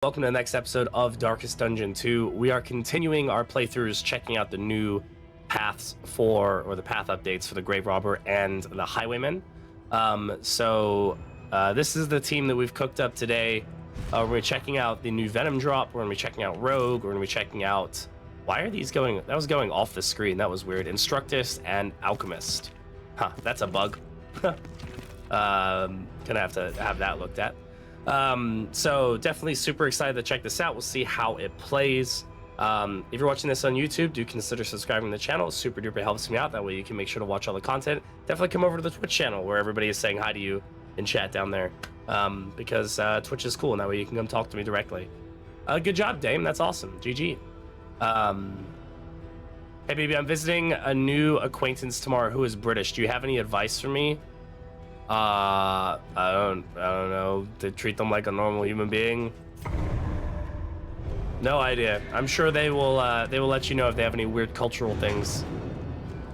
Welcome to the next episode of Darkest Dungeon 2. We are continuing our playthroughs, checking out the new paths or the path updates for the Grave Robber and the Highwayman. This is the team that we've cooked up today. We're checking out the new Venomdrop. We're going to be checking out Rogue. We're going to be checking out... Why are these going... That was going off the screen. That was weird. Instructist and Alchemist. Huh, that's a bug. Gonna have to have that looked at. So definitely super excited to check this out. We'll see how it plays. If you're watching this on YouTube, do consider subscribing to the channel. It super duper helps me out. That way you can make sure to watch all the content. Definitely come over to the Twitch channel where everybody is saying hi to you in chat down there. Because Twitch is cool and that way you can come talk to me directly. Good job, Dame. That's awesome. GG. Hey baby, I'm visiting a new acquaintance tomorrow who is British. Do you have any advice for me? I don't know, to treat them like a normal human being. No idea. I'm sure they will let you know if they have any weird cultural things.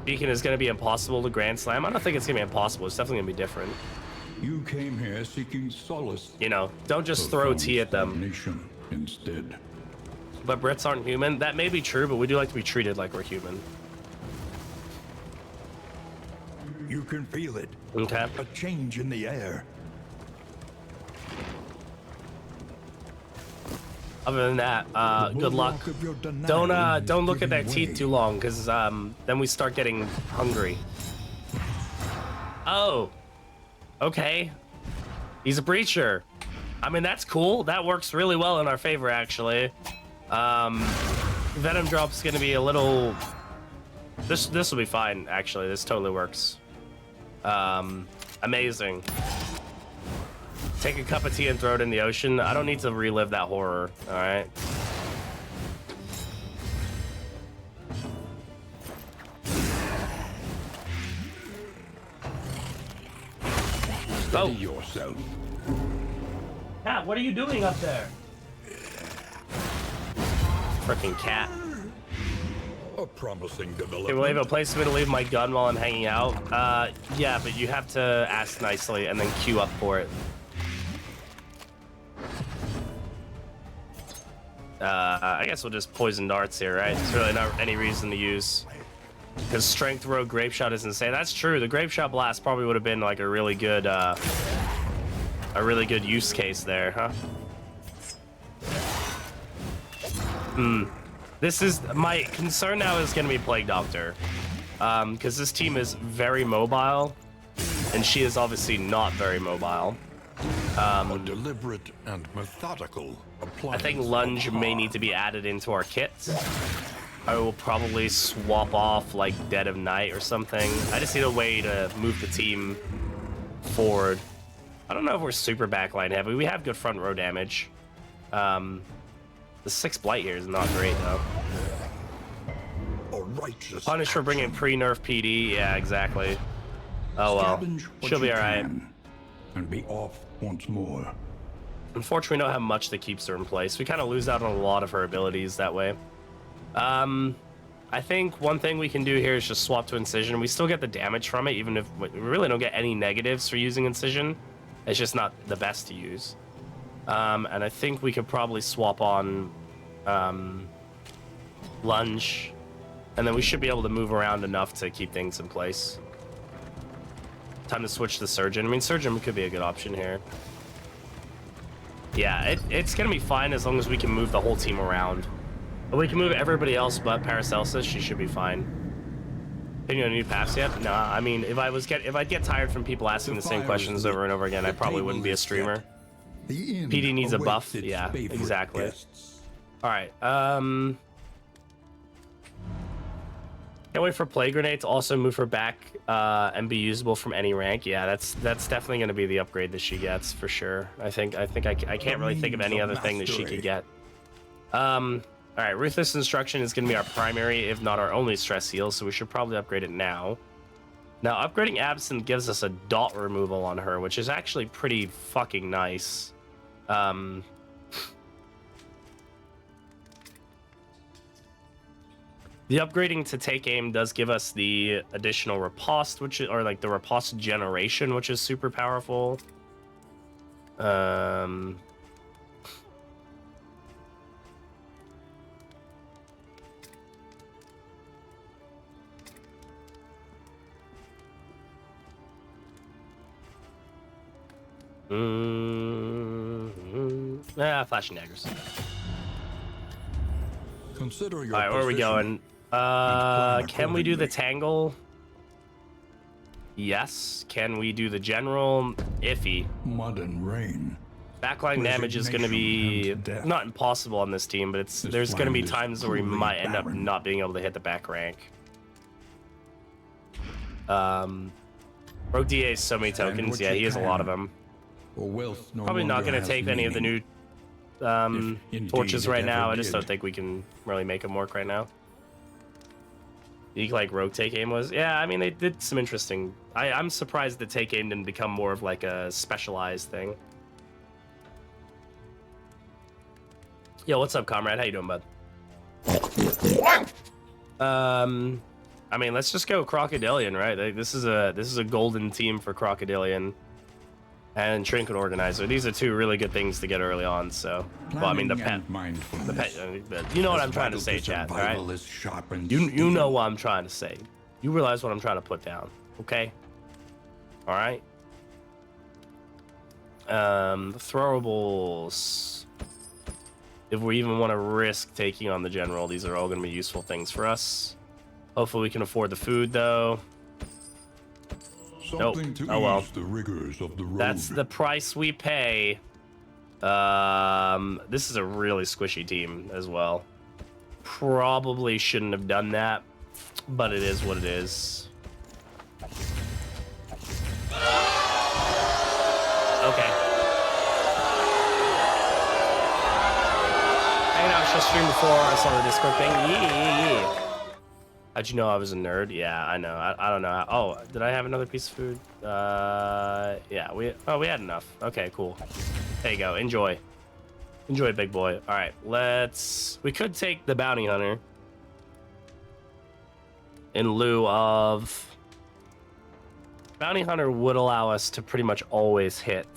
Beacon is going to be impossible to Grand Slam. I don't think it's going to be impossible. It's definitely going to be different. You came here seeking solace. You know, don't just throw tea at them. Instead. But Brits aren't human. That may be true, but we do like to be treated like we're human. You can feel it. Okay. A change in the air. Other than that, good luck. Don't look at their teeth too long, because then we start getting hungry. Oh, okay. He's a breacher. I mean, that's cool. That works really well in our favor, actually. Venomdrop's gonna be a little. This will be fine. Actually, this totally works. Amazing. Take a cup of tea and throw it in the ocean. I don't need to relive that horror. All right. Steady yourself. Cat, what are you doing up there? Freaking cat. A promising development. Okay, will you have a place for me to leave my gun while I'm hanging out? Yeah, but you have to ask nicely and then queue up for it. I guess we'll just poison darts here, right? There's really not any reason to use. Because strength rogue grape shot is insane. That's true. The grape shot blast probably would have been like a really good use case there, huh? This is my concern now is going to be Plague Doctor, because this team is very mobile, and she is obviously not very mobile. A deliberate and methodical appliance. I think Lunge may need to be added into our kits. I will probably swap off like Dead of Night or something. I just need a way to move the team forward. I don't know if we're super backline heavy. We have good front row damage. The 6 blight here is not great though. Punish for bringing pre-nerf PD. Yeah, exactly. Oh well, she'll be all right. And be off once more. Unfortunately, we don't have much that keeps her in place. We kind of lose out on a lot of her abilities that way. I think one thing we can do here is just swap to Incision. We still get the damage from it, even if we really don't get any negatives for using Incision. It's just not the best to use. And I think we could probably swap on Lunge, and then we should be able to move around enough to keep things in place. Time to switch to Surgeon. I mean, Surgeon could be a good option here. Yeah, it's gonna be fine as long as we can move the whole team around. But we can move everybody else but Paracelsus. She should be fine. Any new paths yet? No, I mean, if I'd get tired from people asking the same questions over and over again, I probably wouldn't be a streamer. PD needs a buff. Yeah, exactly. All right. Can't wait for Plague Grenade to also move her back and be usable from any rank. Yeah, that's definitely going to be the upgrade that she gets for sure. I can't really think of any other thing that she could get. All right, Ruthless Instruction is going to be our primary, if not our only stress heal, so we should probably upgrade it now. Now, upgrading Absinthe gives us a dot removal on her, which is actually pretty fucking nice. The upgrading to Take Aim does give us the additional riposte, or like the riposte generation, which is super powerful. Flashing daggers. Consider your All right, where are we position going? Can we do the accordingly. tangle? Yes. Can we do the general? Iffy. Mud and rain. Backline damage is going to be Resignation and death. not impossible on this team, but This there's going to be land is times where we truly might end up barren. not being able to hit the back rank. Rogue DA is so many Spend tokens. what Yeah, you he has a lot of can. them. For wealth no Probably not longer going to has take any of the new meaning. If indeed torches it right ever now. I just did. don't think we can really make them work right now. You like rogue take aim was? Yeah, I mean they did some interesting. I'm surprised the take aim didn't become more of like a specialized thing. Yo, what's up, comrade? How you doing, bud? I mean, let's just go Crocodilian, right? Like, this is a golden team for Crocodilian and Trinket Organizer. These are two really good things to get early on. So, well, I mean the Planning pet, and mindfulness. the pet. You know what As I'm trying to vital say, chat. All right? survival as sharpened You steel. know what I'm trying to say. You realize what I'm trying to put down, okay? All right. Throwables. If we even want to risk taking on the general, these are all going to be useful things for us. Hopefully we can afford the food, though. Something Nope. to Oh, well. ease the rigors of the road. That's the price we pay. This is a really squishy team as well. Probably shouldn't have done that, but it is what it is. Okay. Hanging out with your stream before I saw the Discord thing. Yeah. How'd you know I was a nerd? Yeah, I know. I don't know. Oh, did I have another piece of food? Yeah. We had enough. Okay, cool. There you go. Enjoy. Enjoy, big boy. All right, we could take the bounty hunter in lieu of. Bounty hunter would allow us to pretty much always hit.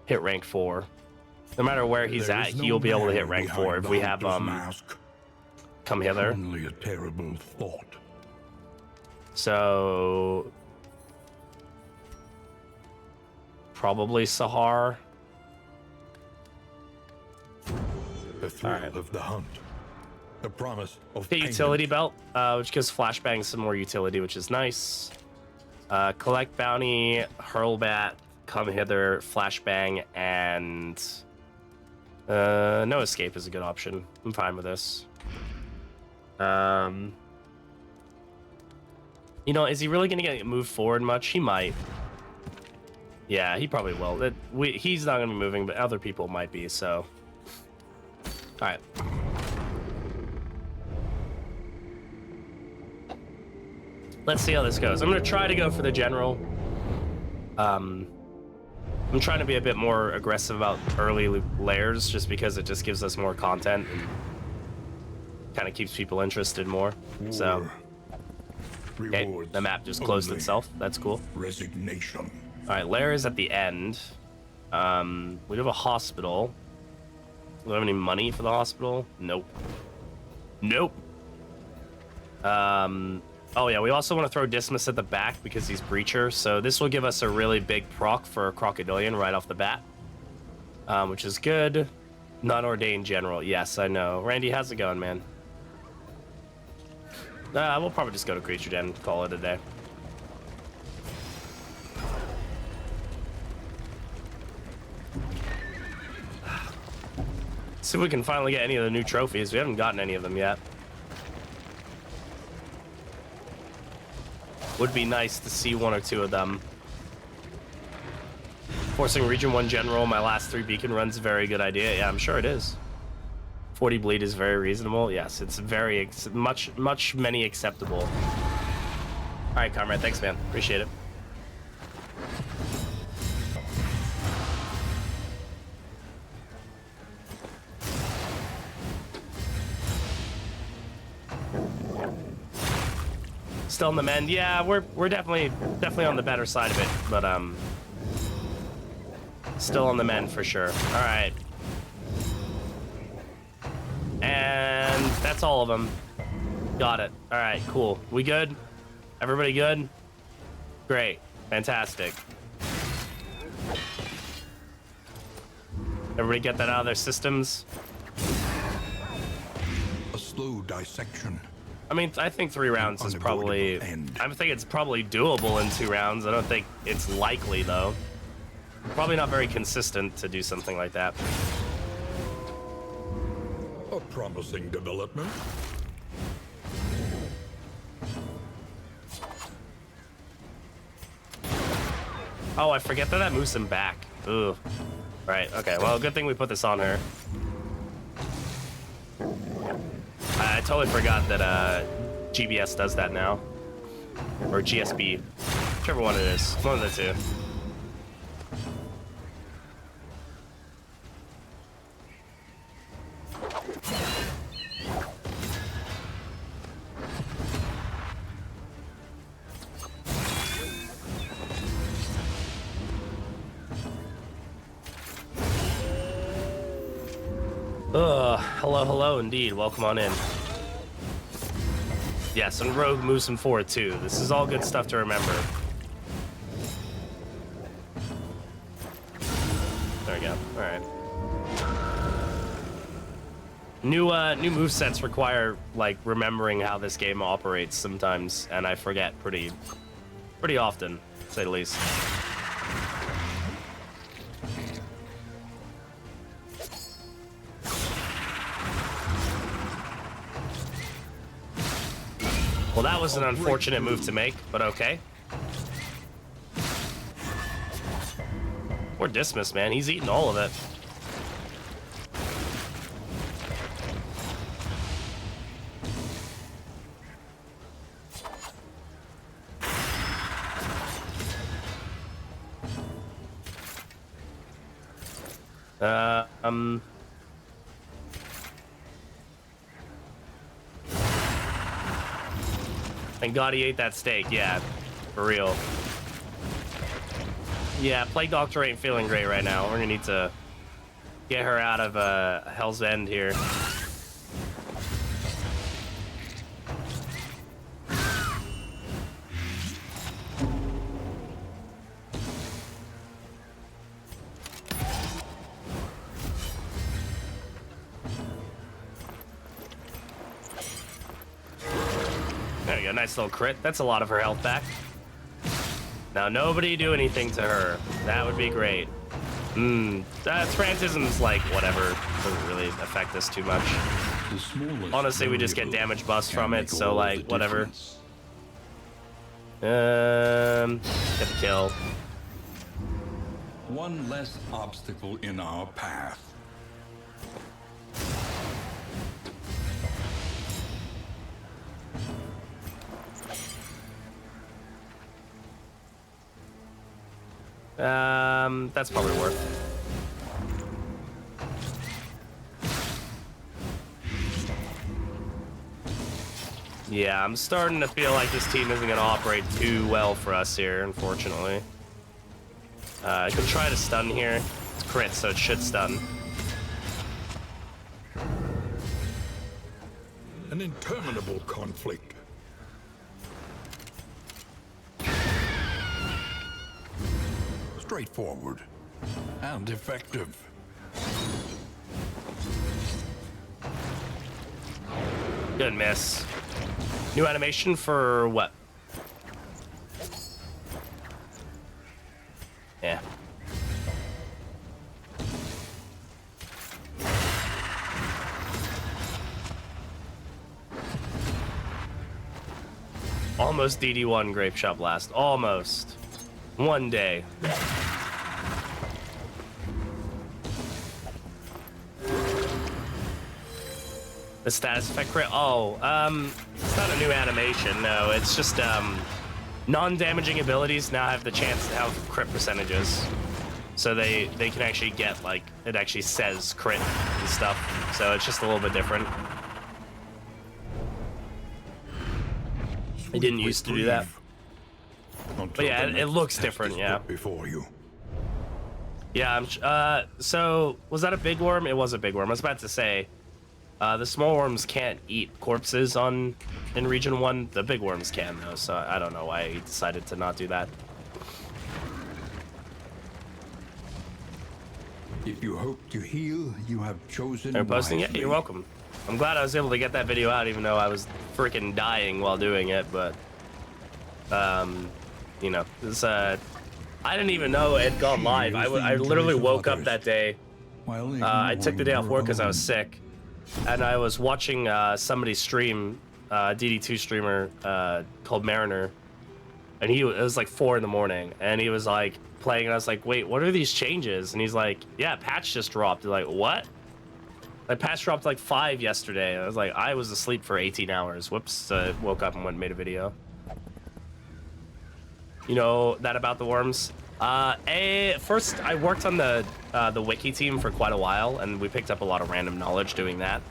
Hit rank 4. No matter where he's There at, is no he'll be able to hit man rank behind 4 if the we have hunter's mask. come hither. Only a terrible thought. So probably Sahar. The thrill Alright. of the hunt. The promise of The payment. utility belt, which gives flashbang some more utility, which is nice. Collect bounty, hurlbat, come hither, flashbang, and no escape is a good option. I'm fine with this. You know, is he really gonna get moved forward much? He might. Yeah, he probably will. He's not gonna be moving, but other people might be. So, all right. Let's see how this goes. I'm gonna try to go for the general. I'm trying to be a bit more aggressive about early layers, just because it just gives us more content and kind of keeps people interested more. So, okay, Rewards the map just closed only itself. That's cool. Resignation. All right, lair is at the end. We have a hospital. Do we have any money for the hospital? Nope. Nope. Oh yeah, we also want to throw Dismas at the back because he's Breacher, so this will give us a really big proc for Crocodilian right off the bat, which is good. Not ordained general. Yes, I know. Randy, how's it going, man? We'll probably just go to Creature Den, call it a day. See if we can finally get any of the new trophies. We haven't gotten any of them yet. Would be nice to see 1 or 2 of them. Forcing Region 1 General, my last 3 beacon runs, very good idea. Yeah, I'm sure it is. 40 bleed is very reasonable. Yes, it's very, many acceptable. All right, comrade, thanks, man. Appreciate it. Still on the mend. Yeah, we're definitely on the better side of it, but still on the mend for sure. All right. And that's all of them. Got it. All right, cool. We good? Everybody good? Great. Fantastic. Everybody get that out of their systems? A slow dissection. I mean, I think 3 rounds is probably... I think it's probably doable in 2 rounds. I don't think it's likely, though. Probably not very consistent to do something like that. A promising development. Oh, I forget that moves him back. Ooh. Right, okay. Well, good thing we put this on her. I totally forgot that GBS does that now. Or GSB. Whichever one it is. One of the two. Hello indeed. Welcome on in. Yes, and Rogue moves him forward too. This is all good stuff to remember. There we go. All right. New movesets require like remembering how this game operates sometimes, and I forget pretty often, to say the least. Well, that was an unfortunate move to make, but okay. Or Dismiss, man. He's eating all of it. Thank God he ate that steak, yeah, for real. Yeah, Plague Doctor ain't feeling great right now. We're gonna need to get her out of Hell's End here. There we go, nice little crit. That's a lot of her health back. Now nobody do anything to her. That would be great. Frantism's like, whatever. Doesn't really affect us too much. Honestly, we just get damage buffs from it, so like, whatever. Get the kill. One less obstacle in our path. That's probably worth it. Yeah, I'm starting to feel like this team isn't going to operate too well for us here, unfortunately. I can try to stun here. It's crit, so it should stun. An interminable conflict. Straightforward and effective. Good miss. New animation for what? Yeah. Almost DD1 Grape Shot Blast. Almost. One day. The status effect crit? Oh, it's not a new animation, no. It's just, non-damaging abilities now have the chance to have crit percentages. So they can actually get, like, it actually says crit and stuff. So it's just a little bit different. It didn't used to do that. But yeah, it looks different, yeah. Before you. Yeah, so was that a big worm? It was a big worm. I was about to say, The small worms can't eat corpses in Region 1. The big worms can, though, so I don't know why he decided to not do that. If you hope to heal, you have chosen They're posting it? wisely. You're welcome. I'm glad I was able to get that video out, even though I was freaking dying while doing it, but... you know, this, I didn't even know it had gone live. I literally woke up that day. I took the day off work because I was sick. And I was watching somebody stream, DD2 streamer called Mariner, and it was like 4 in the morning, and he was like playing, and I was like, wait, what are these changes? And he's like, yeah, patch just dropped. You're like, what? Like, patch dropped like 5 yesterday. I was like, I was asleep for 18 hours. Whoops, woke up and went and made a video. You know that about the worms? First, I worked on the wiki team for quite a while, and we picked up a lot of random knowledge doing that.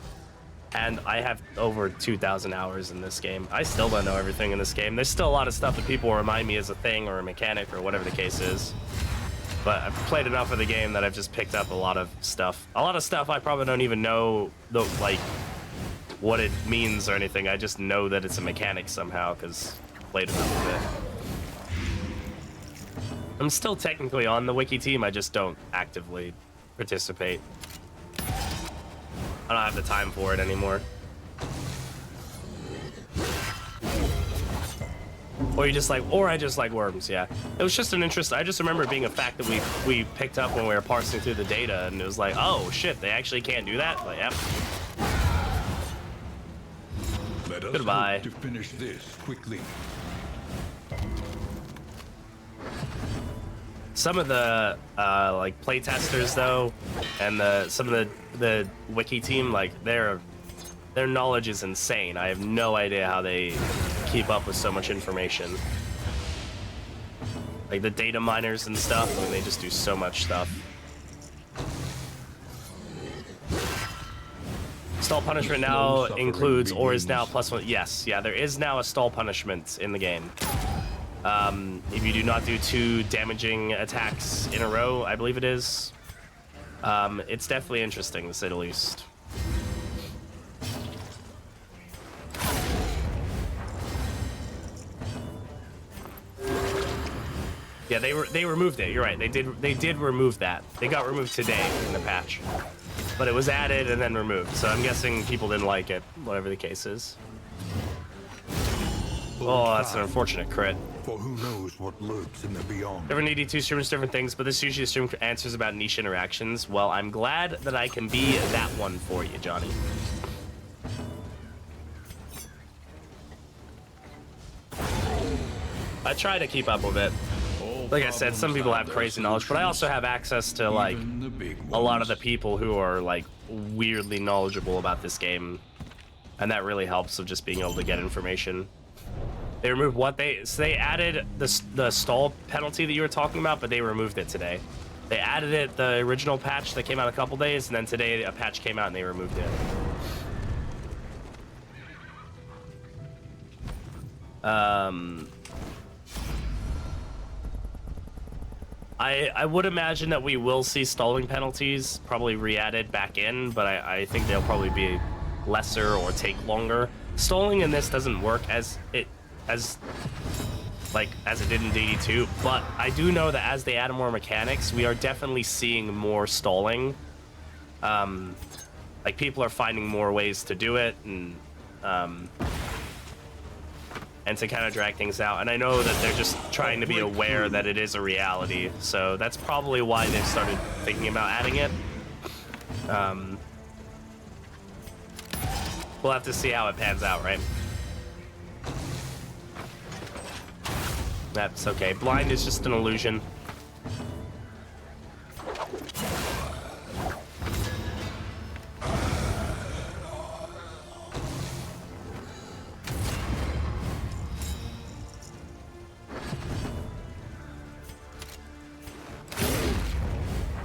And I have over 2,000 hours in this game. I still don't know everything in this game. There's still a lot of stuff that people remind me is a thing or a mechanic or whatever the case is. But I've played enough of the game that I've just picked up a lot of stuff. A lot of stuff I probably don't even know like what it means or anything. I just know that it's a mechanic somehow because I played enough of it. I'm still technically on the wiki team, I just don't actively participate. I don't have the time for it anymore. Or I just like worms, yeah. It was just an interest. I just remember it being a fact that we picked up when we were parsing through the data, and it was like, oh shit, they actually can't do that? Like, yep. Let us Goodbye. hope to finish this quickly. Some of the like playtesters though, and some of the wiki team, like their knowledge is insane. I have no idea how they keep up with so much information. Like the data miners and stuff, I mean, they just do so much stuff. Stall punishment now includes or is now +1. Yes, yeah, there is now a stall punishment in the game. If you do not do 2 damaging attacks in a row, I believe it is. It's definitely interesting, to say the least. Yeah, they removed it. You're right. They did remove that. They got removed today in the patch, but it was added and then removed. So I'm guessing people didn't like it, whatever the case is. Oh, that's an unfortunate crit. For who knows what lurks in the beyond. Different ED2 streamers, different things, but this usually stream answers about niche interactions. Well, I'm glad that I can be that one for you, Johnny. I try to keep up with it. Like I said, some people have crazy knowledge, but I also have access to like a lot of the people who are like weirdly knowledgeable about this game, and that really helps with just being able to get information. They removed what they added the stall penalty that you were talking about, but they removed it today. They added it the original patch that came out a couple days, and then today a patch came out and they removed it. I would imagine that we will see stalling penalties probably re-added back in, but I think they'll probably be lesser or take longer. Stalling in this doesn't work as it did in DD2, but I do know that as they add more mechanics, we are definitely seeing more stalling. Like people are finding more ways to do it and to kind of drag things out. And I know that they're just trying to be aware that it is a reality. So that's probably why they've started thinking about adding it. We'll have to see how it pans out, right? That's okay. Blind is just an illusion.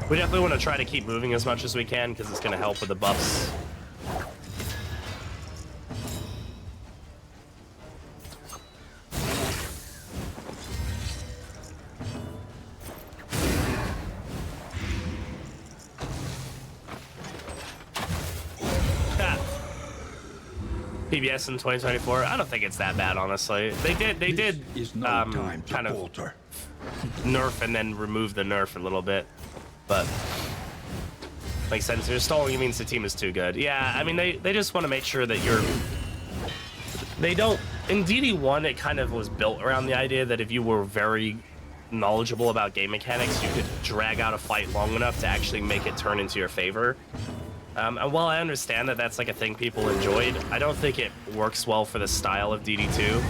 We definitely want to try to keep moving as much as we can because it's going to help with the buffs. PBS in 2024. I don't think it's that bad, honestly. They did Is no time to kind of falter. nerf and then remove the nerf a little bit, but makes sense. You're stalling means the team is too good. Yeah, I mean they just want to make sure that they don't. In DD1, it kind of was built around the idea that if you were very knowledgeable about game mechanics, you could drag out a fight long enough to actually make it turn into your favor. And while I understand that that's like a thing people enjoyed, I don't think it works well for the style of DD2.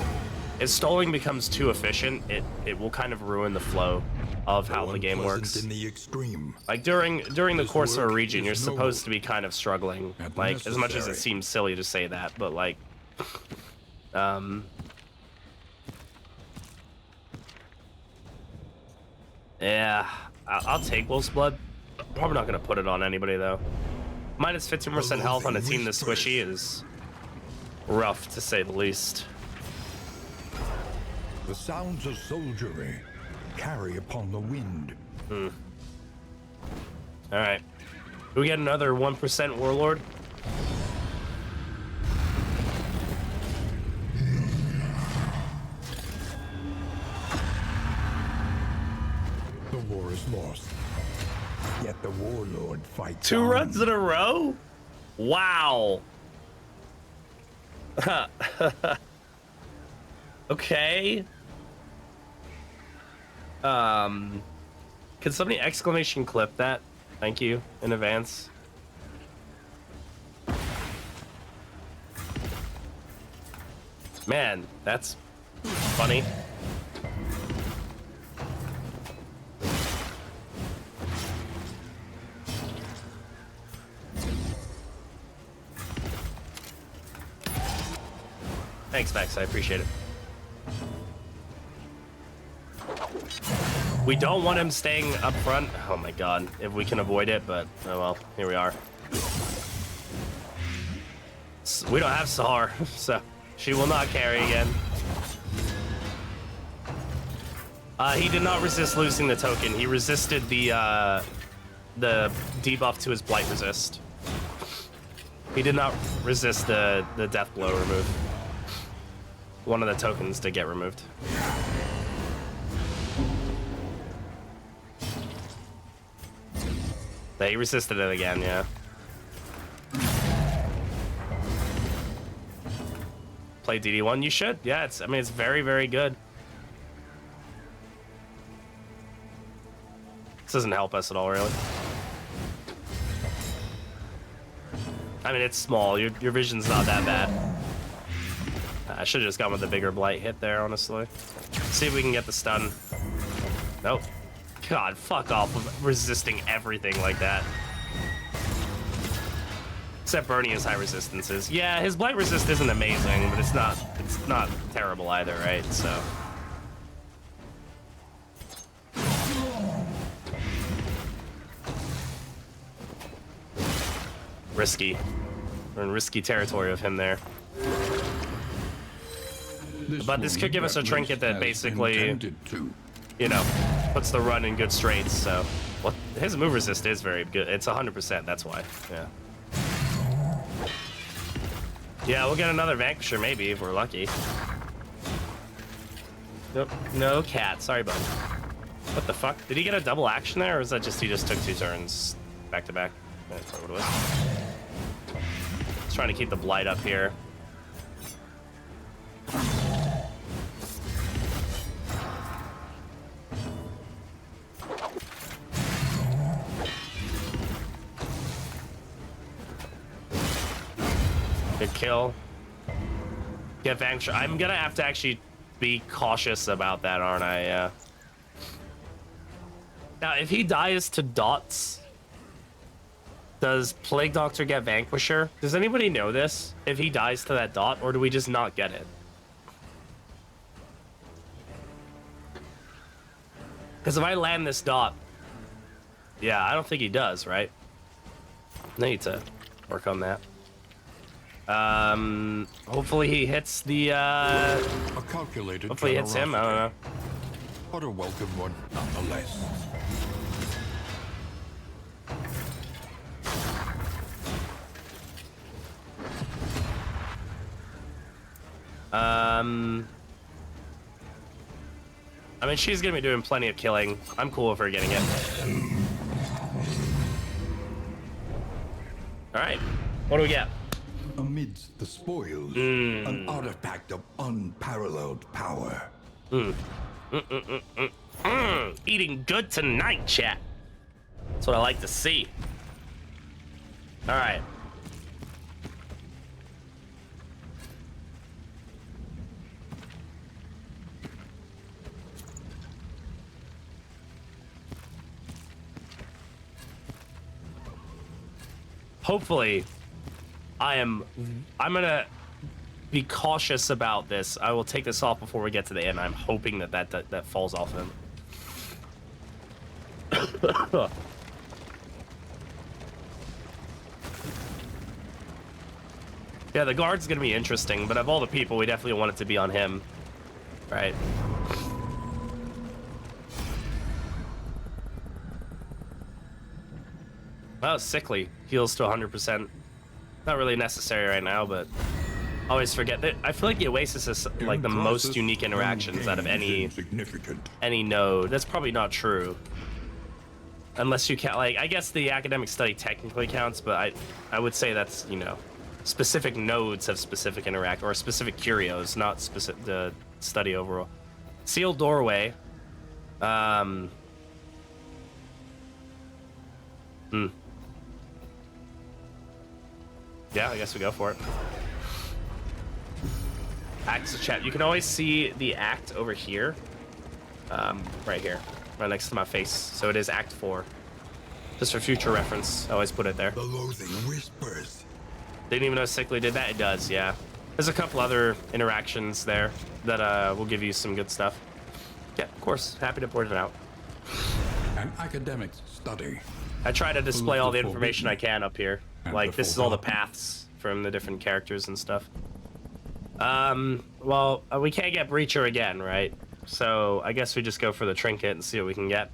If stalling becomes too efficient, it will kind of ruin the flow of how the game works. In the extreme. Like during the This course of a work region, is you're supposed noble to be kind of struggling. and Like as much as it necessary. seems silly to say that, but like, yeah, I'll take Wolf's Blood. Probably not gonna put it on anybody though. Minus 15% health on a team this squishy is rough to say the least. The sounds of soldiery carry upon the wind. All right, do we get another 1% Warlord? The war is lost. Yet the warlord fights 2 on. runs in a row? Wow. Okay. Can somebody exclamation clip that? Thank you in advance. Man, that's funny. Thanks, Max. I appreciate it. We don't want him staying up front. Oh my god, if we can avoid it, but oh well, here we are. We don't have Sahar, so she will not carry again. He did not resist losing the token. He resisted the debuff to his Blight resist. He did not resist the death blow remove. One of the tokens to get removed. They resisted it again, yeah. Play DD1, you should. Yeah, I mean, it's very, very good. This doesn't help us at all, really. I mean, it's small. Your vision's not that bad. I should have just gone with the bigger Blight hit there, honestly. See if we can get the stun. Nope. God, fuck off of resisting everything like that. Except Bernie has high resistances. Yeah, his Blight resist isn't amazing, but it's not terrible either, right? So. Risky. We're in risky territory of him there. But this could give us a trinket that basically, you know, puts the run in good straits. So, well, his move resist is very good. It's 100%. That's why. Yeah. Yeah, we'll get another Vanquisher maybe if we're lucky. Nope. No cat. Sorry, bud. What the fuck? Did he get a double action there, or was that just he just took 2 turns back to back? That's probably what it was. Just trying to keep the Blight up here. Good kill. Get Vanquisher. I'm gonna have to actually be cautious about that, aren't I? Yeah. Now, if he dies to dots, does Plague Doctor get Vanquisher? Does anybody know this? If he dies to that dot, or do we just not get it? Because if I land this dot, yeah, I don't think he does, right? I need to work on that. Hopefully he hits the, A calculated hopefully he hits him, I don't know. What a welcome one, nonetheless. I mean, she's gonna be doing plenty of killing. I'm cool with her getting it. All right, what do we get? Amidst the spoils, an artifact of unparalleled power. Eating good tonight, chat. That's what I like to see. All right. Hopefully, I'm gonna be cautious about this. I will take this off before we get to the end. I'm hoping that falls off him. Yeah, the guard's gonna be interesting, but of all the people, we definitely want it to be on him, right? Well, sickly. Heals to 100%. Not really necessary right now, but always forget that. I feel like the Oasis is like the most unique interactions out of any node. That's probably not true. Unless you count, like, I guess the academic study technically counts, but I would say that's, you know, specific nodes have specific interact, or specific curios, not specific the study overall. Sealed doorway. Yeah, I guess we go for it. Acts of chat. You can always see the act over here. Right here. Right next to my face. So it is Act 4. Just for future reference. I always put it there. The loathing whispers. Didn't even know Sickly did that? It does, yeah. There's a couple other interactions there that will give you some good stuff. Yeah, of course. Happy to point it out. An academic study. I try to display all the information I can up here. Like, this is all the paths from the different characters and stuff. Well, we can't get Breacher again, right? So I guess we just go for the trinket and see what we can get.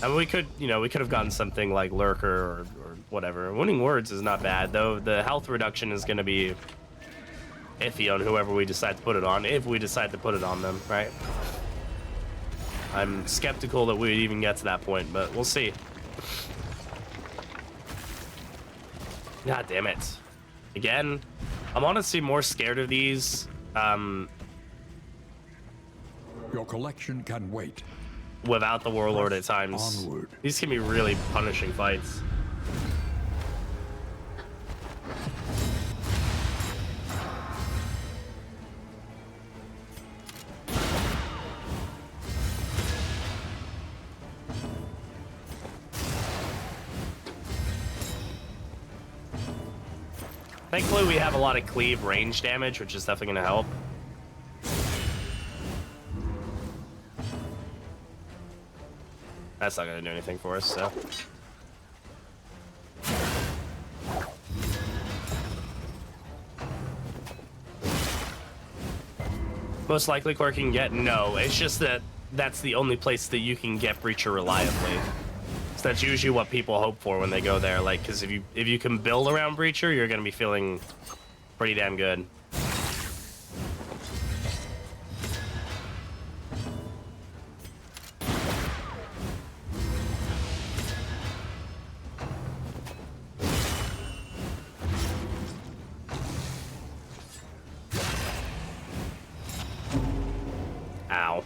I mean, we could, you know, we could have gotten something like Lurker or whatever. Winning Words is not bad, though. The health reduction is going to be iffy on whoever we decide to put it on, if we decide to put it on them, right? I'm skeptical that we'd even get to that point, but we'll see. God damn it. Again, I'm honestly more scared of these. Your collection can wait. Without the Warlord at times. Onward. These can be really punishing fights. Thankfully, we have a lot of cleave range damage, which is definitely going to help. That's not going to do anything for us, so. Most likely Core can get? No, it's just that that's the only place that you can get Breacher reliably. So that's usually what people hope for when they go there, like, because if you can build around Breacher, you're going to be feeling pretty damn good. Ow.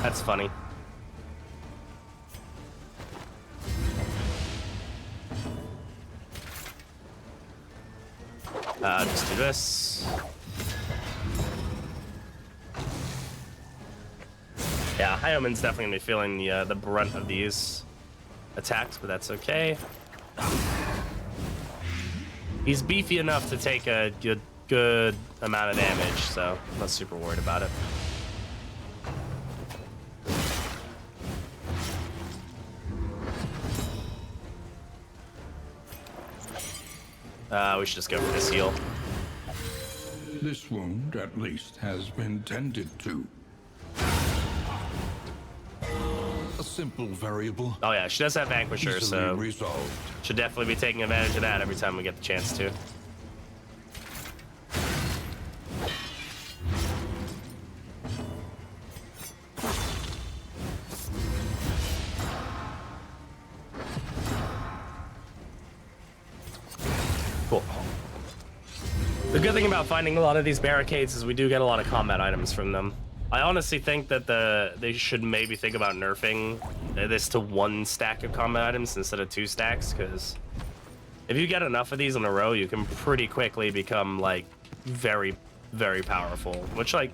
That's funny. Just do this. Yeah, Highwayman's definitely gonna be feeling the brunt of these attacks, but that's okay. He's beefy enough to take a good amount of damage, so I'm not super worried about it. We should just go for this heal. This wound, at least, has been tended to. simple variable. Oh yeah, she does have Vanquisher, Easily so resolved. should definitely be taking advantage of that every time we get the chance to. Cool. The good thing about finding a lot of these barricades is we do get a lot of combat items from them. I honestly think that they should maybe think about nerfing this to 1 stack of combat items instead of 2 stacks, because if you get enough of these in a row, you can pretty quickly become like very, very powerful, which like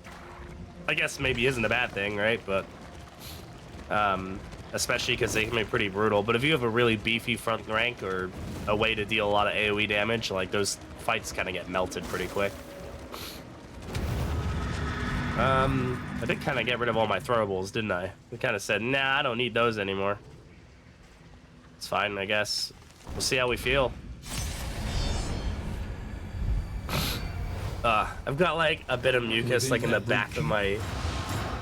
I guess maybe isn't a bad thing, right? But especially because they can be pretty brutal. But if you have a really beefy front rank or a way to deal a lot of AoE damage, like those fights kind of get melted pretty quick. I did kind of get rid of all my throwables, didn't I? I kind of said, nah, I don't need those anymore. It's fine, I guess. We'll see how we feel. I've got like a bit of mucus like in the back of my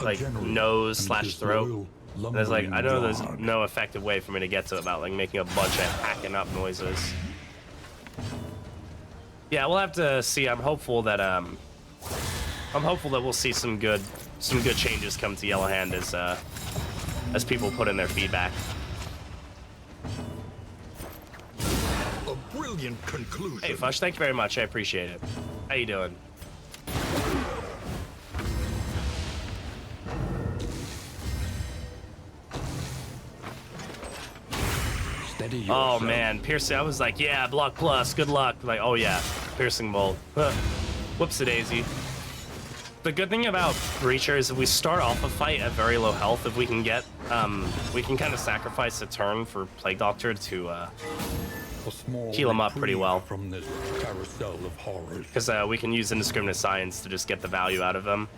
like nose slash throat. And there's like, I know there's no effective way for me to get to it without like making a bunch of hacking up noises. Yeah, we'll have to see. I'm hopeful that we'll see some good changes come to Yellowhand as people put in their feedback. A brilliant conclusion. Hey Fush, thank you very much. I appreciate it. How you doing? Steady Oh yourself. man, piercing. I was like, yeah, block plus, good luck. Like, oh yeah, piercing bolt. Whoopsie daisy. The good thing about Breacher is if we start off a fight at very low health, if we can get, we can kind of sacrifice a turn for Plague Doctor to heal him up pretty well. From this carousel of horrors. Because we can use Indiscriminate Science to just get the value out of them.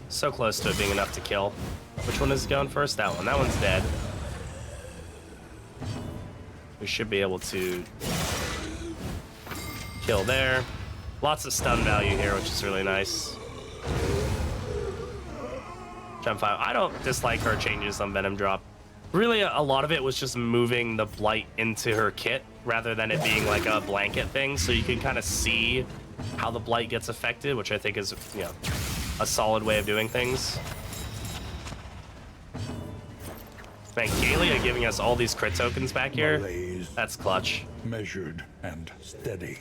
So close to it being enough to kill. Which one is going first? That one. That one's dead. We should be able to kill there. Lots of stun value here, which is really nice. Gem 5. I don't dislike her changes on Venomdrop. Really, a lot of it was just moving the blight into her kit rather than it being like a blanket thing, so you can kind of see how the blight gets affected, which I think is, you know, a solid way of doing things. Man, Galia giving us all these crit tokens back here. Malaise, That's clutch. measured and steady.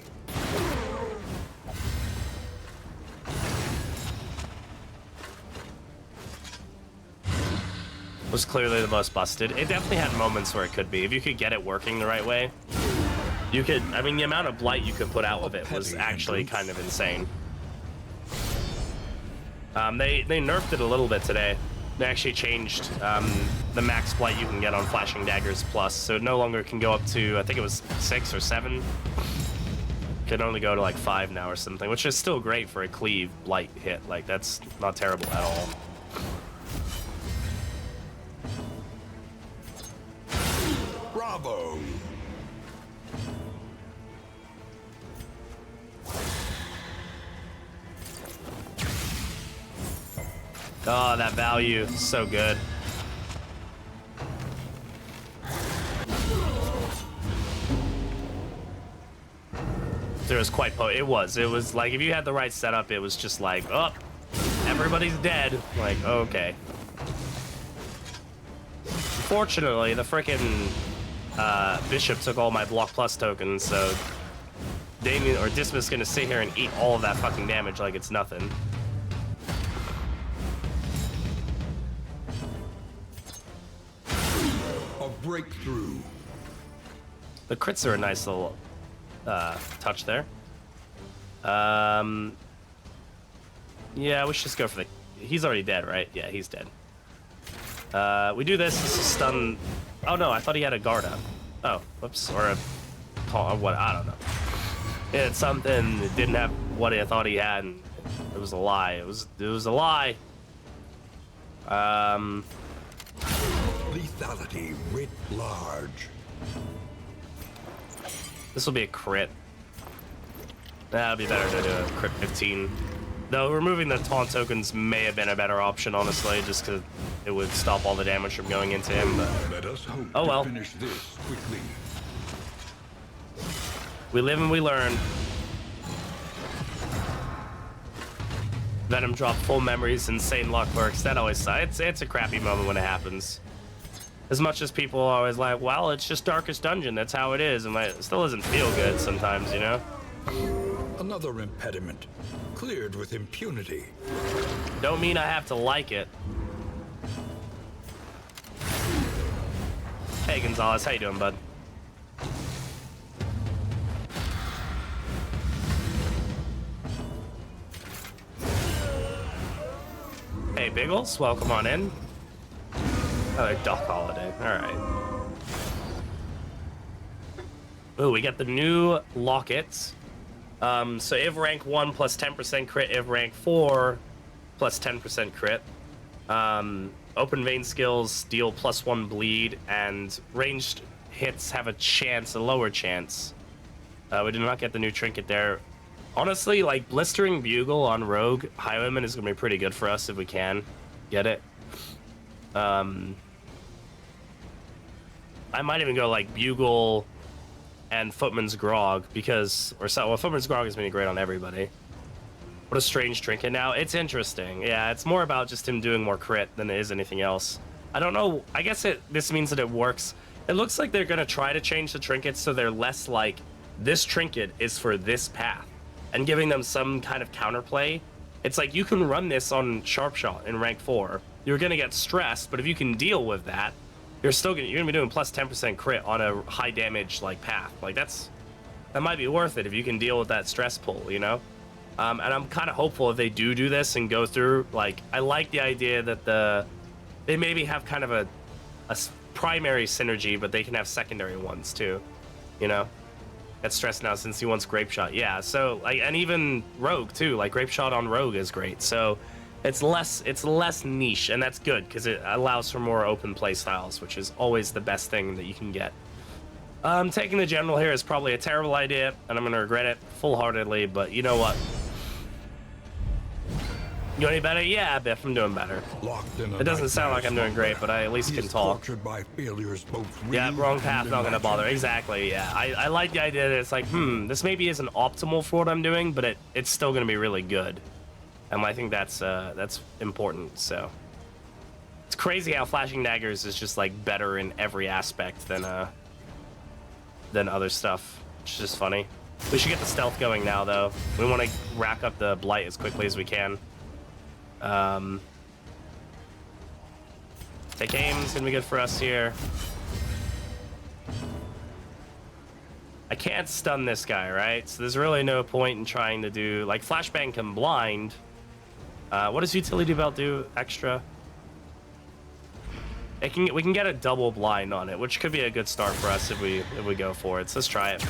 Was clearly the most busted. It definitely had moments where it could be. If you could get it working the right way, you could, I mean, the amount of blight you could put out with it was actually kind of insane. They nerfed it a little bit today. They actually changed the max blight you can get on Flashing Daggers Plus, so it no longer can go up to, I think it was 6 or 7. Can only go to like 5 now or something, which is still great for a cleave blight hit. Like, that's not terrible at all. Bravo! Oh, that value, so good. It was quite potent. It was like, if you had the right setup, it was just like, oh, everybody's dead. Like, okay. Fortunately, the frickin' Bishop took all my block plus tokens, so Damien or Dismas gonna sit here and eat all of that fucking damage like it's nothing. A breakthrough. The crits are a nice little touch there. Yeah, we should just go for the... He's already dead, right? Yeah, he's dead. We do this to stun... Oh no, I thought he had a guard up. Oh, whoops. Or a... What? I don't know. He had something that didn't have what I thought he had, and it was a lie. It was a lie. Lethality writ large. This will be a crit. That'd be better to do a crit 15. Though removing the taunt tokens may have been a better option, honestly, just because it would stop all the damage from going into him. But Let us hope oh well. to finish this quickly. We live and we learn. Venomdrop, full memories, insane luck works. That always sucks. It's a crappy moment when it happens. As much as people are always like, well, it's just Darkest Dungeon, that's how it is. And like, it still doesn't feel good sometimes, you know? Another impediment, cleared with impunity. Don't mean I have to like it. Hey, Gonzalez, how you doing, bud? Hey, Biggles, welcome on in. Oh, Doc Holiday, all right. Ooh, we got the new lockets. So if rank 1 plus 10% crit, if rank 4 plus 10% crit. Open vein skills deal +1 bleed, and ranged hits have a chance, a lower chance. We did not get the new trinket there. Honestly, like Blistering Bugle on Rogue Highwayman is gonna be pretty good for us if we can get it. I might even go like Bugle and Footman's Grog because, well, Footman's Grog is being great on everybody. What a strange trinket now. It's interesting. Yeah, it's more about just him doing more crit than it is anything else. I don't know. I guess this means that it works. It looks like they're gonna try to change the trinkets so they're less like this trinket is for this path, and giving them some kind of counterplay. It's like you can run this on Sharpshot in rank 4. You're gonna get stressed, but if you can deal with that, you're gonna be doing plus 10% crit on a high damage like path. Like that might be worth it if you can deal with that stress pull, you know? And I'm kind of hopeful if they do this and go through. Like, I like the idea that they maybe have kind of a primary synergy, but they can have secondary ones too, you know? That's stress now since he wants Grape Shot. Yeah, so like, and even Rogue too. Like Grape Shot on Rogue is great. So it's less niche, and that's good because it allows for more open play styles, which is always the best thing that you can get. Taking the general here is probably a terrible idea, and I'm gonna regret it full-heartedly. But you know what? You any better? Yeah, Biff, I'm doing better. It doesn't sound like I'm doing great, but I at least can talk. By failures, both yeah, real wrong path, and not gonna bother. imagined. Exactly, yeah. I like the idea that it's like, this maybe isn't optimal for what I'm doing, but it's still gonna be really good. And I think that's important, so. It's crazy how Flashing Daggers is just like better in every aspect than other stuff. It's just funny. We should get the stealth going now, though. We want to rack up the blight as quickly as we can. Take aim's gonna be good for us here. I can't stun this guy, right? So there's really no point in trying to do like flashbang can blind. What does utility belt do extra? We can get a double blind on it, which could be a good start for us if we go for it. So let's try it.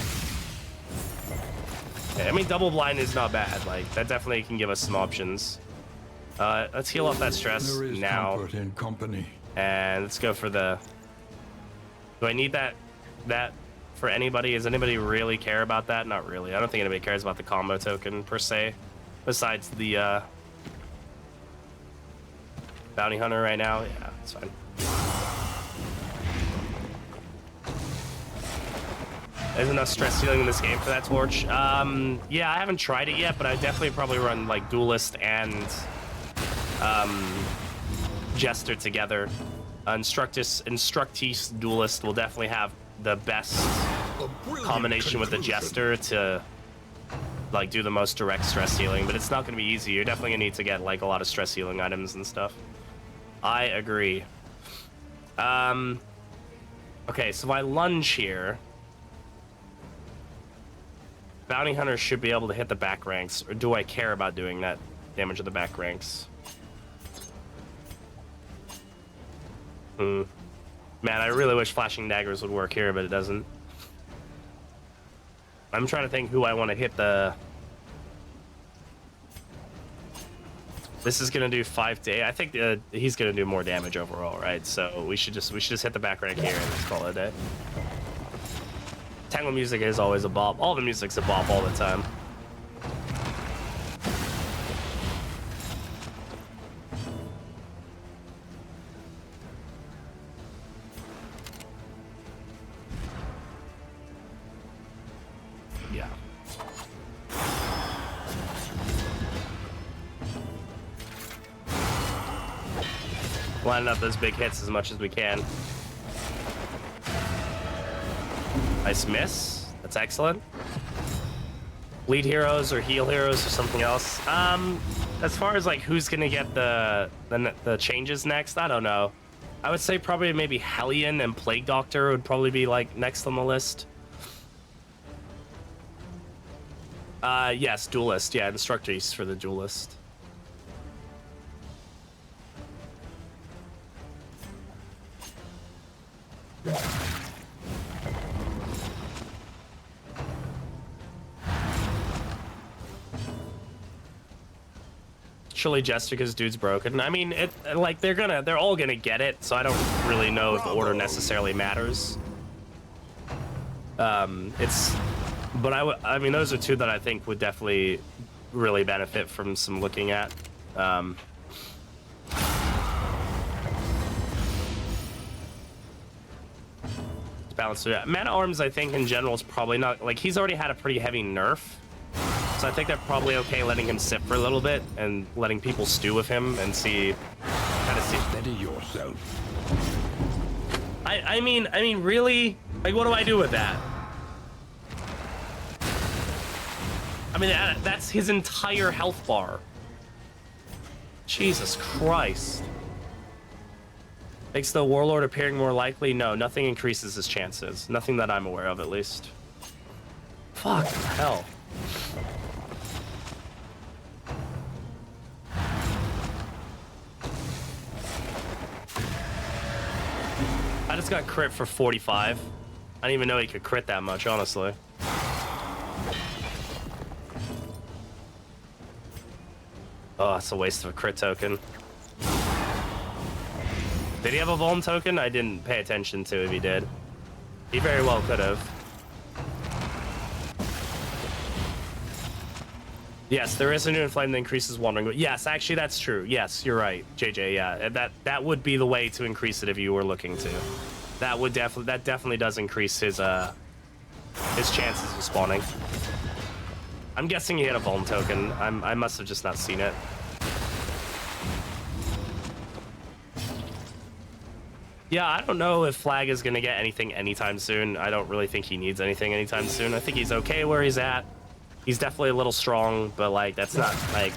Yeah, I mean, double blind is not bad. Like that definitely can give us some options. Let's heal off that stress There is now, comfort in company. and let's go for the. Do I need that for anybody? Does anybody really care about that? Not really. I don't think anybody cares about the combo token per se, besides the bounty hunter right now. Yeah, it's fine. There's enough stress healing in this game for that torch. Yeah, I haven't tried it yet, but I definitely probably run like Duelist and Jester together. Instructis Duelist will definitely have the best combination with the Jester to like do the most direct stress healing, but it's not going to be easy. You're definitely going to need to get like a lot of stress healing items and stuff. I agree. Okay, so if I lunge here, Bounty Hunter should be able to hit the back ranks, or do I care about doing that damage of the back ranks? Man, I really wish Flashing Daggers would work here, but it doesn't. I'm trying to think who I want to hit the... This is gonna do 5 to 8. I think he's gonna do more damage overall, right? So we should just hit the back rank here and let's call it a day. Tangle music is always a bop. All the music's a bop all the time. Lining up those big hits as much as we can. Nice miss. That's excellent. Lead heroes or heal heroes or something else. As far as like who's gonna get the changes next, I don't know. I would say probably maybe Hellion and Plague Doctor would probably be like next on the list. Yes, Duelist. Yeah, Instructors for the Duelist. Surely Jessica's dude's broken. I mean, like they're all gonna get it, so I don't really know if the order necessarily matters. But I mean, those are two that I think would definitely really benefit from some looking at. Balance. Man at Arms, I think in general is probably not like he's already had a pretty heavy nerf. So I think they're probably okay letting him sit for a little bit and letting people stew with him and see kind of see. Steady yourself. I mean, really? Like, what do I do with that? I mean, that's his entire health bar. Jesus Christ. Makes the Warlord appearing more likely? No, nothing increases his chances. Nothing that I'm aware of, at least. Fuck hell. I just got crit for 45. I didn't even know he could crit that much, honestly. Oh, that's a waste of a crit token. Did he have a Vuln token? I didn't pay attention to if he did. He very well could have. Yes, there is a new inflame that increases wandering. Yes, actually, that's true. Yes, you're right, JJ. Yeah, that would be the way to increase it if you were looking to. That definitely does increase his chances of spawning. I'm guessing he had a Vuln token. I must have just not seen it. Yeah, I don't know if Flag is gonna get anything anytime soon. I don't really think he needs anything anytime soon. I think he's okay where he's at. He's definitely a little strong, but like that's not like.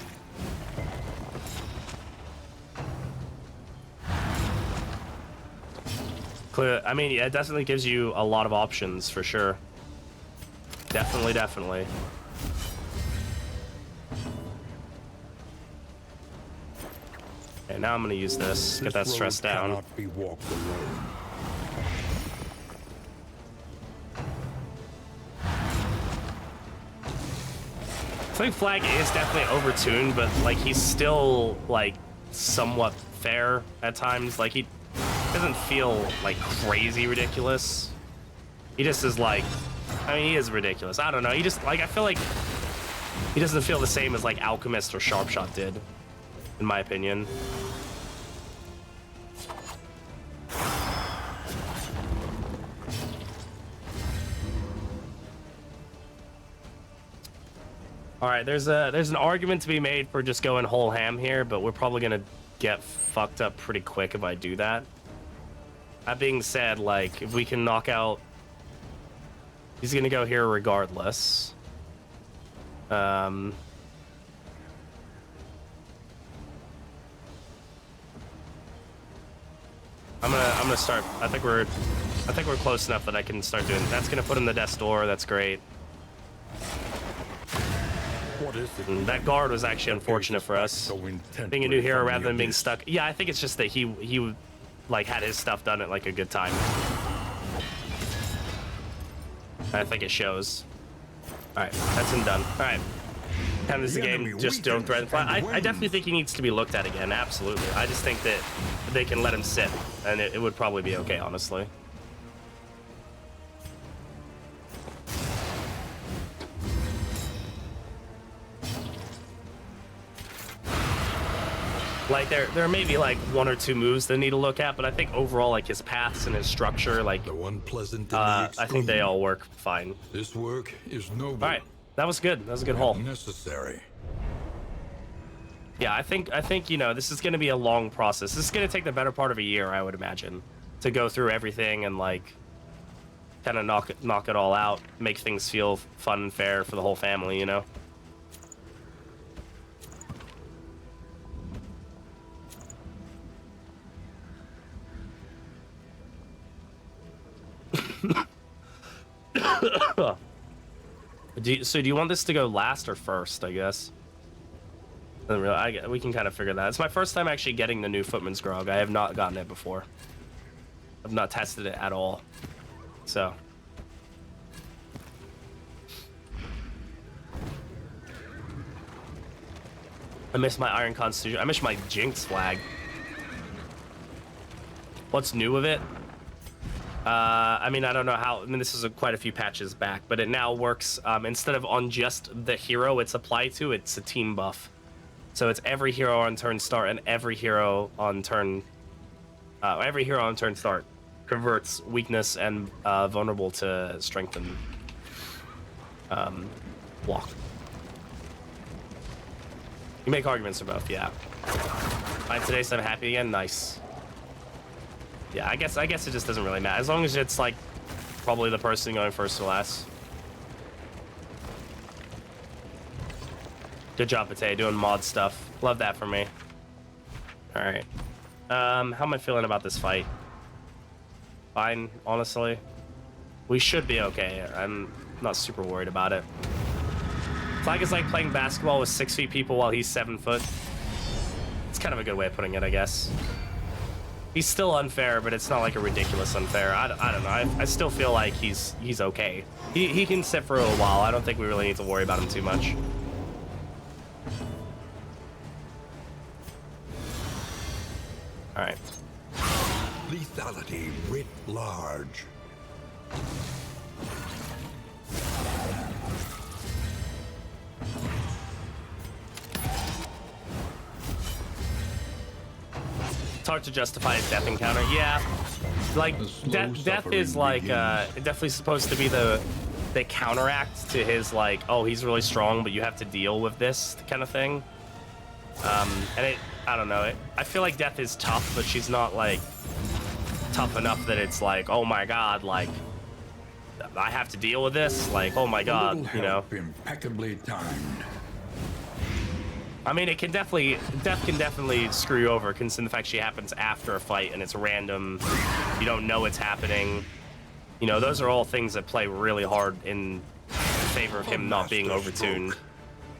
Clear. I mean, yeah, it definitely gives you a lot of options for sure. Definitely. Okay, now I'm gonna use this. Get that stress down. Cannot be walked alone. I think Flag is definitely overtuned, but like he's still like somewhat fair at times. Like he doesn't feel like crazy ridiculous. He just is like, I mean, he is ridiculous. I don't know. He just like, I feel like he doesn't feel the same as like Alchemist or Sharpshot did, in my opinion. All right, there's an argument to be made for just going whole ham here, but we're probably gonna get fucked up pretty quick if I do that. That being said, like if we can knock out, he's gonna go here regardless. I'm gonna start. I think we're close enough that I can start doing. That's gonna put him in the death's door. That's great. What is it? That guard was actually unfortunate for us. Being a new hero rather than being stuck. Yeah, I think it's just that he like had his stuff done at like a good time. I think it shows. All right, that's him done. All right, time this game. Just don't threaten. I definitely think he needs to be looked at again. Absolutely. I just think that they can let him sit, and it would probably be okay, honestly. Like there may be like one or two moves that need to look at, but I think overall like his paths and his structure, like the one pleasant I think they all work fine. This work is noble. All right, that was good. That was a good haul. Necessary. Yeah, I think you know, this is going to be a long process. This is going to take the better part of a year, I would imagine, to go through everything and like kind of knock it all out, make things feel fun and fair for the whole family, you know. So do you want this to go last or first, I guess? We can kind of figure that. It's my first time actually getting the new Footman's Grog. I have not gotten it before. I've not tested it at all. So. I miss my Iron Constitution. I miss my Jinx flag. What's new with it? I mean, I don't know how. I mean, this is quite a few patches back, but it now works. Instead of on just the hero it's applied to, it's a team buff. So it's every hero on turn start and every hero on turn start converts weakness and vulnerable to strength and block. You make arguments for both, yeah. Fine today, so I'm happy again. Nice. Yeah, I guess it just doesn't really matter as long as it's like probably the person going first or last. Good job, Pate, doing mod stuff. Love that for me. All right. How am I feeling about this fight? Fine, honestly. We should be okay. I'm not super worried about it. Flag is like playing basketball with 6 feet people while he's 7 foot. It's kind of a good way of putting it, I guess. He's still unfair, but it's not like a ridiculous unfair. I don't know. I still feel like he's okay. He can sit for a while. I don't think we really need to worry about him too much. All right. Lethality writ large. It's hard to justify his death encounter. Yeah, like death is like definitely supposed to be the counteract to his like, oh, he's really strong, but you have to deal with this kind of thing. And I don't know. I feel like death is tough, but she's not like tough enough that it's like, oh my god, like I have to deal with this. Like, oh my god, you know. Impeccably timed. I mean, death can definitely screw you over, considering the fact she happens after a fight and it's random. You don't know it's happening. You know, those are all things that play really hard in favor of him not being overtuned,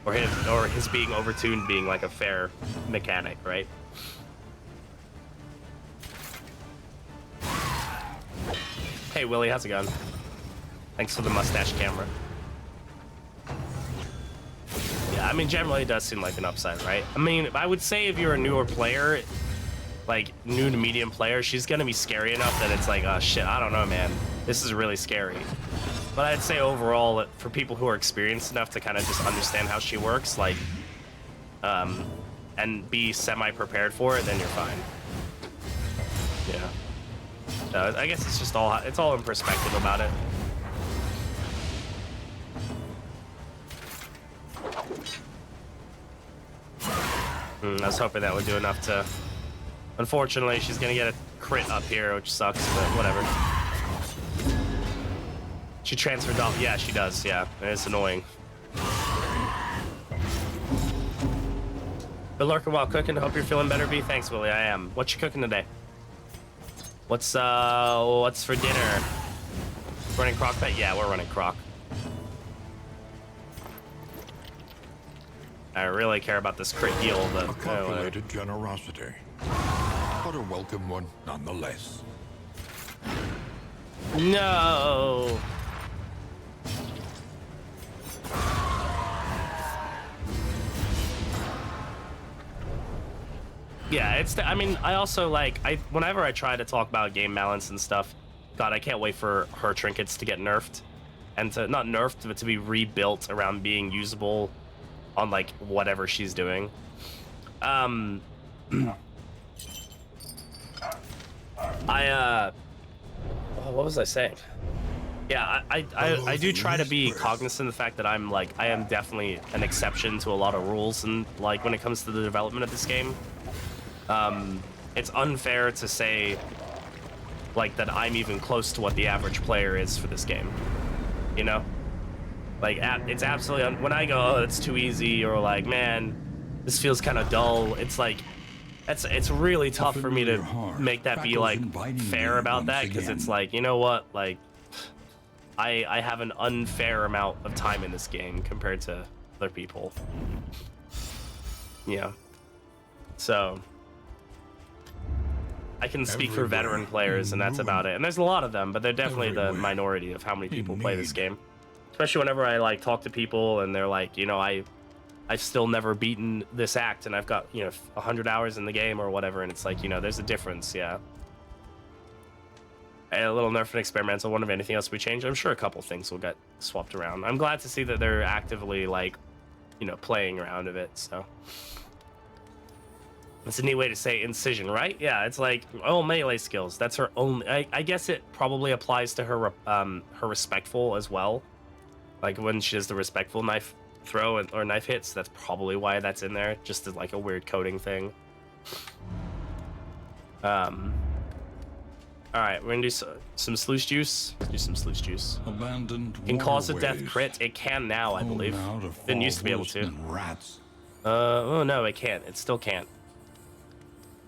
or his being overtuned being like a fair mechanic, right? Hey Willie, how's it going? Thanks for the mustache camera. Yeah, I mean, generally it does seem like an upside, right? I mean, I would say if you're a newer player, like new to medium player, she's gonna be scary enough that it's like, oh shit, I don't know, man. This is really scary. But I'd say overall, for people who are experienced enough to kind of just understand how she works, like, and be semi-prepared for it, then you're fine. Yeah. I guess it's just all in perspective about it. I was hoping that would do enough to... Unfortunately, she's gonna get a crit up here, which sucks, but whatever. She transferred off. Yeah, she does. Yeah, it's annoying. Been lurking while cooking. Hope you're feeling better, B. Thanks, Willie. I am. What you cooking today? What's for dinner? Running crock pet? Yeah, we're running crock. I really care about this crit heal, but A calculated generosity, but a welcome one nonetheless. No. Yeah, I mean, I also like, whenever I try to talk about game balance and stuff, God, I can't wait for her trinkets to get nerfed, and to not nerfed, but to be rebuilt around being usable on like whatever she's doing. Oh, what was I saying? Yeah, I do try to be cognizant of the fact that I am definitely an exception to a lot of rules, and like when it comes to the development of this game, it's unfair to say like that I'm even close to what the average player is for this game, you know? Like it's absolutely when I go, oh, it's too easy, or like, man, this feels kind of dull. It's like it's really tough for me to make that be like fair about that, because it's like, you know what, like I have an unfair amount of time in this game compared to other people. Yeah. So I can speak for veteran players, and that's about it. And there's a lot of them, but they're definitely the minority of how many people play this game. Especially whenever I like talk to people and they're like, you know, I've still never beaten this act, and I've got, you know, 100 hours in the game or whatever, and it's like, you know, there's a difference, yeah. A little nerf and experimental one of anything else we change. I'm sure a couple things will get swapped around. I'm glad to see that they're actively, like, you know, playing around of it, so. It's a neat way to say incision, right? Yeah, it's like, oh, melee skills. That's her only. I guess it probably applies to her her respectful as well. Like when she does the respectful knife throw or knife hits, that's probably why that's in there, just as like a weird coding thing. All right, we're gonna do some sluice juice. Let's do some sluice juice. Abandoned Can cause a death crit. It can now, I believe. Didn't used to be able to. Rats. Oh no, it can't. It still can't.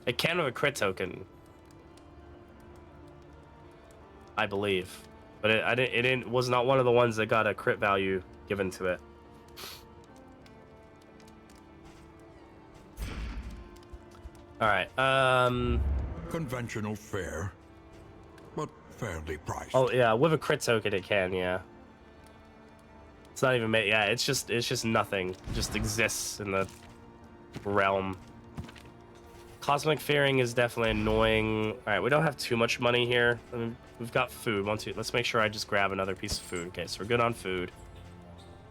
It can with a crit token, I believe, but it was not one of the ones that got a crit value given to it. All right. Conventional fare, but fairly priced. Oh yeah, with a crit token it can. Yeah. It's not even made. Yeah, it's just nothing. It just exists in the realm. Cosmic fearing is definitely annoying. All right, we don't have too much money here. I mean, we've got food. Let's make sure I just grab another piece of food. Okay, so we're good on food.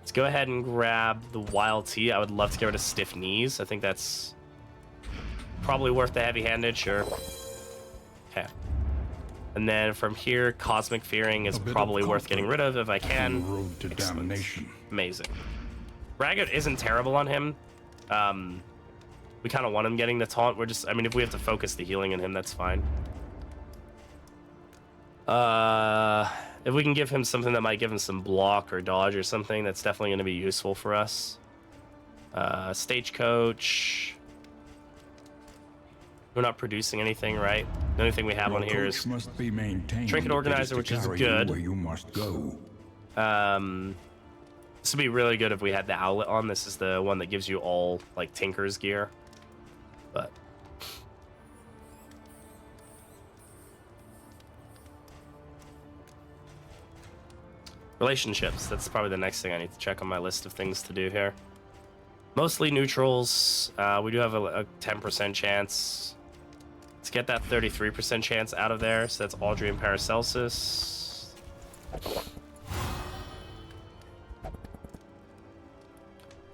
Let's go ahead and grab the wild tea. I would love to get rid of stiff knees. I think that's probably worth the heavy-handed, sure. Okay. And then from here, cosmic fearing is probably worth getting rid of if I can. Road to damnation. Amazing. Ragged isn't terrible on him. We kind of want him getting the taunt. I mean, if we have to focus the healing on him, that's fine. If we can give him something that might give him some block or dodge or something, that's definitely going to be useful for us. Stagecoach. We're not producing anything, right? The only thing we have on here is must be maintained. Trinket Organizer, which is good. Where you must go. This would be really good if we had the Owlet on. This is the one that gives you all, like, Tinker's gear. But relationships, that's probably the next thing I need to check on my list of things to do here. Mostly neutrals. We do have a 10% chance. Let's get that 33% chance out of there. So that's Audrey and Paracelsus.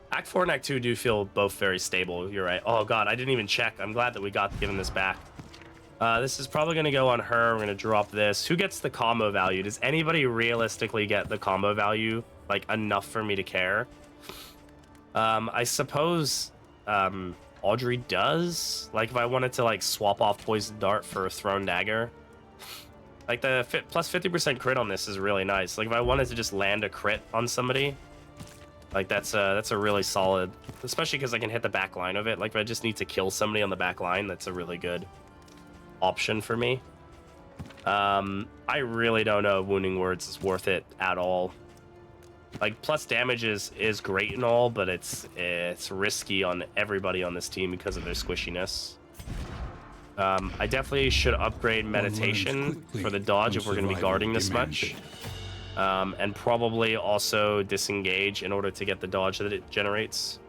Act 4 and Act 2 do feel both very stable. You're right. Oh god, I didn't even check. I'm glad that we got given this back. This is probably going to go on her. We're going to drop this. Who gets the combo value? Does anybody realistically get the combo value, like, enough for me to care? I suppose Audrey does. Like, if I wanted to, like, swap off Poison Dart for a Thrown Dagger. Like, the plus 50% crit on this is really nice. Like, if I wanted to just land a crit on somebody, like, that's a really solid, especially because I can hit the back line of it. Like, if I just need to kill somebody on the back line, that's a really good option for me. I really don't know if Wounding Words is worth it at all. Like, plus damage is great and all, but it's risky on everybody on this team because of their squishiness. I definitely should upgrade meditation for the dodge if we're going to be guarding this much. And probably also disengage in order to get the dodge that it generates.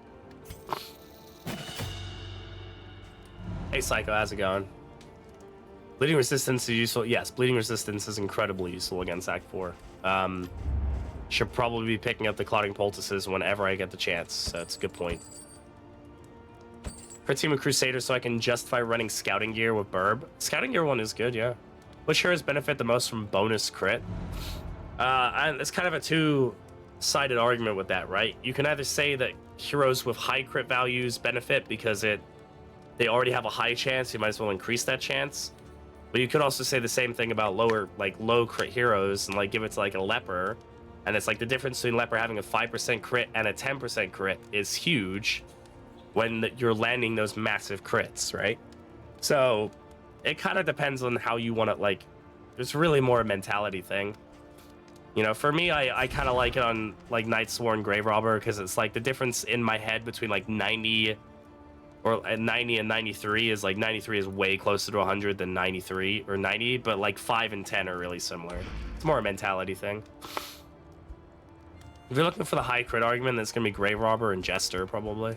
Hey Psycho, how's it going? Bleeding resistance is useful. Yes, bleeding resistance is incredibly useful against Act 4. Should probably be picking up the clotting poultices whenever I get the chance, so it's a good point. For Team of Crusaders, so I can justify running scouting gear with Burb. Scouting gear one is good, yeah. Which sure benefit the most from bonus crit? And it's kind of a two-sided argument with that, right? You can either say that heroes with high crit values benefit because they already have a high chance, you might as well increase that chance. But you could also say the same thing about low crit heroes and like give it to like a leper, and it's like the difference between leper having a 5% crit and a 10% crit is huge when you're landing those massive crits, right? So it kind of depends on how you want to, like, it's really more a mentality thing. You know, for me, I kind of like it on like Night Sworn Grave Robber because it's like the difference in my head between like 90 and 93 is like 93 is way closer to 100 than 93 or 90, but like 5 and 10 are really similar. It's more a mentality thing. If you're looking for the high crit argument, that's gonna be Grave Robber and Jester probably.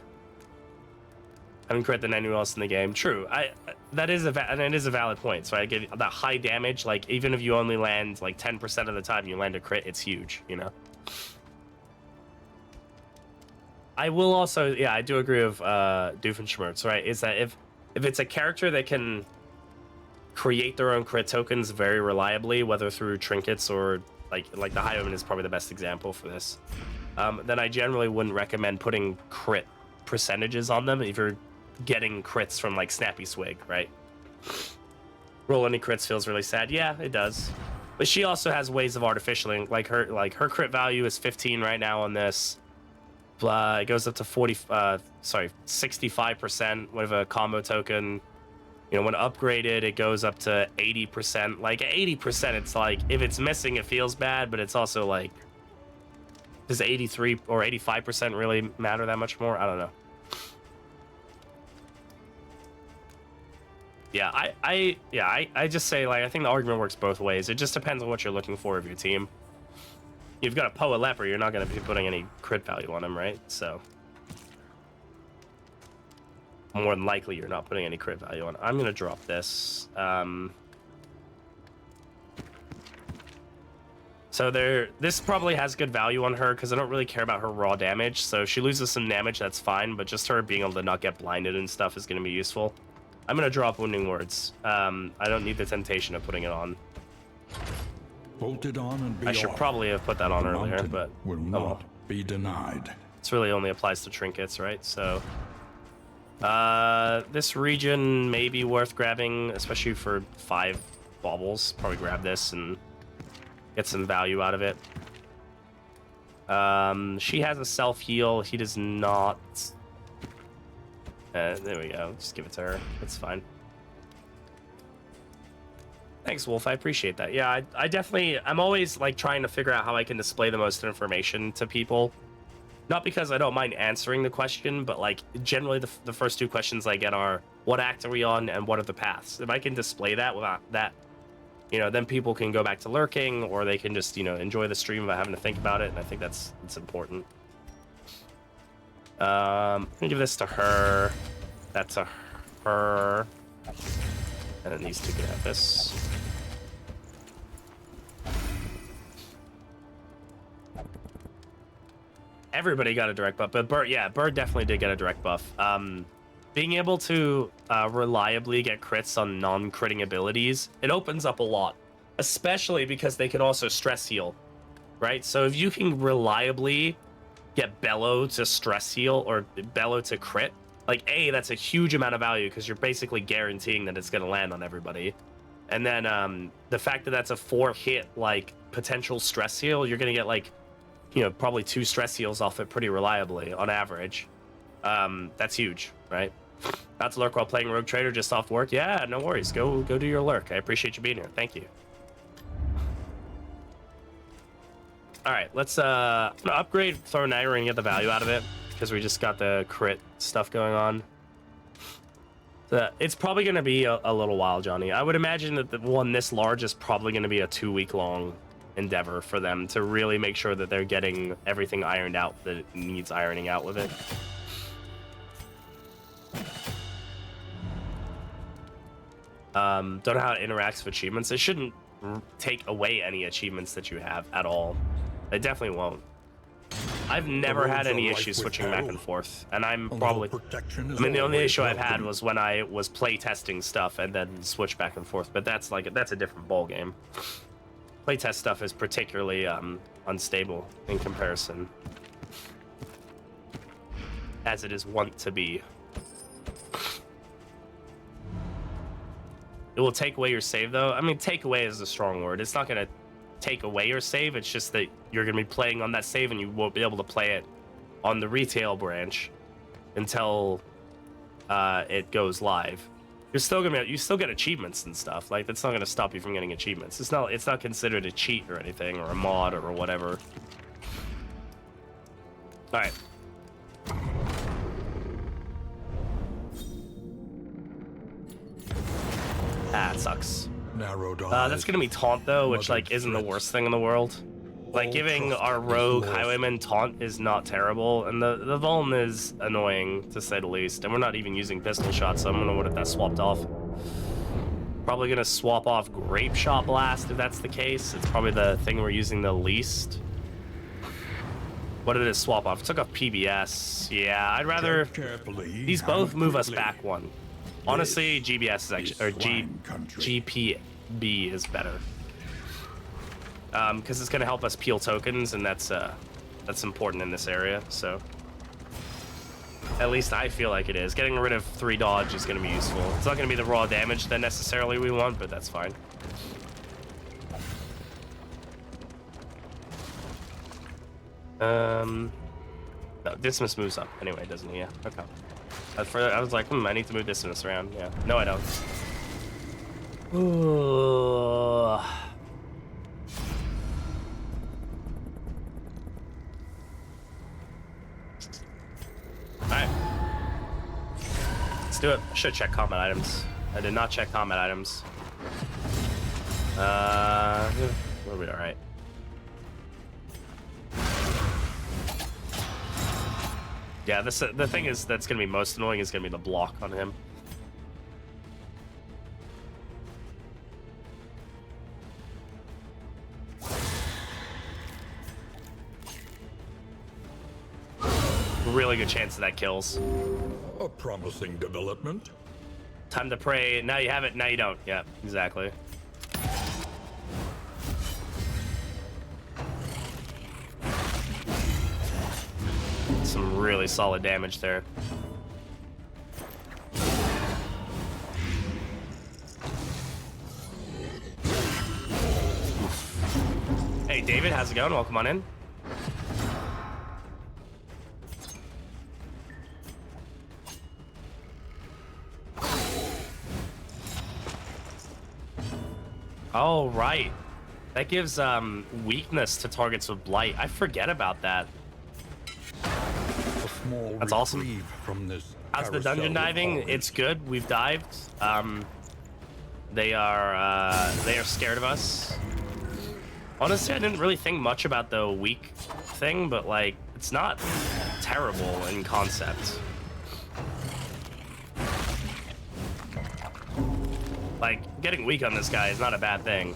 Having crit than anyone else in the game. True. That is a valid point. So I give that high damage. Like even if you only land like 10% of the time you land a crit, it's huge. You know. I will also, yeah, I do agree with Doofenshmirtz, right? Is that if it's a character that can create their own crit tokens very reliably, whether through trinkets or like the highwayman is probably the best example for this, then I generally wouldn't recommend putting crit percentages on them if you're getting crits from like Snappy Swig, right? Roll any crits feels really sad. Yeah, it does. But she also has ways of artificially, like her crit value is 15 right now on this. It goes up to 65% with a combo token. You know, when upgraded, it goes up to 80%. Like 80%, it's like if it's missing, it feels bad, but it's also like, does 83 or 85% really matter that much more? I don't know. Yeah, I just say, like, I think the argument works both ways. It just depends on what you're looking for of your team. You've got a Poa Leper, you're not going to be putting any crit value on him, right? So more than likely you're not putting any crit value on. I'm going to drop this. So this probably has good value on her because I don't really care about her raw damage. So if she loses some damage, that's fine. But just her being able to not get blinded and stuff is going to be useful. I'm going to drop Wounding Words. I don't need the temptation of putting it on. Bolted on and be I should off. probably have put that on The earlier, mountain but will not be denied. This really only applies to trinkets, right? So this region may be worth grabbing, especially for 5 baubles. Probably grab this and get some value out of it. She has a self-heal. He does not. There we go. Just give it to her. It's fine. Thanks, Wolf. I appreciate that. Yeah, I definitely... I'm always, like, trying to figure out how I can display the most information to people. Not because I don't mind answering the question, but, like, generally the first 2 questions I get are, what act are we on and what are the paths? If I can display that without that, you know, then people can go back to lurking, or they can just, you know, enjoy the stream without having to think about it, and I think it's important. I'm gonna give this to her. That's a her. And then these 2 can have this. Everybody got a direct buff, but Bird definitely did get a direct buff. Being able to reliably get crits on non-critting abilities, it opens up a lot, especially because they can also stress heal, right? So if you can reliably get Bellow to stress heal or Bellow to crit, like, that's a huge amount of value because you're basically guaranteeing that it's going to land on everybody. And then the fact that that's a 4-hit, like, potential stress heal, you're going to get, like, you know, probably 2 stress heals off it pretty reliably on average. That's huge, right? Not to lurk while playing Rogue Trader just off work. Yeah, no worries. Go do your lurk. I appreciate you being here. Thank you. All right, let's I'm gonna upgrade Throw Nagger and get the value out of it because we just got the crit stuff going on. So it's probably gonna be a little while, Johnny. I would imagine that the one this large is probably gonna be a 2-week-long endeavor for them to really make sure that they're getting everything ironed out that it needs ironing out with it. Don't know how it interacts with achievements. It shouldn't take away any achievements that you have at all. It definitely won't. I've never had any issues switching back and forth, and I'm probably... I mean, the only issue I've had was when I was play testing stuff and then switch back and forth, but that's a different ball game. playtest stuff is particularly unstable in comparison, as it is wont to be. It will take away your save, though. I mean, take away is a strong word. It's not going to take away your save. It's just that you're going to be playing on that save, and you won't be able to play it on the retail branch until it goes live. You're still gonna you still get achievements and stuff. Like, that's not gonna stop you from getting achievements. It's not considered a cheat or anything, or a mod or whatever. All right. Ah, it sucks. That's gonna be taunt though, which like isn't the worst thing in the world. Like, giving our rogue highwayman taunt is not terrible, and the vuln is annoying to say the least. And we're not even using pistol shots, so I'm gonna want that swapped off. Probably gonna swap off grape shot blast if that's the case. It's probably the thing we're using the least. What did it swap off? It took off PBS. Yeah, I'd rather these both move us back one. Honestly, GBS is actually, or GPB is better. Because it's going to help us peel tokens, and that's important in this area, so. At least I feel like it is. Getting rid of 3 dodge is going to be useful. It's not going to be the raw damage that necessarily we want, but that's fine. No, Dismiss moves up anyway, doesn't he? Yeah, okay. I was like, I need to move Dismiss around. Yeah, no I don't. Ooh. Alright. Let's do it. I should check combat items. I did not check combat items. We'll be alright. Yeah, the thing is that's gonna be most annoying is gonna be the block on him. Really good chance that kills. A promising development. Time to pray. Now you have it, now you don't. Yeah, exactly. Some really solid damage there. Hey David, how's it going? Welcome on in. Oh, right. That gives weakness to targets with blight. I forget about that. That's awesome. How's the dungeon diving? It's good. We've dived. They are scared of us. Honestly, I didn't really think much about the weak thing, but like, it's not terrible in concept. Like, getting weak on this guy is not a bad thing.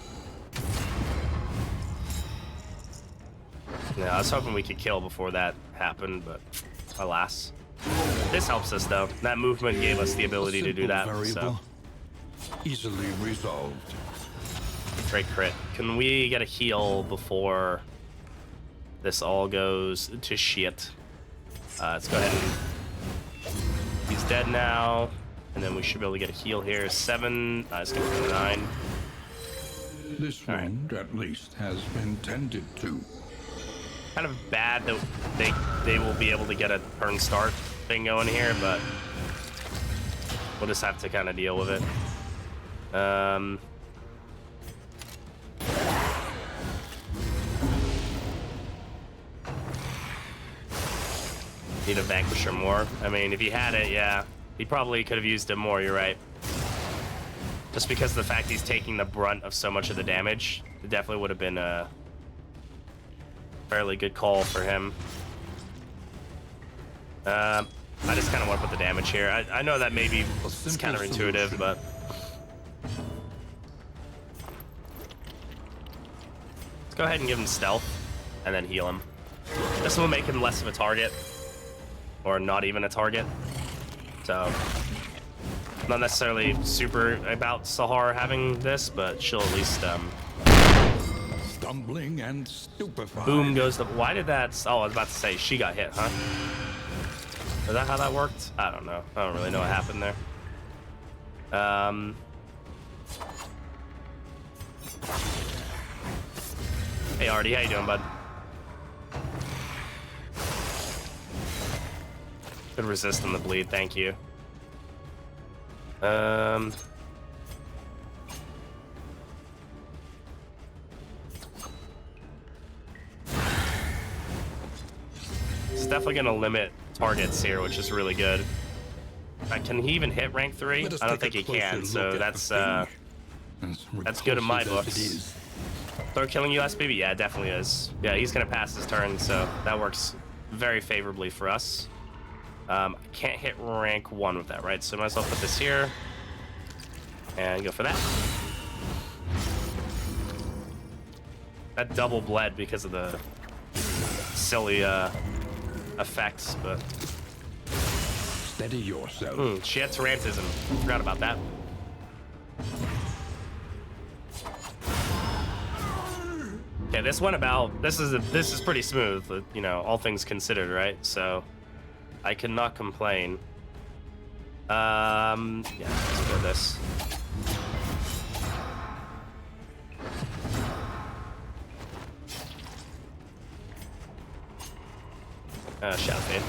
Yeah, I was hoping we could kill before that happened, but alas. This helps us, though. That movement gave us the ability to do that, so. Easily resolved. Great crit. Can we get a heal before this all goes to shit? Let's go ahead and... He's dead now. And then we should be able to get a heal here. 7. It's going to be 9. This wound, at least, has been tended to. Kind of bad that they will be able to get a turn start thing going here, but we'll just have to kind of deal with it. Need a Vanquisher more. I mean, if he had it, yeah. He probably could have used it more, you're right. Just because of the fact he's taking the brunt of so much of the damage, it definitely would have been a fairly good call for him. I just kind of want to put the damage here. I know that maybe it's counterintuitive, but... Let's go ahead and give him stealth, and then heal him. This will make him less of a target, or not even a target. So, not necessarily super about Sahar having this, but she'll at least stumbling and stupefied. Boom goes the. Why did that? Oh, I was about to say she got hit, huh? Is that how that worked? I don't know. I don't really know what happened there. Hey, Artie, how you doing, bud? Good resist on the bleed, thank you. It's definitely gonna limit targets here, which is really good. Can he even hit rank 3? I don't think he can, so that's good in my books. Throw killing you SPB? Yeah, it definitely is. Yeah, he's gonna pass his turn, so that works very favorably for us. I can't hit rank 1 with that, right? So I might as well put this here and go for that. That double bled because of the silly effects, but Steady yourself. she had Tarantism. Forgot about that. Okay, this went about. This is pretty smooth, you know, all things considered, right? So I cannot complain. Yeah, let's go this. Shadow Fade.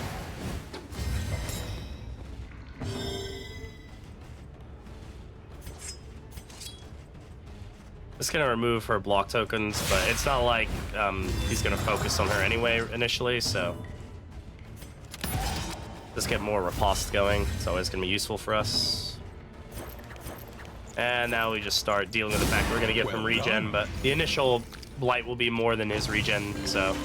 It's gonna remove her block tokens, but it's not like he's gonna focus on her anyway initially, so just get more riposte going. It's always gonna be useful for us. And now we just start dealing with the fact we're gonna give him regen, but the initial blight will be more than his regen, so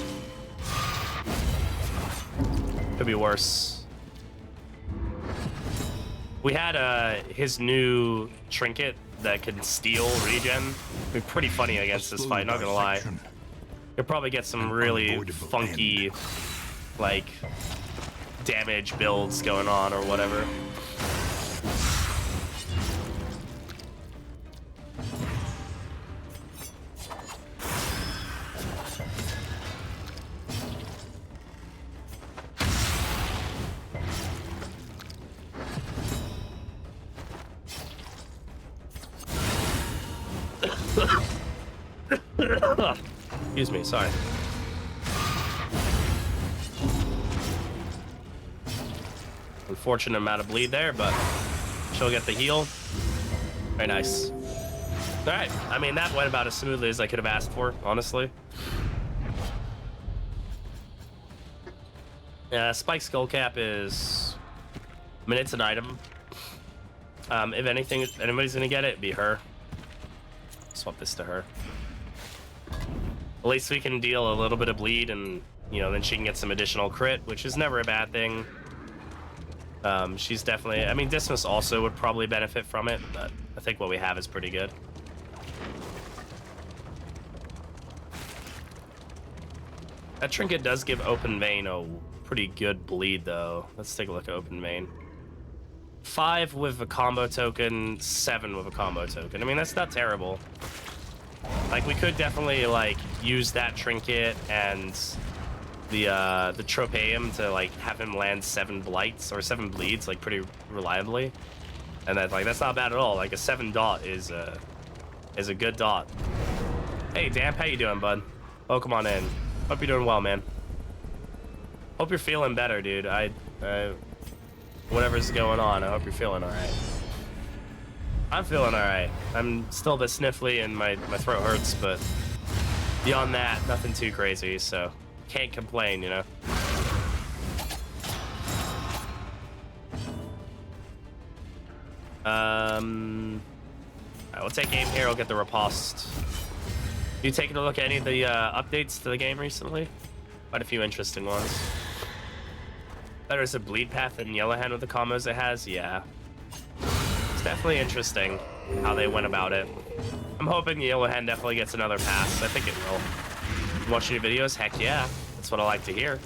could be worse. We had his new trinket that can steal regen. It'd be pretty funny against this fight, not gonna lie. You'll probably get some really funky, like, damage builds going on or whatever. Excuse me, sorry. Unfortunate amount of bleed there, but she'll get the heal. Very nice. All right, I mean, that went about as smoothly as I could have asked for, honestly. Spike Skull Cap is... I mean, it's an item. If anything, if anybody's gonna get it, it'd be her. Swap this to her. At least we can deal a little bit of bleed, and you know, then she can get some additional crit, which is never a bad thing. She's definitely, I mean, Dismas also would probably benefit from it, but I think what we have is pretty good. That trinket does give Open Vein a pretty good bleed, though. Let's take a look at Open Vein. 5 with a combo token, 7 with a combo token. I mean, that's not terrible. Like, we could definitely, like, use that trinket and the tropeum to, like, have him land 7 blights or 7 bleeds, like, pretty reliably. And that's, like, that's not bad at all. Like, a 7 dot is a good dot. Hey, Damp, how you doing, bud? Welcome on in. Hope you're doing well, man. Hope you're feeling better, dude. Whatever's going on, I hope you're feeling alright. I'm feeling alright. I'm still a bit sniffly and my throat hurts, but beyond that, nothing too crazy, so can't complain, you know? Alright, we'll take aim here, I'll get the riposte. You taking a look at any of the updates to the game recently? Quite a few interesting ones. Better is a bleed path than Yellowhand with the combos it has? Yeah. It's definitely interesting how they went about it. I'm hoping Yellowhand definitely gets another pass. I think it will. Watching your videos? Heck yeah. That's what I like to hear.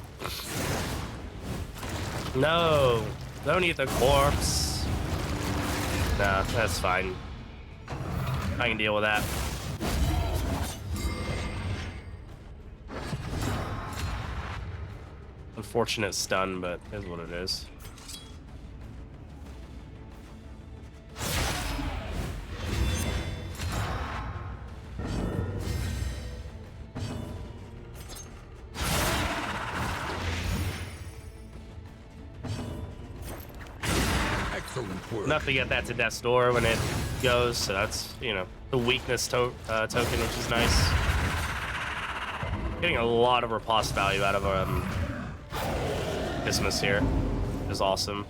No. Don't eat the corpse. Nah, that's fine. I can deal with that. Unfortunate stun, but is what it is. Excellent work. Enough to get that to death's door when it goes, so that's, you know, the weakness token, which is nice. Getting a lot of riposte value out of Isthmus here is awesome.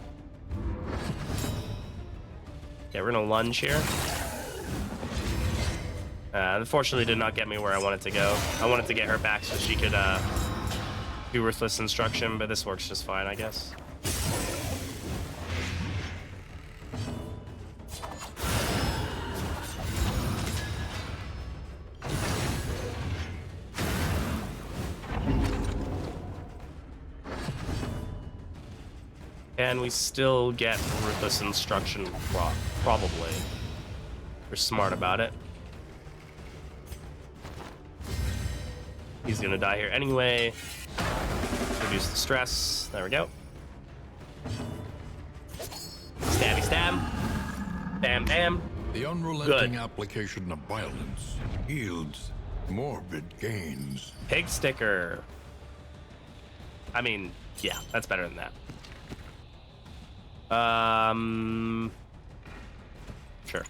Yeah, we're gonna lunge here. Unfortunately, did not get me where I wanted to go. I wanted to get her back so she could do Worthless Instruction, but this works just fine, I guess. And we still get Ruthless Instruction, probably. We're smart about it. He's gonna die here anyway. Reduce the stress. There we go. Stabby stab. Bam bam. The unrelenting application of violence yields morbid gains. Pig sticker. I mean, yeah, that's better than that. Sure.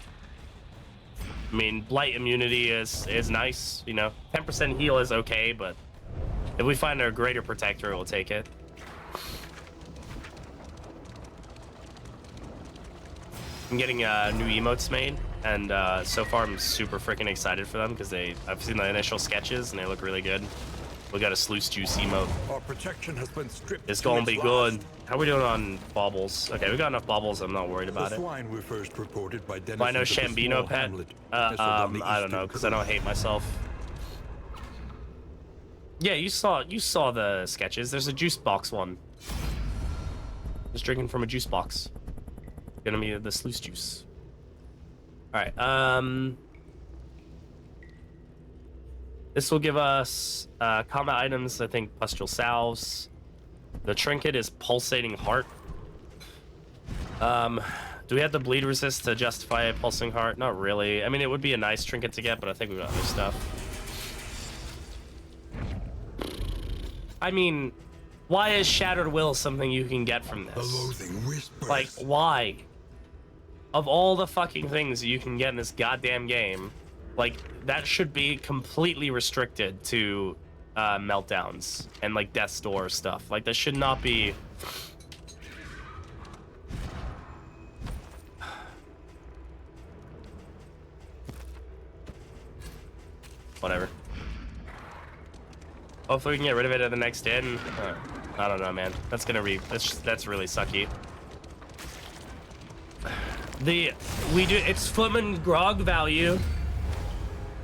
I mean, blight immunity is nice, you know. 10% heal is okay, but if we find a greater protector, we'll take it. I'm getting new emotes made, and so far I'm super freaking excited for them because I've seen the initial sketches and they look really good. We got a sluice juice emote. Our protection has been stripped. It's gonna be good. How are we doing on baubles? Okay, we got enough baubles. I'm not worried about it. Swine were first reported by Why no Shambino pet? I don't know, because I don't hate myself. Yeah, you saw the sketches. There's a juice box one. Just drinking from a juice box. Gonna be the sluice juice. All right. This will give us combat items, I think, pustule salves. The trinket is pulsating heart. Do we have the bleed resist to justify a pulsing heart? Not really. I mean, it would be a nice trinket to get, but I think we've got other stuff. I mean, why is Shattered Will something you can get from The this? loathing whispers. Like, why? Of all the fucking things you can get in this goddamn game, like, that should be completely restricted to meltdowns and, like, Death's Door stuff. Like, that should not be... Whatever. Hopefully we can get rid of it at the next inn. I don't know, man. That's gonna be... That's really sucky. It's Footman Grog value,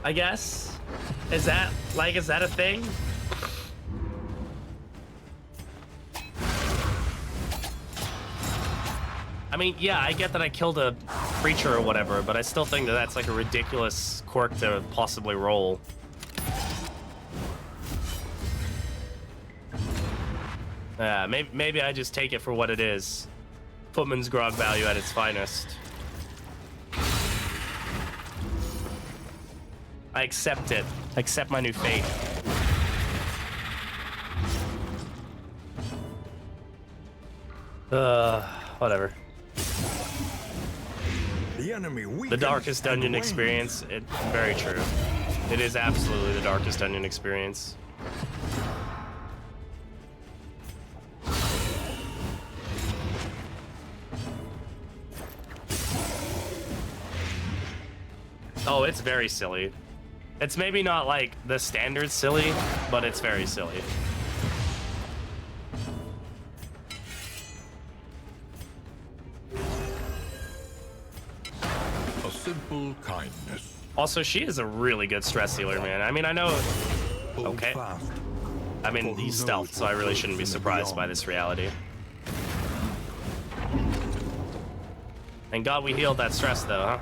I guess. Is that a thing? I mean, yeah, I get that I killed a creature or whatever, but I still think that that's like a ridiculous quirk to possibly roll. Yeah, maybe I just take it for what it is. Footman's Grog value at its finest. I accept it. I accept my new fate. Whatever. The darkest dungeon experience. Very true. It is absolutely the darkest dungeon experience. Oh, it's very silly. It's maybe not like the standard silly, but it's very silly. A simple kindness. Also, she is a really good stress healer, man. I mean, I know... Okay. I mean, he's stealth, so I really shouldn't be surprised by this reality. Thank God we healed that stress, though, huh?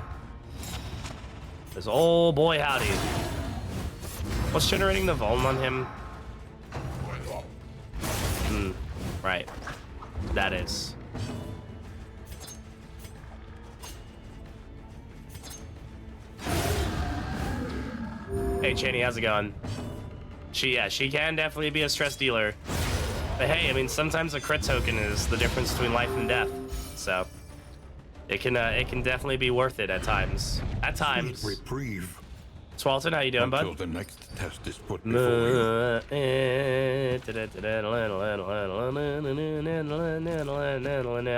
Because, oh boy, howdy. What's generating the vuln on him? Right. That is. Hey, Cheney, how's it going? She can definitely be a stress dealer. But hey, I mean, sometimes a crit token is the difference between life and death. So it can definitely be worth it at times. At times. Reprieve. Swalton, how you doing, bud? Until the next test is put before you.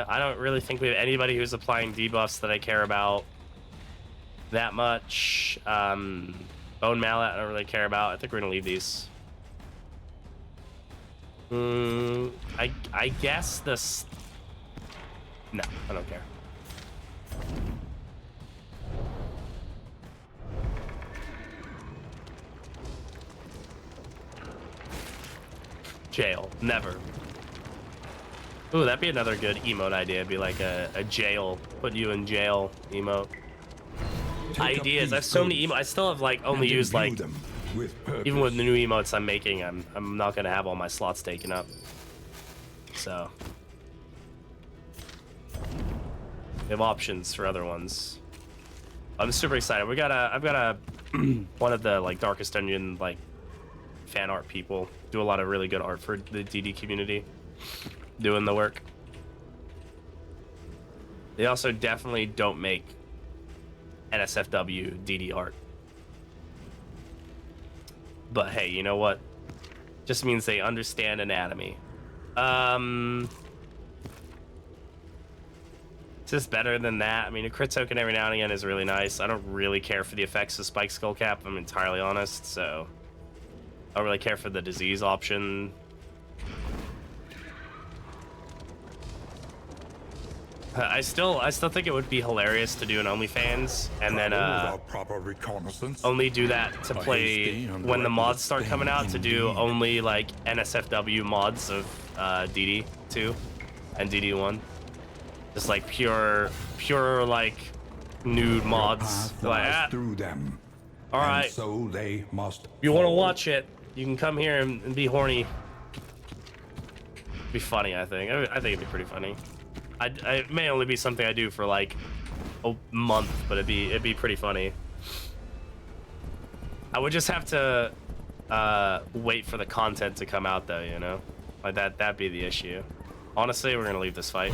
I don't really think we have anybody who's applying debuffs that I care about that much. Bone Mallet, I don't really care about. I think we're gonna leave these. I guess this. No, I don't care. Jail, never. Ooh, that'd be another good emote idea. It'd be like a jail, put you in jail emote. Ideas. I have so many emotes. I still have like only used like, even with the new emotes I'm making, I'm not gonna have all my slots taken up. So we have options for other ones. I'm super excited. I've got a one of the like Darkest Dungeon like fan art people do a lot of really good art for the DD community, doing the work. They also definitely don't make NSFW DD art. But hey, you know what? Just means they understand anatomy. Is this better than that? I mean, a crit token every now and again is really nice. I don't really care for the effects of Spike Skull Cap, if I'm entirely honest, so I don't really care for the disease option. I still think it would be hilarious to do an OnlyFans and then proper reconnaissance. only do that to play when the mods start coming out, to do only like NSFW mods of DD2 and DD1. Just like pure like nude mods. Like, through them. All right. So they must. If you want to watch it, you can come here and be horny. Be funny, I think. I think it'd be pretty funny. It may only be something I do for like a month, but it'd be pretty funny. I would just have to wait for the content to come out, though. You know, like that'd be the issue. Honestly, we're gonna leave this fight.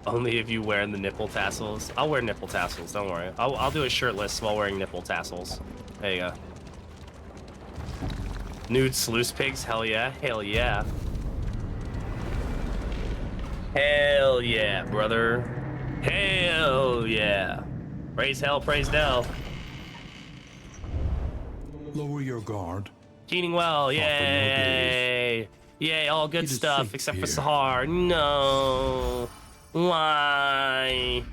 Only if you wear the nipple tassels. I'll wear nipple tassels, don't worry. I'll do a shirtless while wearing nipple tassels. There you go. Nude sluice pigs, hell yeah, hell yeah. Hell yeah, brother. Hell yeah. Praise hell, praise Del. Lower your guard. Keening well, yay. Yay, all good stuff, except for Sahar. No. Why?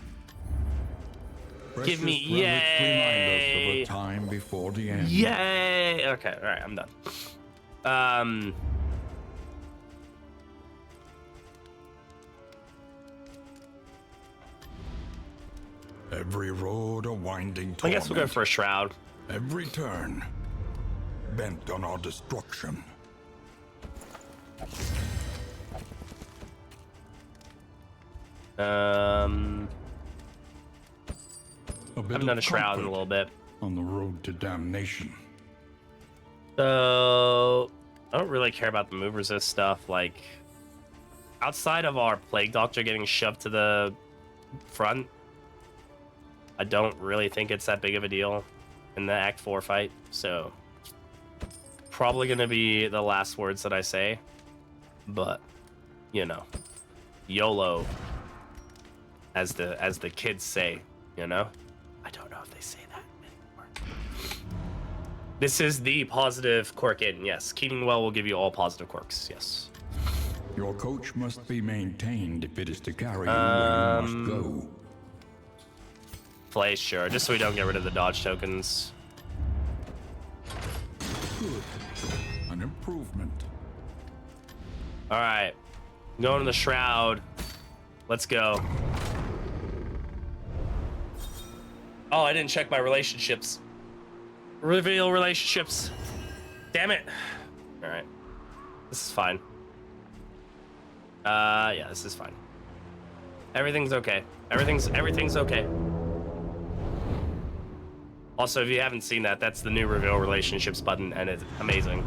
Give me yay. Remind us of a time before the end. Yay. Okay, all right, I'm done. Every road a winding torment. I guess we'll go for a shroud. Every turn bent on our destruction. I haven't done a shroud in a little bit. On the road to damnation. So I don't really care about the move resist stuff. Like, outside of our Plague Doctor getting shoved to the front, I don't really think it's that big of a deal in the Act 4 fight. So probably gonna be the last words that I say. But, you know, YOLO, as the kids say, you know? I don't know if they say that anymore. This is the positive quirk in, yes. Keating well will give you all positive quirks, yes. Your coach must be maintained if it is to carry you where you must go. Play, sure, just so we don't get rid of the dodge tokens. Good. An improvement. Alright. Going to the shroud. Let's go. Oh, I didn't check my relationships. Reveal relationships. Damn it. All right. This is fine. Yeah, this is fine. Everything's okay. Everything's okay. Also, if you haven't seen that, that's the new reveal relationships button, and it's amazing.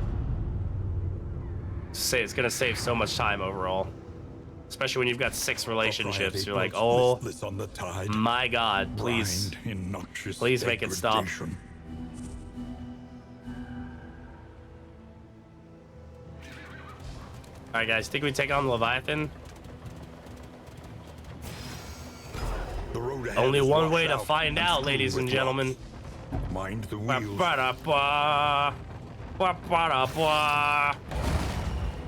Say it's gonna save so much time overall, especially when you've got 6 relationships. You're like, oh my god, please make it stop. All right, guys, think we take on Leviathan? Only one way to find out, ladies and gentlemen. Mind the wheels. Alright,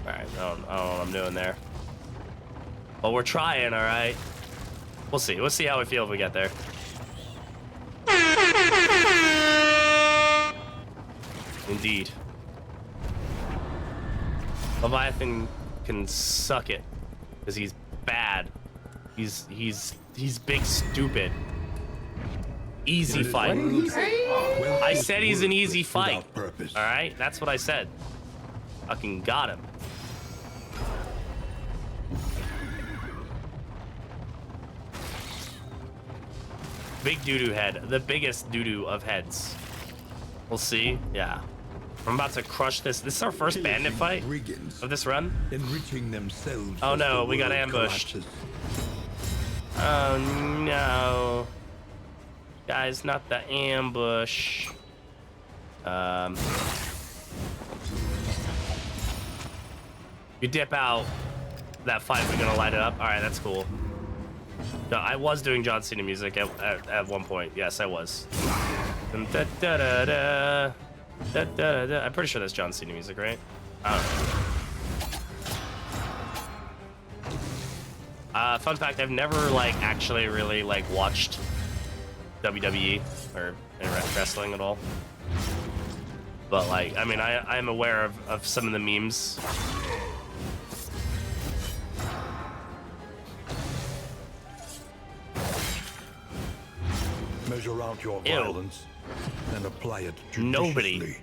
I don't know what I'm doing there. But we're trying, alright? We'll see. We'll see how we feel if we get there. Indeed. Leviathan can suck it. Because he's bad. He's big stupid. Easy fight. I said he's an easy fight. Alright? That's what I said. Fucking got him. Big doo-doo head. The biggest doo-doo of heads. We'll see. Yeah. I'm about to crush this. This is our first bandit fight of this run. Enriching themselves. Oh no, we got ambushed. Oh no. Guys, not the ambush. You dip out that fight, we're gonna light it up. Alright, that's cool. No, I was doing John Cena music at one point. Yes, I was. I'm pretty sure that's John Cena music, right? I don't know. Fun fact, I've never actually really watched WWE or wrestling at all. But I mean, I'm aware of some of the memes. Measure out your violence and apply it judiciously.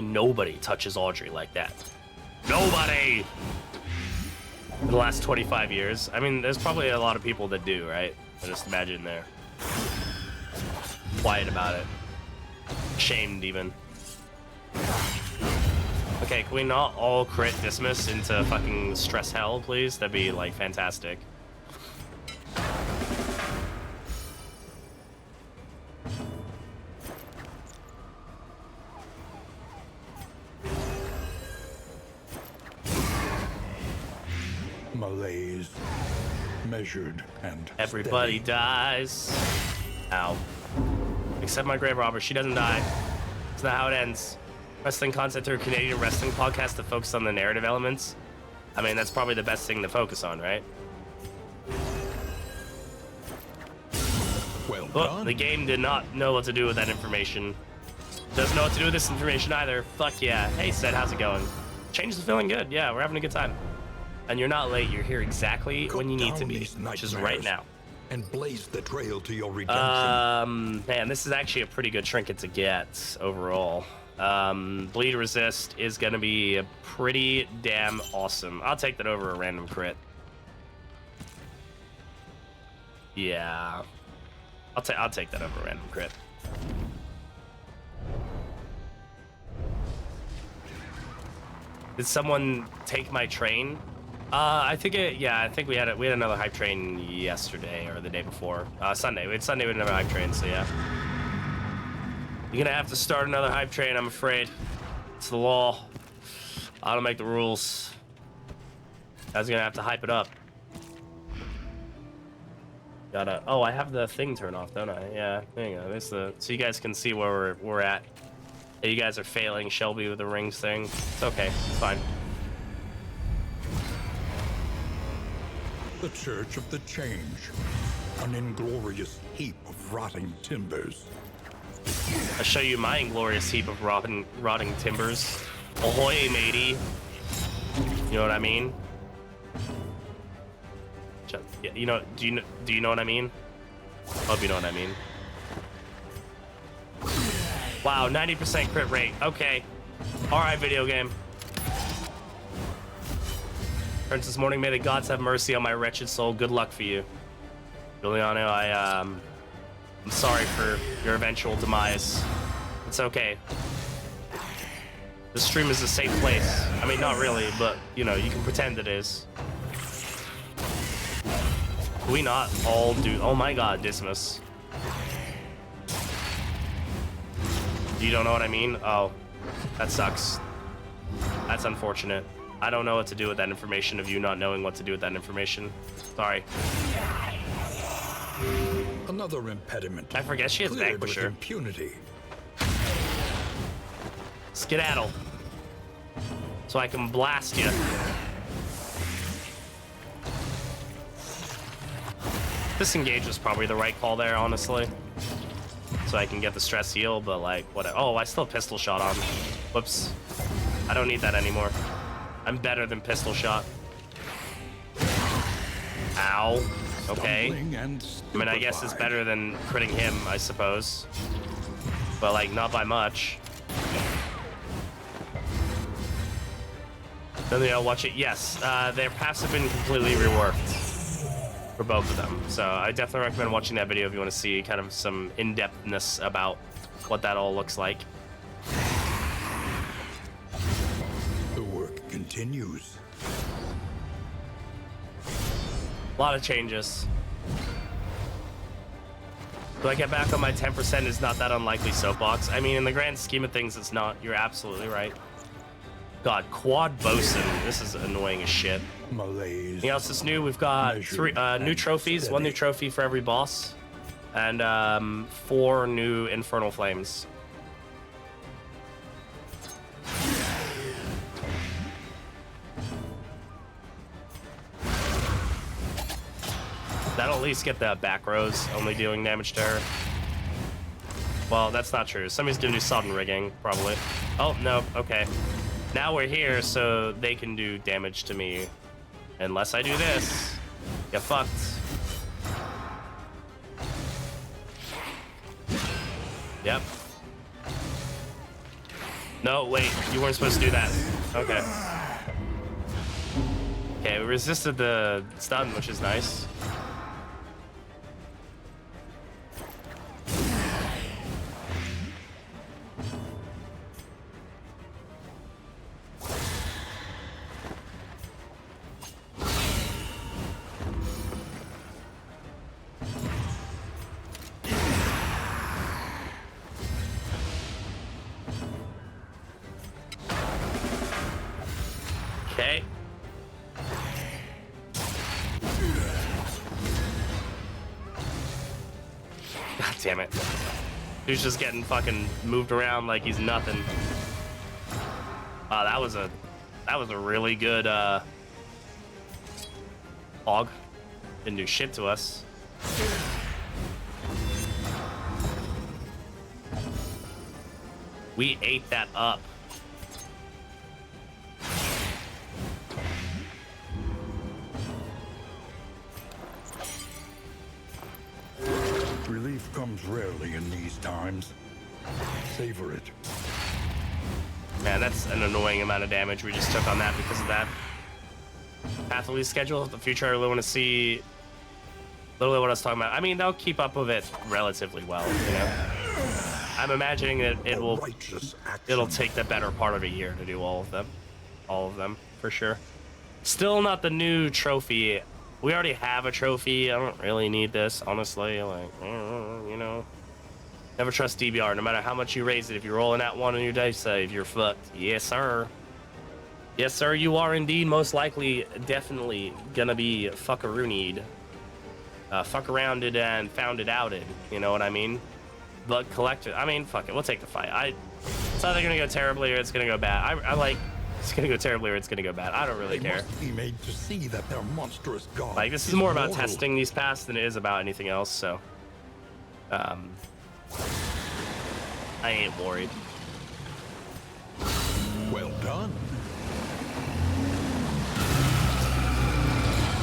Nobody touches Audrey like that. Nobody! In the last 25 years. I mean, there's probably a lot of people that do, right? I just imagine they're quiet about it. Shamed, even. Okay, can we not all crit dismiss into fucking stress hell, please? That'd be, fantastic. Malaise, measured and everybody steady. Dies. Ow. Except my grave robber. She doesn't die. It's not how it ends. Wrestling content through a Canadian wrestling podcast that focuses on the narrative elements. I mean, that's probably the best thing to focus on, right? Well done. The game did not know what to do with that information. Doesn't know what to do with this information either. Fuck yeah. Hey, Seth, how's it going? Change is feeling good. Yeah, we're having a good time. And you're not late. You're here exactly when you need to be, which is right now. And blaze the trail to your redemption. Man, this is actually a pretty good trinket to get overall. Bleed resist is going to be pretty damn awesome. I'll take that over a random crit. Yeah. I'll take that over a random crit. Did someone take my train? I think we had another hype train yesterday or the day before. Sunday. We had another hype train, so yeah. You're gonna have to start another hype train, I'm afraid. It's the law. I don't make the rules. I was gonna have to hype it up. Oh, I have the thing turned off, don't I? Yeah, there you go. There's so you guys can see where we're at. You guys are failing Shelby with the rings thing. It's okay, it's fine. The Church of the Change, an inglorious heap of rotting timbers. I'll show you my inglorious heap of rotting timbers. Ahoy, matey. You know what I mean? You know? Do you know what I mean? Hope you know what I mean. Wow, 90% crit rate. Okay. All right, video game. Princess Morning, may the gods have mercy on my wretched soul. Good luck for you. Giuliano, I'm sorry for your eventual demise. It's okay. This stream is a safe place. I mean, not really, but, you know, you can pretend it is. Do we not all do... Oh my god, Dismas. You don't know what I mean? Oh, that sucks. That's unfortunate. I don't know what to do with that information of you not knowing what to do with that information. Sorry. Another impediment. I forget she has Cleared with Vanquisher. impunity. Skedaddle. So I can blast you. Disengage was probably the right call there, honestly. So I can get the stress heal, but like, whatever. Oh, I still have pistol shot on. Whoops. I don't need that anymore. I'm better than pistol shot. Ow. Okay. I mean, I guess it's better than critting him, I suppose. But like, not by much. Then they'll watch it. Yes, their paths have been completely reworked for both of them. So I definitely recommend watching that video if you want to see kind of some in-depthness about what that all looks like. The work continues. A lot of changes. Do I get back on my 10% is not that unlikely soapbox? I mean, in the grand scheme of things, it's not. You're absolutely right. God, quad bosun. This is annoying as shit. Malaise. Anything else that's new? We've got 3 new trophies, steady. 1 new trophy for every boss, and 4 new infernal flames. That'll at least get the back rows only dealing damage to her. Well, that's not true. Somebody's gonna do sudden rigging, probably. Oh, no, okay. Now we're here, so they can do damage to me. Unless I do this. Get fucked. Yep. No, wait, you weren't supposed to do that. Okay. Okay, we resisted the stun, which is nice. Okay. God damn it. Dude's just getting fucking moved around like he's nothing. That was a really good hog. Didn't do shit to us. We ate that up. Relief comes rarely in these times. Savor it. Man, that's an annoying amount of damage we just took on that because of that. Path release schedule, the future I really want to see. Literally what I was talking about. I mean, they'll keep up with it relatively well, you know? I'm imagining that it'll take the better part of a year to do all of them. All of them, for sure. Still not the new trophy. We already have a trophy. I don't really need this, honestly. Like, you know. Never trust DBR, no matter how much you raise it. If you're rolling that one on your dice save, you're fucked. Yes, sir. Yes, sir, you are indeed most likely, definitely gonna be fuckaroonied. Fuck arounded and found it outed. You know what I mean? But collected. I mean, fuck it. We'll take the fight. It's either gonna go terribly or it's gonna go bad. I like. It's gonna go terribly or it's gonna go bad. I don't really care. Must be made to see that their monstrous god. Like, this is more about testing these paths than it is about anything else. So, I ain't worried. Well done.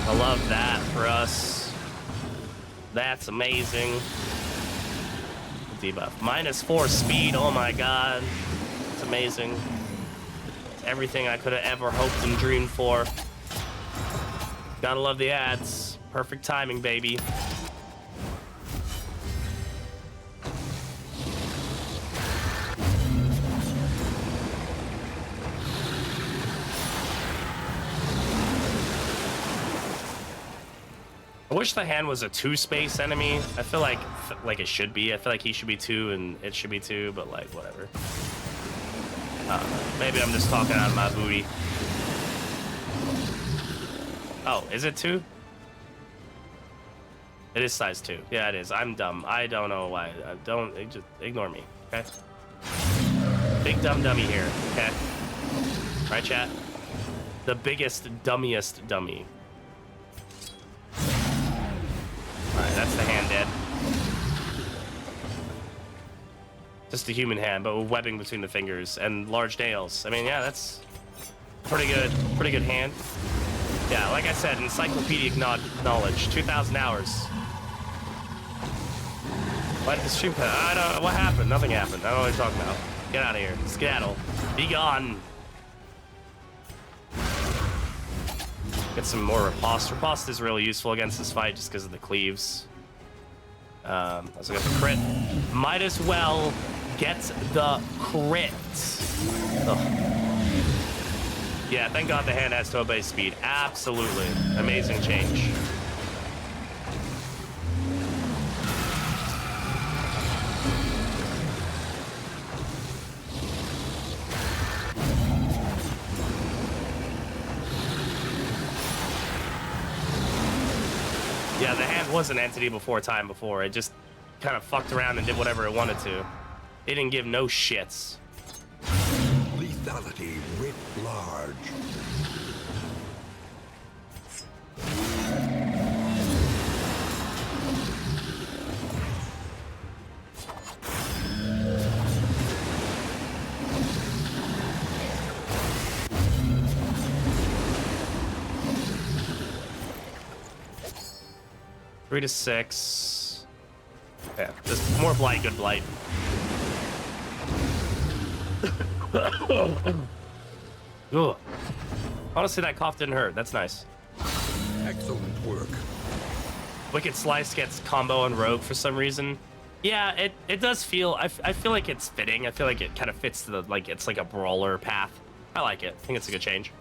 I love that for us. That's amazing. the debuff. -4 speed, oh my god. It's amazing. It's everything I could have ever hoped and dreamed for. Gotta love the ads. Perfect timing, baby. I wish the hand was a 2-space enemy. I feel like it should be. I feel like he should be 2 and it should be 2, but like whatever. Maybe I'm just talking out of my booty. Oh, is it 2? It is size 2. Yeah, it is. I'm dumb. I don't know why. Just ignore me, okay? Big dumb dummy here, okay? Right, chat? The biggest, dummiest dummy. Alright, that's the hand dead. Just a human hand, but with webbing between the fingers and large nails. I mean, yeah, that's pretty good hand. Yeah, like I said, encyclopedic knowledge. 2,000 hours. Why did the stream cut? I don't know. What happened? Nothing happened. I don't know what you're talking about. Get out of here. Skedaddle. Be gone. Get some more riposte. Riposte is really useful against this fight just because of the cleaves. Also got the crit. Might as well get the crit. Ugh. Yeah, thank God the hand has to obey speed. Absolutely. Amazing change. Yeah, the hand was an entity before time before. It just kind of fucked around and did whatever it wanted to. It didn't give no shits. Lethality writ large. Three to 6. Yeah, just more blight, good blight. Ugh. Honestly, that cough didn't hurt. That's nice. Excellent work. Wicked Slice gets combo on Rogue for some reason. Yeah, it does feel... I feel like it's fitting. I feel like it kind of fits the... Like, it's like a brawler path. I like it. I think it's a good change.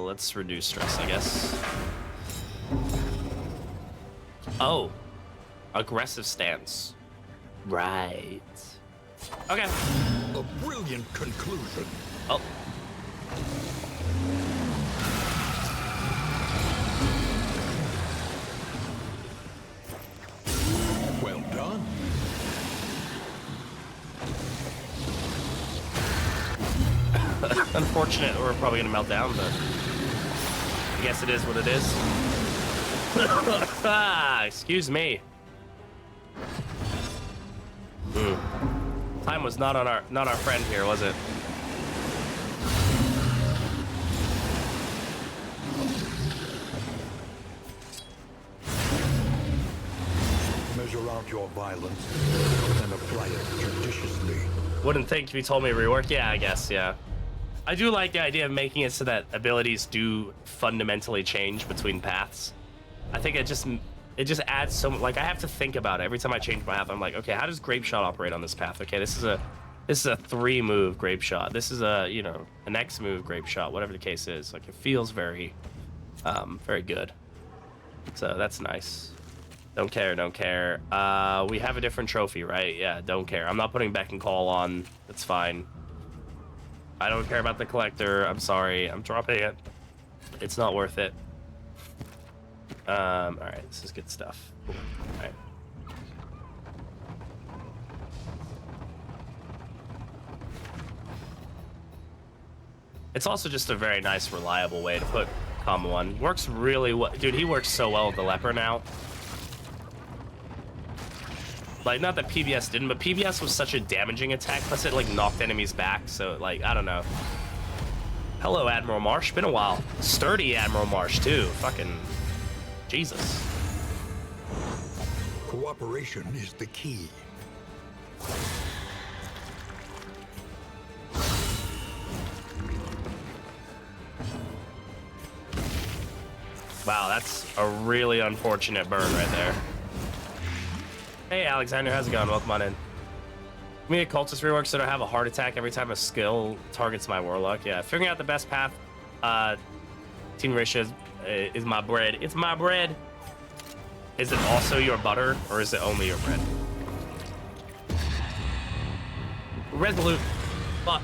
Let's reduce stress, I guess. Oh, aggressive stance. Right. Okay. A brilliant conclusion. Oh. Well done. Unfortunate, we're probably gonna melt down, but I guess it is what it is. Excuse me. Time was not our friend here, was it? Measure out your violence and apply it judiciously. Wouldn't think if you told me to rework. Yeah, I guess, yeah. I do like the idea of making it so that abilities do fundamentally change between paths. I think it just adds so much. Like, I have to think about it every time I change my path. I'm like, okay, how does Grape Shot operate on this path? Okay, this is a 3-move Grape Shot. This is a, you know, an X move Grape Shot, whatever the case is. Like, it feels very good. So that's nice. Don't care, don't care. We have a different trophy, right? Yeah, don't care. I'm not putting Beck and Call on. That's fine. I don't care about the collector. I'm sorry. I'm dropping it. It's not worth it. All right, this is good stuff. Cool. All right. It's also just a very nice, reliable way to put Combo 1. Works really well. Dude, he works so well with the Leper now. Like, not that PBS didn't, but PBS was such a damaging attack, plus it, like, knocked enemies back, so, like, I don't know. Hello, Admiral Marsh. Been a while. Sturdy Admiral Marsh, too. Fucking Jesus. Cooperation is the key. Wow, that's a really unfortunate burn right there. Hey, Alexander, how's it going? Welcome on in. Me a cultist rework so I don't have a heart attack every time a skill targets my warlock. Yeah, figuring out the best path. Teen Risha is my bread. It's my bread. Is it also your butter, or is it only your bread? Resolute. Fuck.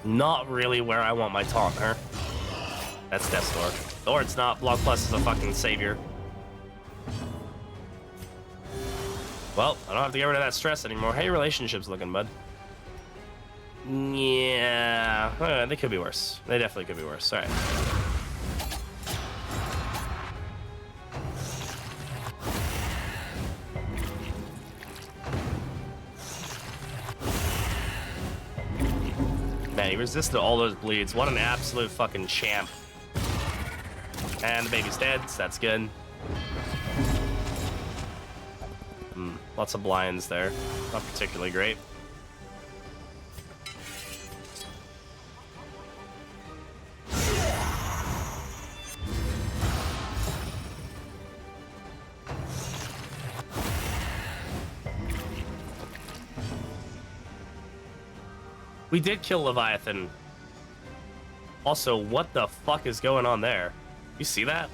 Not really where I want my taunt, huh? That's Death's Door. Or it's not. Block Plus is a fucking savior. Well, I don't have to get rid of that stress anymore. Hey, relationships looking, bud. Yeah, they could be worse. They definitely could be worse. All right. Man, he resisted all those bleeds. What an absolute fucking champ. And the baby's dead, so that's good. Lots of blinds there. Not particularly great. We did kill Leviathan. Also, what the fuck is going on there? You see that?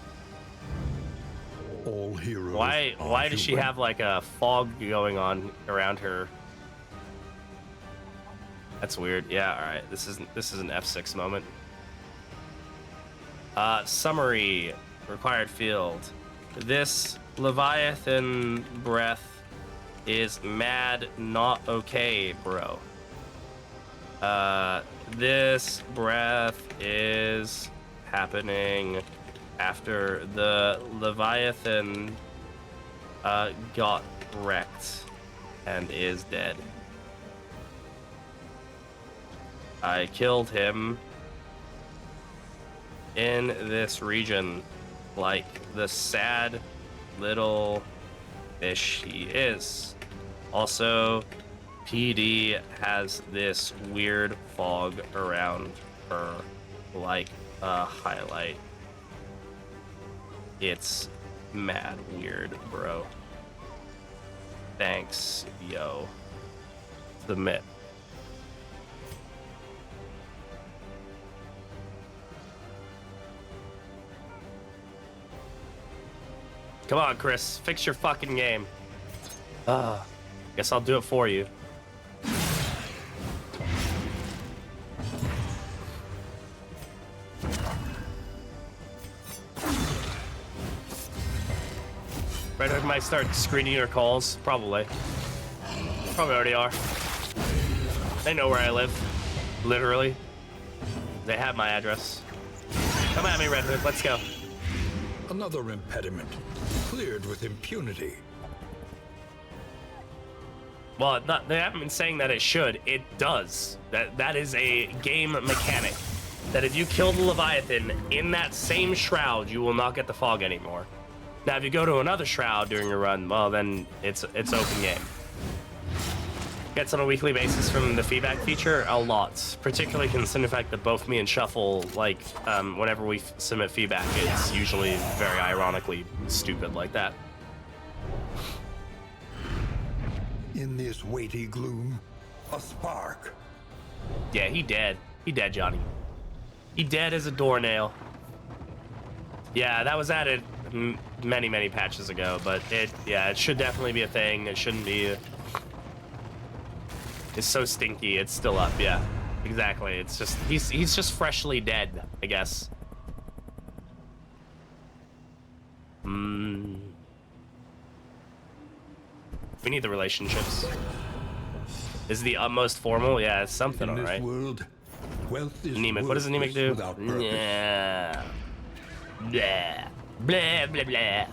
All heroes. Why does she have like a fog going on around her? That's weird. Yeah, all right. This is an F6 moment. Summary. Required field. This Leviathan breath is mad not okay, bro. This breath is happening after the Leviathan got wrecked and is dead. I killed him in this region like the sad little fish he is. Also, PD has this weird fog around her like a highlight. It's mad weird, bro. Thanks, yo. Submit. Come on, Chris. Fix your fucking game. Guess I'll do it for you. Red Hood might start screening your calls. Probably. Probably already are. They know where I live. Literally. They have my address. Come at me, Red Hood. Let's go. Another impediment. Cleared with impunity. Well, they haven't been saying that it should. It does. That is a game mechanic. That if you kill the Leviathan in that same shroud, you will not get the fog anymore. Now, if you go to another shroud during your run, well, then it's open game. Gets on a weekly basis from the feedback feature a lot, particularly considering the fact that both me and Shuffle, like, whenever we submit feedback, it's usually very ironically stupid like that. In this weighty gloom, a spark. Yeah, he dead. He dead, Johnny. He dead as a doornail. Yeah, that was added many, many patches ago, but it should definitely be a thing. It shouldn't be. It's so stinky. It's still up. Yeah, exactly. It's just he's just freshly dead, I guess. We need the relationships. Is the utmost formal? Yeah, it's something, all right. World, wealth is anemic. What does anemic do? Yeah. Blah. Blah, blah, blah.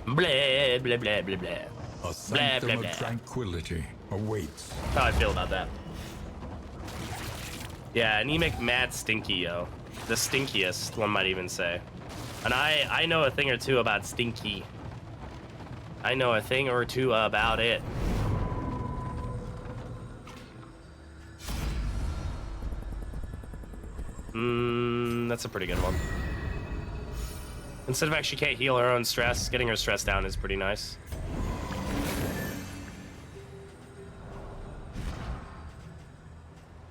Blah, blah, blah, blah, blah. A sanctum blah, of blah. tranquility awaits. How I feel about that. Yeah, anemic, mad, stinky, yo. The stinkiest, one might even say. And I know a thing or two about stinky. I know a thing or two about it. That's a pretty good one. Instead of actually can't heal her own stress, getting her stress down is pretty nice.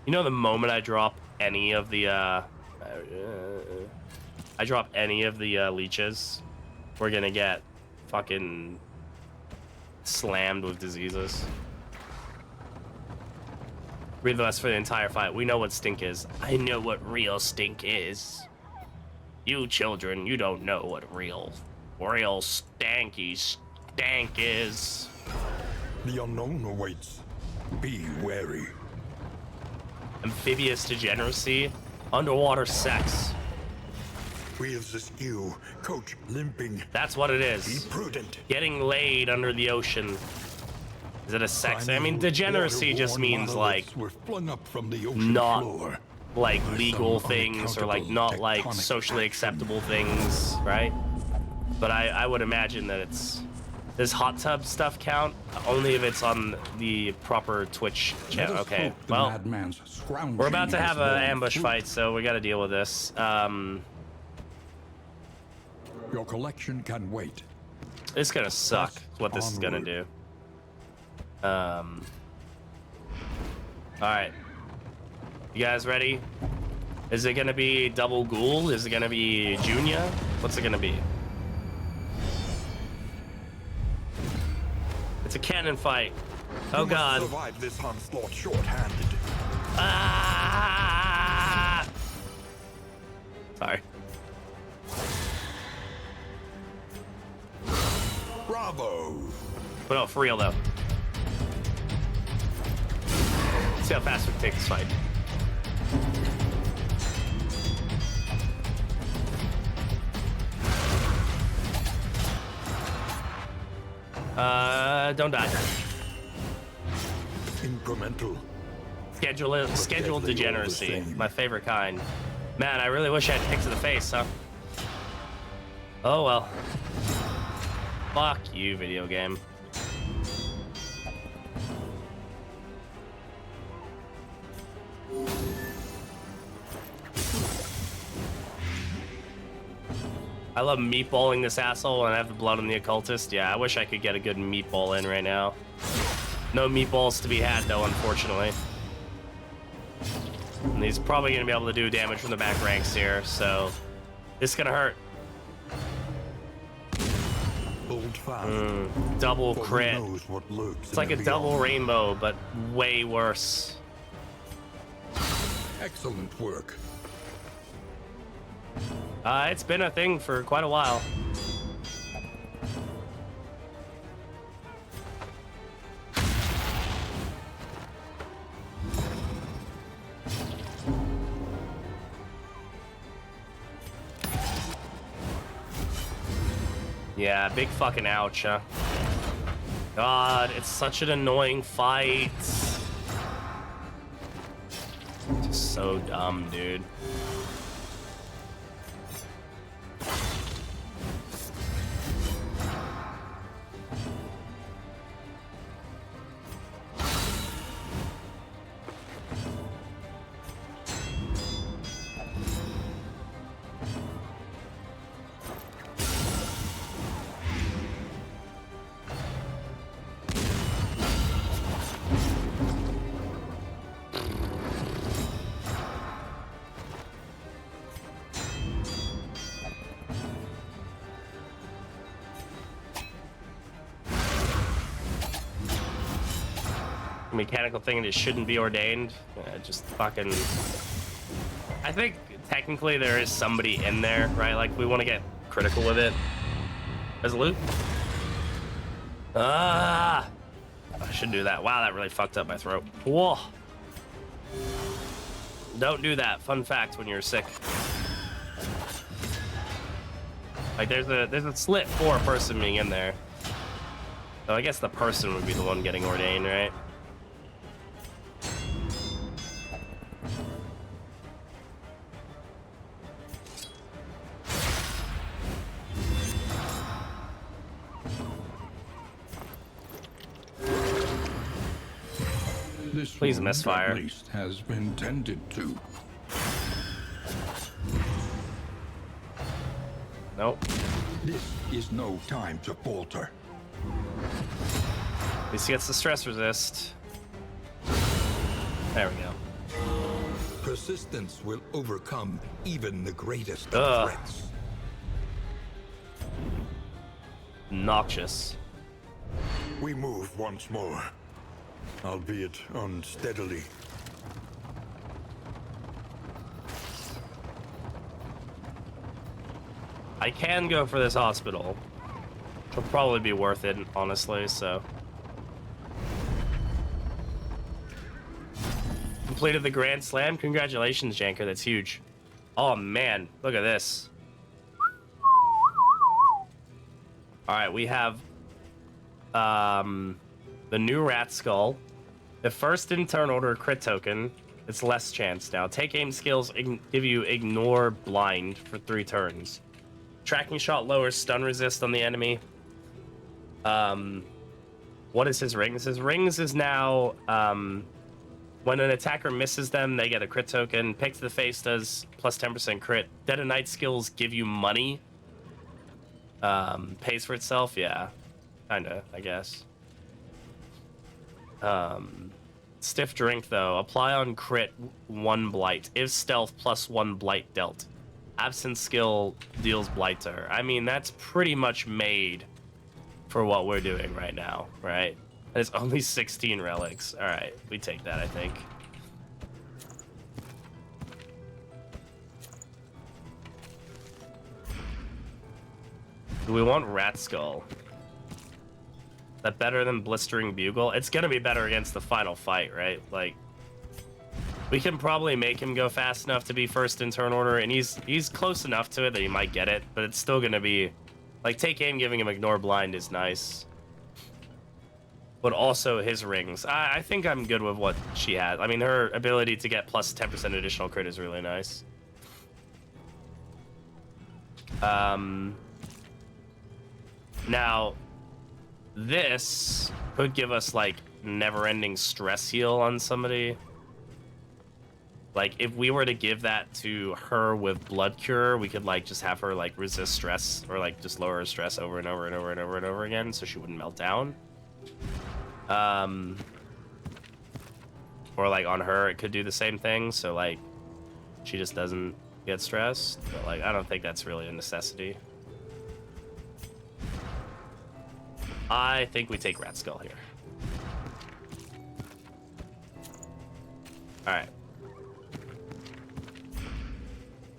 You know, the moment I drop any of the leeches, we're gonna get fucking slammed with diseases. Read the rest for the entire fight. We know what stink is. I know what real stink is. You children, you don't know what real stanky stank is. The unknown awaits. Be wary. Amphibious degeneracy, underwater sex. Wheels askew, coach limping. That's what it Be is. prudent. Getting laid under the ocean. Is it a sex? I mean, degeneracy just means like were flung up from the ocean not floor. like By legal some things or like not like unaccountable socially action. acceptable things, right? But I would imagine that it's. Does hot tub stuff count? Only if it's on the proper Twitch Let channel. us Okay, hope the well, madman's scrounging we're about to has have an borne ambush fruit. fight, so we got to deal with this. Your collection can wait. It's gonna suck. Press What this is gonna onward. do. All right, you guys ready? Is it gonna be double ghoul? Is it gonna be Junior? What's it gonna be? It's a cannon fight. Oh You must god. survive this onslaught short-handed. Ah! Sorry. Bravo! But no, for real though. Let's see how fast we can take this fight. Don't die. Incremental. Scheduled deadly all the degeneracy. same. My favorite kind. Man, I really wish I had kick to the face, huh? Oh well. Fuck you, video game. I love meatballing this asshole and I have the blood on the occultist. Yeah, I wish I could get a good meatball in right now. No meatballs to be had though, unfortunately. And he's probably gonna be able to do damage from the back ranks here, so this is gonna hurt. Hold fast. Double For who crit. knows what lurks It's like a in the double beyond. rainbow, but way worse. Excellent work. It's been a thing for quite a while. Yeah, big fucking ouch, huh? God, it's such an annoying fight. Just so dumb, dude. Mechanical thing that shouldn't be ordained. Just fucking. I think technically there is somebody in there, right? Like we want to get critical with it. Resolute. Ah! I should do that. Wow, that really fucked up my throat. Whoa. Don't do that. Fun fact: when you're sick, like there's a slit for a person being in there. So I guess the person would be the one getting ordained, right? This Please wound, misfire. at least, has been tended to. Nope. This is no time to falter. At least he gets the stress resist. There we go. Persistence will overcome even the greatest Ugh. of threats. Noxious. We move once more, albeit unsteadily. I can go for this hospital. Which will probably be worth it, honestly, so. Completed the Grand Slam. Congratulations, Janker. That's huge. Oh, man. Look at this. Alright, we have the new Rat Skull. The first in turn order crit token. It's less chance now. Take aim skills give you ignore blind for 3 turns. Tracking shot lowers stun resist on the enemy. What is his rings? His rings is now when an attacker misses them, they get a crit token. Pick to the face does plus 10% crit. Dead of Night skills give you money. Pays for itself, yeah. Kinda, I guess. Stiff Drink, though. Apply on crit 1 blight. If stealth plus 1 blight dealt. Absence skill deals blight to her. I mean, that's pretty much made for what we're doing right now, right? And it's only 16 relics. All right, we take that, I think. Do we want Rat Skull? Is that better than Blistering Bugle? It's gonna be better against the final fight, right? Like, we can probably make him go fast enough to be first in turn order, and he's close enough to it that he might get it, but it's still gonna be like, take aim, giving him ignore blind is nice. But also his rings. I think I'm good with what she has. I mean, her ability to get plus 10% additional crit is really nice. Now, this could give us, like, never-ending stress heal on somebody. Like, if we were to give that to her with Blood Cure, we could, like, just have her, like, resist stress, or, like, just lower her stress over and over and over and over and over again, so she wouldn't melt down. Or, like, on her, it could do the same thing, so, like, she just doesn't get stressed. But, like, I don't think that's really a necessity. I think we take Rat Skull here. Alright.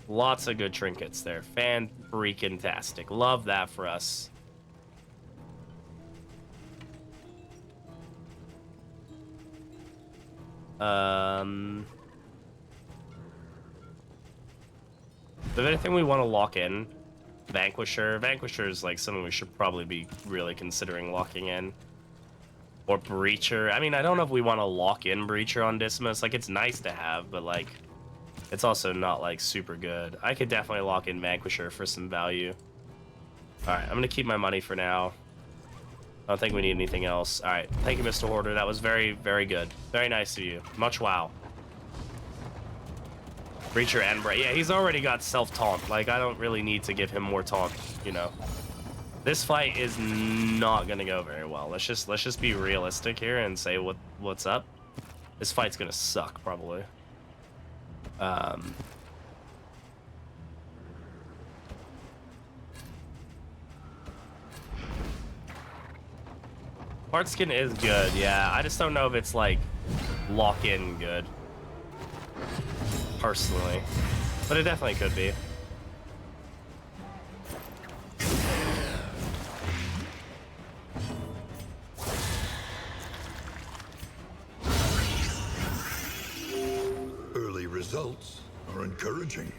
Lots of good trinkets there. Fan-freaking-tastic. Love that for us. If anything we want to lock in, Vanquisher. Vanquisher is like something we should probably be really considering locking in. Or Breacher. I mean, I don't know if we want to lock in Breacher on Dismas. Like, it's nice to have, but like, it's also not like super good. I could definitely lock in Vanquisher for some value. Alright, I'm gonna keep my money for now. I don't think we need anything else. Alright, thank you, Mr. Hoarder. That was very, very good. Very nice of you. Much wow. Breacher and Bray. Yeah, he's already got self-taunt. Like, I don't really need to give him more taunt, you know. This fight is not gonna go very well. Let's just be realistic here and say what's up. This fight's gonna suck, probably. Heart skin is good, yeah. I just don't know if it's like lock-in good. Personally. But it definitely could be. Early results are encouraging.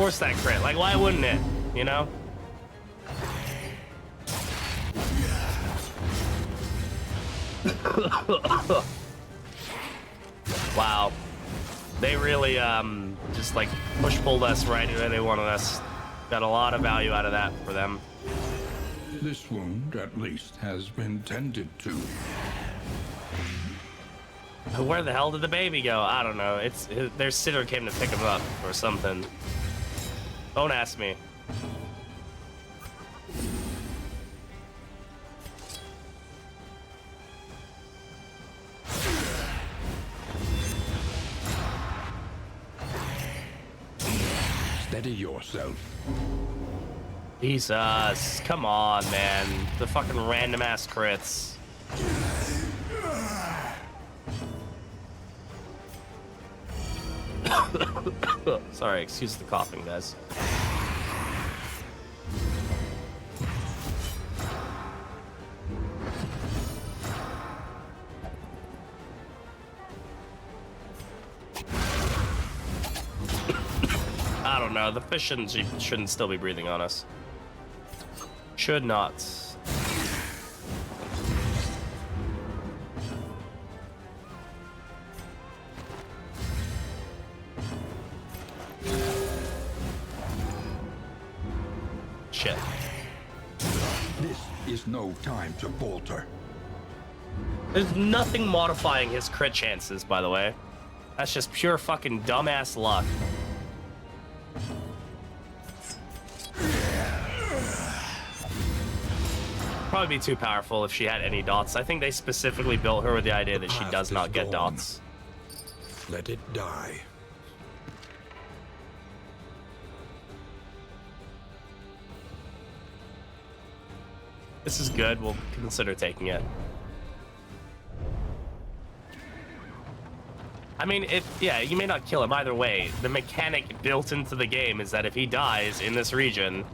Force that crit. Like, why wouldn't it? You know? Wow. They really, just like push-pulled us right where they wanted us. Got a lot of value out of that for them. This wound, at least, has been tended to. Where the hell did the baby go? I don't know. Their sitter came to pick him up or something. Don't ask me. Steady yourself. Jesus, come on, man. The fucking random ass crits. Sorry, excuse the coughing, guys. I don't know. The fish shouldn't still be breathing on us. Should not. Shit. This is no time to falter. There's nothing modifying his crit chances, by the way. That's just pure fucking dumbass luck. Probably be too powerful if she had any dots. I think they specifically built her with the idea that she does not get dots. Let it die. This is good. We'll consider taking it. I mean, yeah, you may not kill him either way. The mechanic built into the game is that if he dies in this region,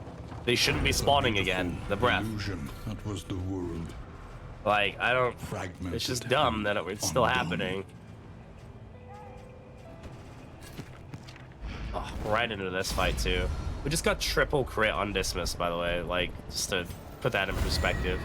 they shouldn't be spawning again. The breath. Illusion. That was the world. Like, I don't. Fragmented It's just dumb that it's still happening. Oh, right into this fight too. We just got triple crit on Dismiss, by the way. Like, just to put that in perspective.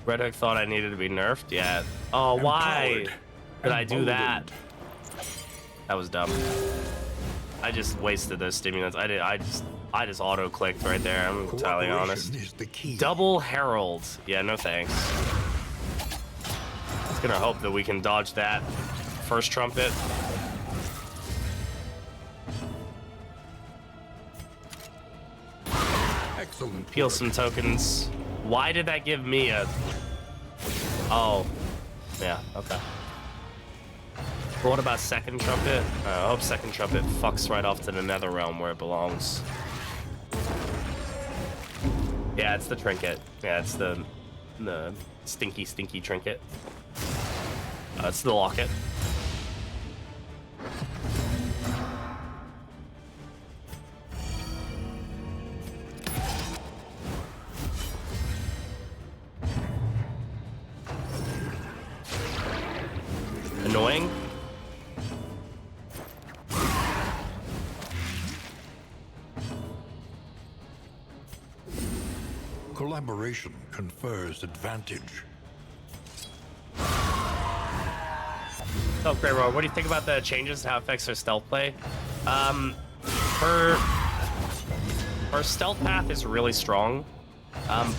Red Hook thought I needed to be nerfed? Yeah. Oh, why did I do that? That was dumb. I just wasted those stimulants. I just auto-clicked right there, I'm entirely honest. Is the key. Double Herald. Yeah, no thanks. Just gonna hope that we can dodge that first trumpet. Excellent. Peel some tokens. Why did that give me a... Oh. Yeah, okay. But what about second trumpet? I hope second trumpet fucks right off to the nether realm where it belongs. Yeah, it's the trinket. Yeah, it's the stinky trinket. It's the locket. Annoying. Collaboration confers advantage. Oh, Grey Roar, what do you think about the changes to how it affects her stealth play? Her stealth path is really strong,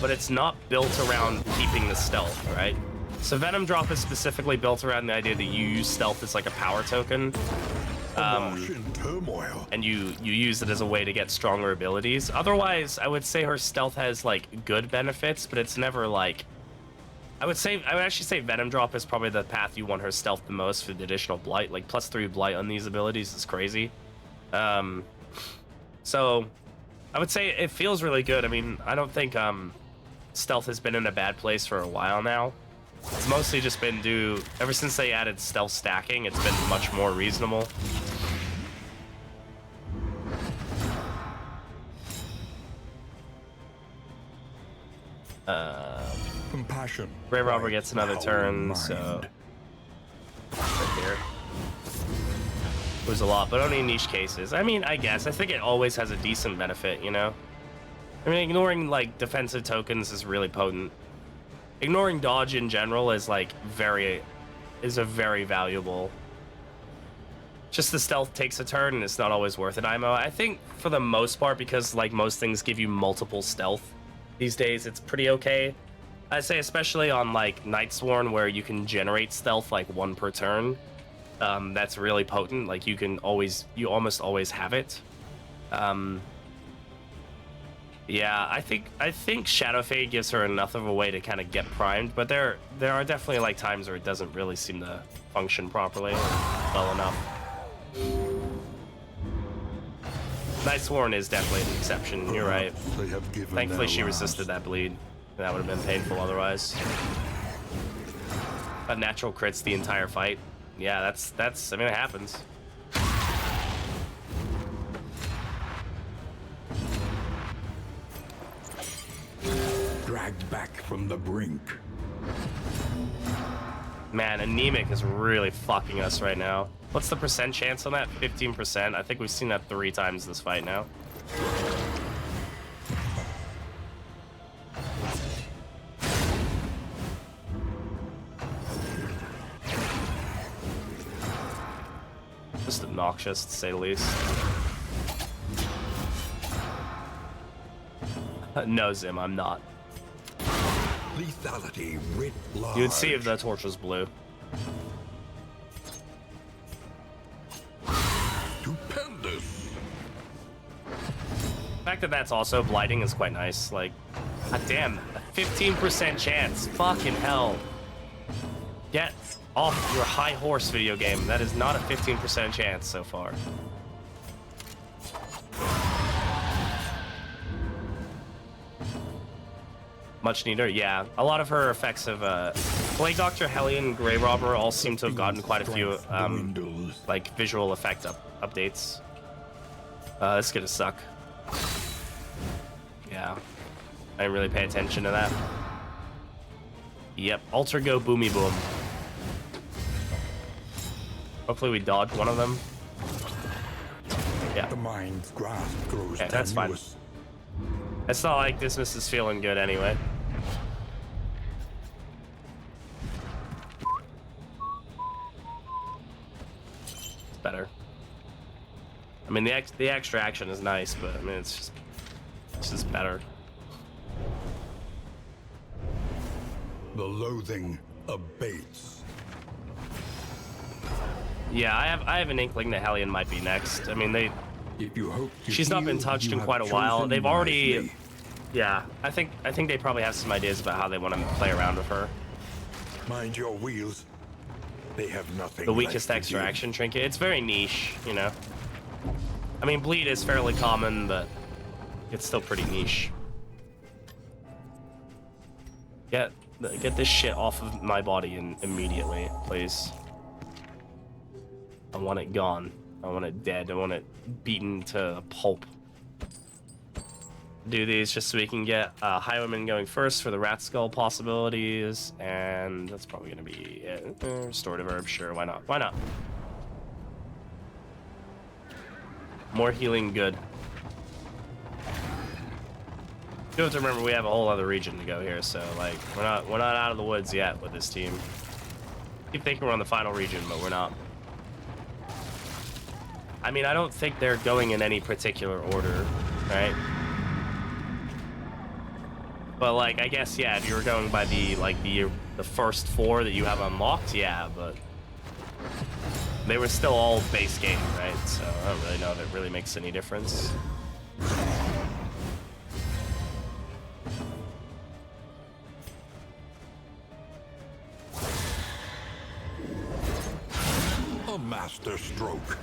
but it's not built around keeping the stealth, right? So Venomdrop is specifically built around the idea that you use stealth as like a power token. In turmoil. And you use it as a way to get stronger abilities. Otherwise, I would say her stealth has like good benefits, but it's never like... I would actually say Venomdrop is probably the path you want her stealth the most for the additional blight. Like +3 blight on these abilities is crazy. So I would say it feels really good. I mean, I don't think stealth has been in a bad place for a while now. It's mostly just been ever since they added stealth stacking, it's been much more reasonable. Compassion. Grey Robber right gets another now turn, in so mind. right here. Lose a lot, but only in niche cases. I mean, I guess. I think it always has a decent benefit, you know? I mean, ignoring, like, defensive tokens is really potent. Ignoring dodge in general is, like, a very valuable. Just the stealth takes a turn, and it's not always worth it, IMO. I think, for the most part, because, like, most things give you multiple stealth these days, it's pretty okay. I'd say especially on, like, Nightsworn, where you can generate stealth, like, 1 per turn. That's really potent. Like, you almost always have it. Yeah, I think Shadow Fade gives her enough of a way to kind of get primed, but there are definitely, like, times where it doesn't really seem to function properly or well enough. Nightsworn is definitely an exception, you're right. Thankfully she resisted that bleed. That would have been painful otherwise. But natural crits the entire fight. Yeah, that's I mean, it happens. Dragged back from the brink. Man, anemic is really fucking us right now. What's the percent chance on that? 15%. I think we've seen that 3 times this fight now. Just obnoxious, to say the least. No, Zim, I'm not. Lethality writ large. You would see if the torch was blue. Stupendous. The fact that that's also blighting is quite nice. Like, god damn, a 15% chance. Fucking hell. Get off your high horse, video game. That is not a 15% chance so far. Much neater, yeah. A lot of her effects of Plague Doctor, Hellion, Grey Robber all seem to have gotten quite a few like visual effect updates. This is gonna suck. Yeah, I didn't really pay attention to that. Yep, Alter Go Boomy Boom. Hopefully we dodge one of them. Yeah. The mind's grasp grows Okay, that's fine. tenuous. It's not like Dismiss is feeling good anyway. It's better. I mean, the extra action is nice, but I mean, it's just better. The loathing abates. Yeah, I have an inkling that Hellion might be next. I mean, If you hope to she's not been heal, touched you in have quite a while. chosen They've already, wisely. yeah. I think they probably have some ideas about how they want to play around with her. Mind your wheels. They have nothing. The left weakest to extra give. action trinket. It's very niche, you know. I mean, bleed is fairly common, but it's still pretty niche. Get this shit off of my body immediately, please. I want it gone. I want it dead. I want it beaten to pulp. Do these just so we can get highwayman going first for the rat skull possibilities, and that's probably gonna be it. Restorative herb, sure, why not? Why not? More healing, good. You have to remember we have a whole other region to go here, so like we're not out of the woods yet with this team. Keep thinking we're on the final region, but we're not. I mean, I don't think they're going in any particular order, right? But like, I guess yeah, if you were going by the first 4 that you have unlocked, yeah, but they were still all base game, right? So I don't really know if it really makes any difference. A master stroke.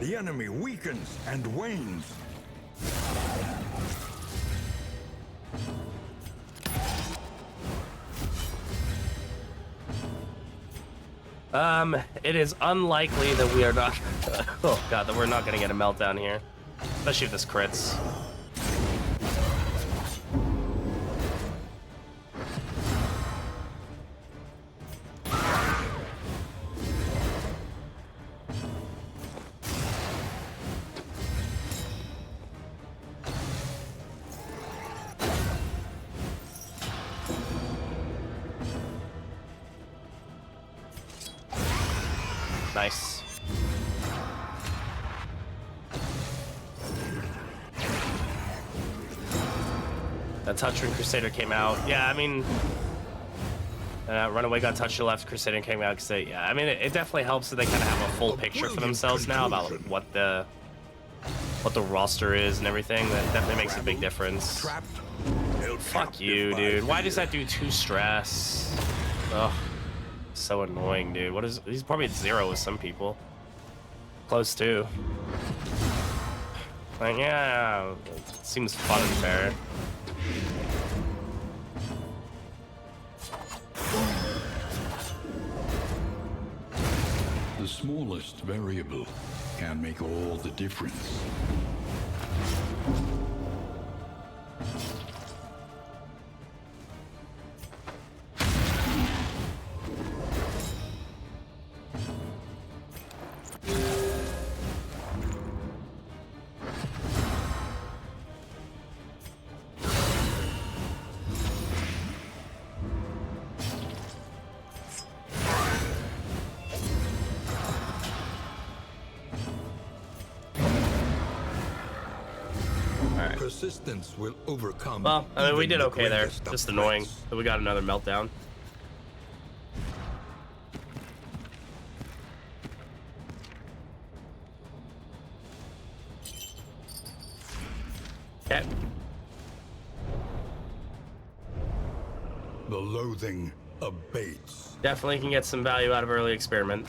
The enemy weakens and wanes. It is unlikely that we are not. Oh god, that we're not gonna get a meltdown here, especially if this crits. Nice. That Touching Crusader came out. Yeah, I mean, Runaway got touched to the left, Crusader came out. Yeah, I mean, it definitely helps that they kind of have a full picture for themselves now about what the roster is and everything. That definitely makes a big difference. Fuck you, dude. Why does that do 2 stress? Ugh, so annoying, dude. What is? He's probably at 0 with some people. Close to. Like, yeah, it seems fun and fair. The smallest variable can make all the difference. Persistence will overcome. Well, I mean, we did okay there. greatest of Just annoying threats. that we got another meltdown. Okay. The loathing abates. Definitely can get some value out of early experiment.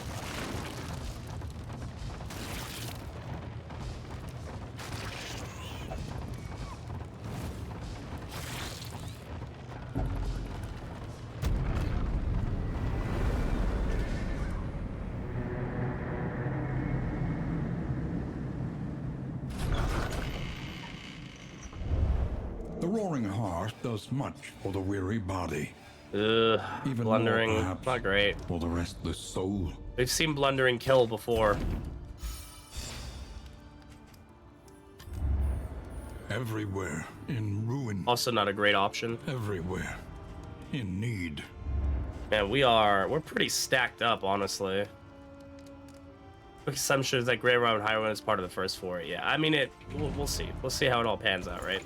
The roaring heart does much for the weary body. Ugh, Even blundering, more, perhaps, not great. for the restless soul. We've seen blundering kill before. Everywhere in ruin. Also not a great option. Everywhere in need. Man, we're pretty stacked up, honestly. Assumption is that Grey Round Highwayman is part of the first 4. Yeah, I mean, we'll see. We'll see how it all pans out, right?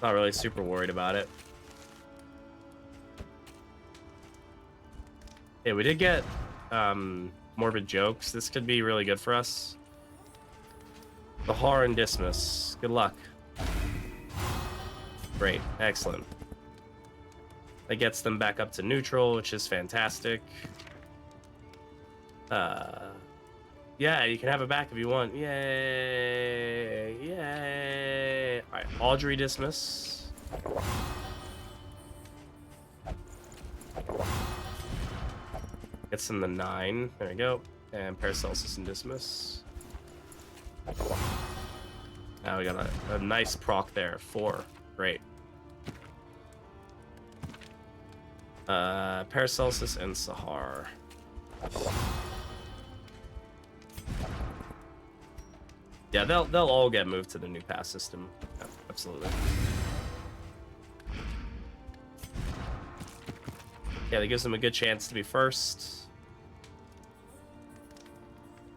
Not really super worried about it. Yeah, we did get Morbid Jokes. This could be really good for us. The Horror and Dismiss. Good luck. Great. Excellent. That gets them back up to neutral, which is fantastic. Yeah, you can have it back if you want. Yay! Yay! Alright, Audrey Dismiss. Gets them the 9. There we go. And Paracelsus and Dismiss. Now we got a nice proc there. 4. Great. Paracelsus and Sahar. Yeah, they'll all get moved to the new pass system. Yeah, absolutely. Yeah, that gives them a good chance to be first.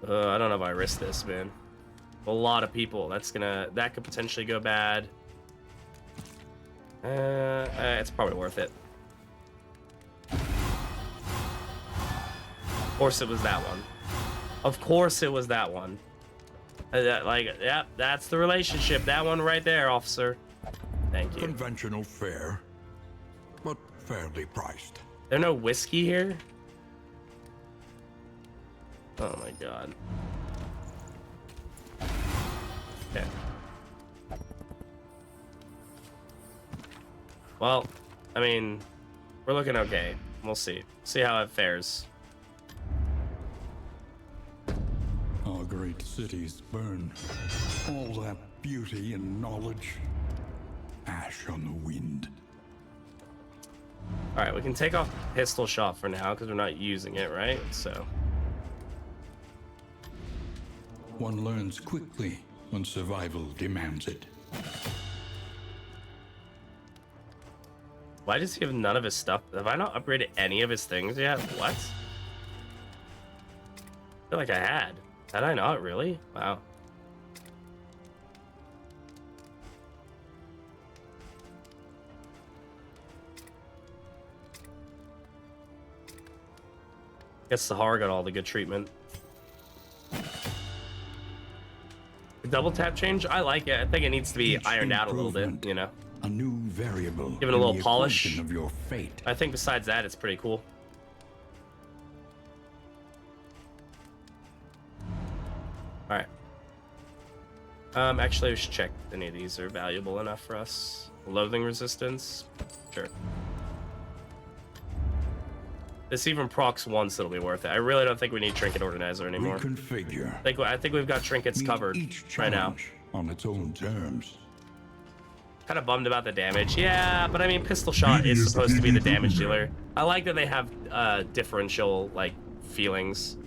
I don't know if I risk this, man. A lot of people. That could potentially go bad. It's probably worth it. Of course it was that one. Of course it was that one. Yep, that's the relationship. That one right there, officer. Thank you. Conventional fare, but fairly priced. There no whiskey here? Oh my god. Okay. Well, I mean, we're looking okay. We'll see. See how it fares. Our great cities burn. All that beauty and knowledge. Ash on the wind. All right, we can take off pistol shot for now because we're not using it, right? So. One learns quickly when survival demands it. Why does he have none of his stuff? Have I not upgraded any of his things yet? What? I feel like I had. Had I not? Really? Wow. Guess Sahara got all the good treatment. The double tap change? I like it. I think it needs to be ironed out a little bit, you know? A new variable. Give it a little polish. Of your fate. I think besides that, it's pretty cool. All right. Actually, we should check if any of these are valuable enough for us. Loathing resistance. Sure. This even procs once, it'll be worth it. I really don't think we need Trinket Organizer anymore. Reconfigure. I think we've got trinkets covered right now. On its own terms. Kind of bummed about the damage. Yeah, but I mean, pistol shot is supposed to be the damage dealer. I like that they have differential like feelings.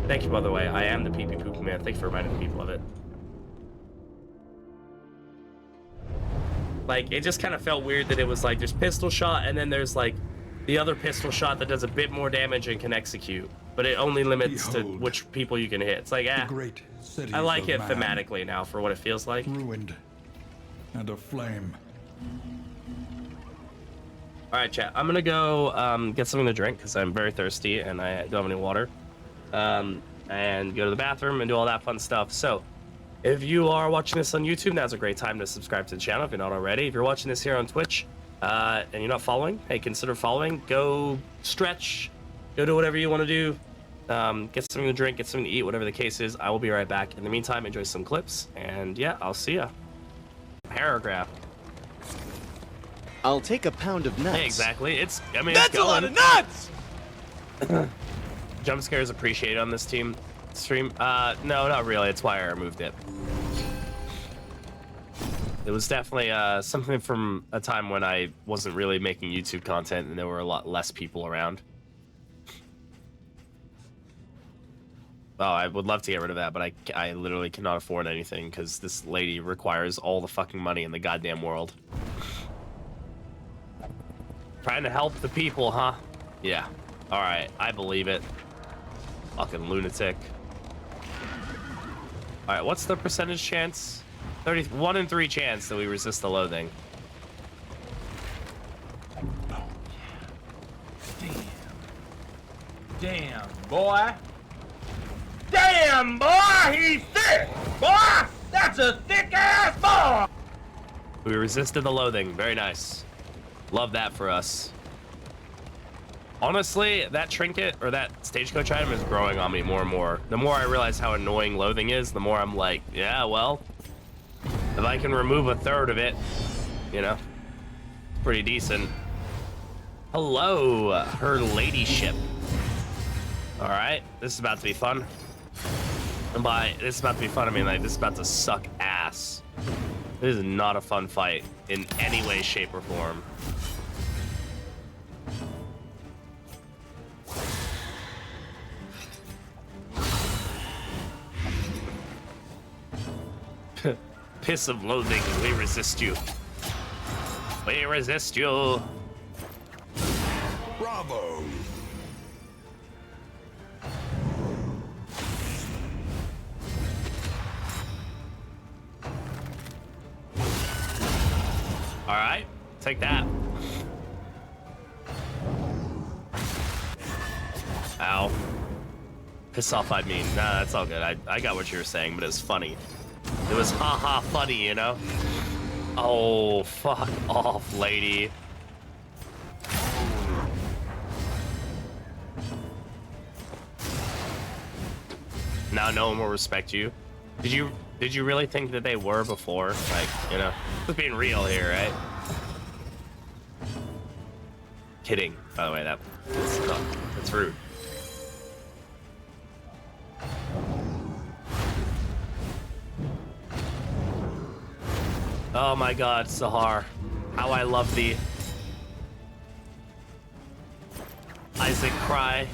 Thank you, by the way. I am the pee pee poo poo man. Thanks for reminding people of it. Like, it just kind of felt weird that it was like there's pistol shot and then there's like the other pistol shot that does a bit more damage and can execute, but it only limits to which people you can hit. It's like, I like it thematically now for what it feels like. Ruined and aflame. All right, chat. I'm gonna go get something to drink because I'm very thirsty and I don't have any water. And go to the bathroom and do all that fun stuff. So, if you are watching this on YouTube, now's a great time to subscribe to the channel if you're not already. If you're watching this here on Twitch and you're not following, hey, consider following. Go stretch. Go do whatever you want to do. Get something to drink, get something to eat, whatever the case is. I will be right back. In the meantime, enjoy some clips, and yeah, I'll see ya. Paragraph. I'll take a pound of nuts. Hey, exactly. That's a lot of nuts! Jump scares appreciated on this stream. No, not really. It's why I removed it. It was definitely something from a time when I wasn't really making YouTube content and there were a lot less people around. Oh, I would love to get rid of that, but I literally cannot afford anything because this lady requires all the fucking money in the goddamn world. Trying to help the people, huh? Yeah. Alright, I believe it. Fucking lunatic. Alright, what's the percentage chance? 1 in 3 chance that we resist the loathing. Damn, boy. Damn, boy, he's thick! Boy, that's a thick-ass boy! We resisted the loathing. Very nice. Love that for us. Honestly, that trinket or that stagecoach item is growing on me more and more. The more I realize how annoying loathing is, the more I'm like, yeah, well, if I can remove a third of it, you know, pretty decent. Hello, her ladyship. All right, this is about to be fun. And by this is about to be fun, I mean like this is about to suck ass. This is not a fun fight in any way, shape, or form. Piss of loathing, we resist you. We resist you. Bravo! All right, take that. Ow. Piss off, I mean. Nah, that's all good. I got what you were saying, but it was funny. It was haha funny, you know? Oh, fuck off, lady. Now no one will respect you. Did you really think that they were before? Like, you know, just being real here, right? Kidding, by the way, that's rude. Oh my god, Sahar. How I love thee. Isaac cry.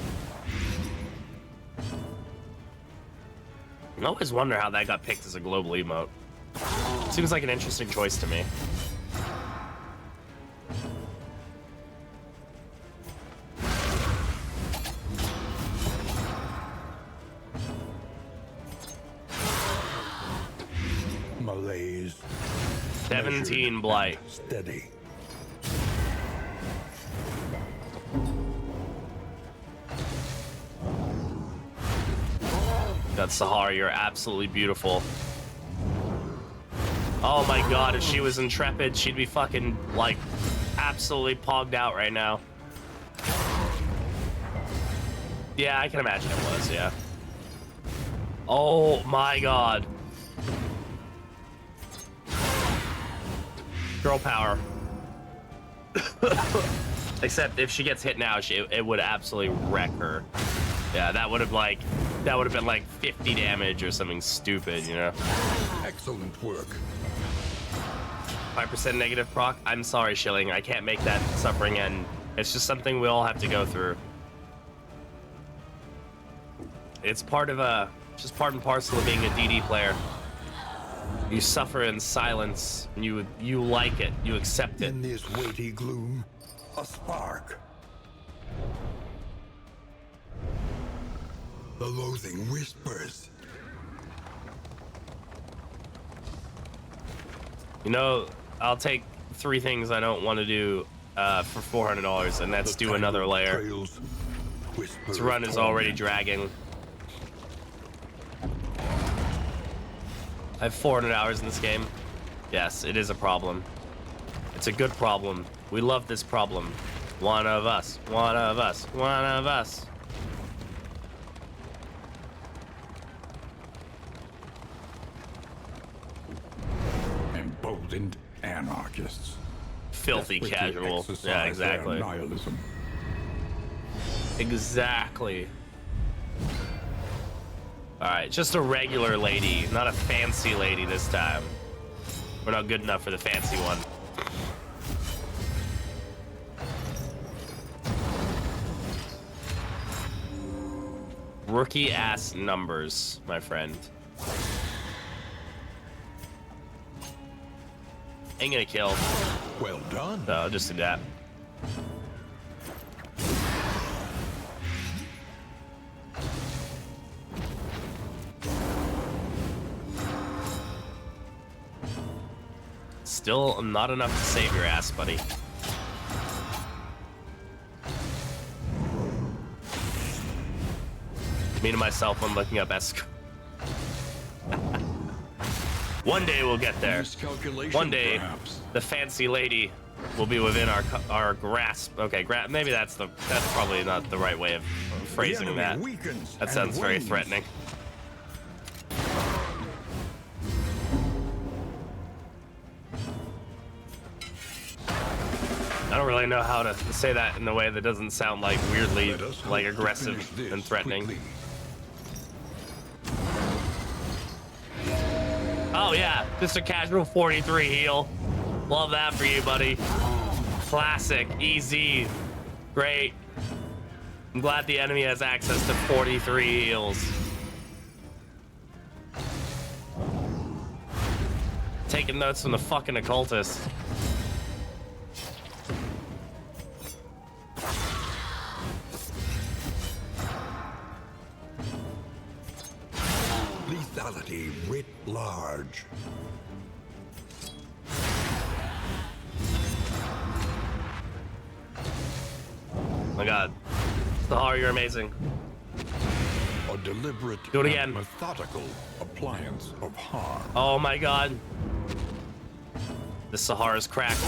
I always wonder how that got picked as a global emote. Seems like an interesting choice to me. Malaise. 17 blight. Steady. God, Sahar, you're absolutely beautiful. Oh my god, if she was intrepid, she'd be fucking, like, absolutely pogged out right now. Yeah, I can imagine it was, yeah. Oh my god. Girl power. Except if she gets hit now, it would absolutely wreck her. Yeah, that would have been like 50 damage or something stupid, you know? Excellent work. 5% negative proc. I'm sorry, Shilling. I can't make that suffering end. It's just something we all have to go through. It's part of just part and parcel of being a DD player. You suffer in silence. You like it. You accept it. In this weighty gloom, a spark. The loathing whispers. You know, I'll take 3 things I don't want to do for $400, and that's do another layer. This run is already dragging. I have 400 hours in this game. Yes, it is a problem. It's a good problem. We love this problem. One of us. One of us. One of us. Emboldened anarchists. Filthy Desperately casual. exercise Yeah, their exactly. Nihilism. Exactly. Alright, just a regular lady, not a fancy lady this time. We're not good enough for the fancy one. Rookie ass numbers, my friend. Ain't gonna kill. Well done. So I'll just do that. Still not enough to save your ass, buddy. Me to myself when looking up Esc. One day we'll get there. Miscalculation, One day, perhaps. the fancy lady will be within our grasp. Okay, maybe that's probably not the right way of phrasing The that. enemy weakens That and sounds very wanes. threatening. I don't really know how to say that in a way that doesn't sound like weirdly Let us hope like to aggressive finish this and threatening. quickly. Oh yeah, just a casual 43 heal. Love that for you, buddy. Classic, easy, great. I'm glad the enemy has access to 43 heals. Taking notes from the fucking occultist. Lethality writ large. Oh my god. Sahar, you're amazing. A deliberate Do it and again. methodical appliance of harm. Oh my god. The Sahara is cracked.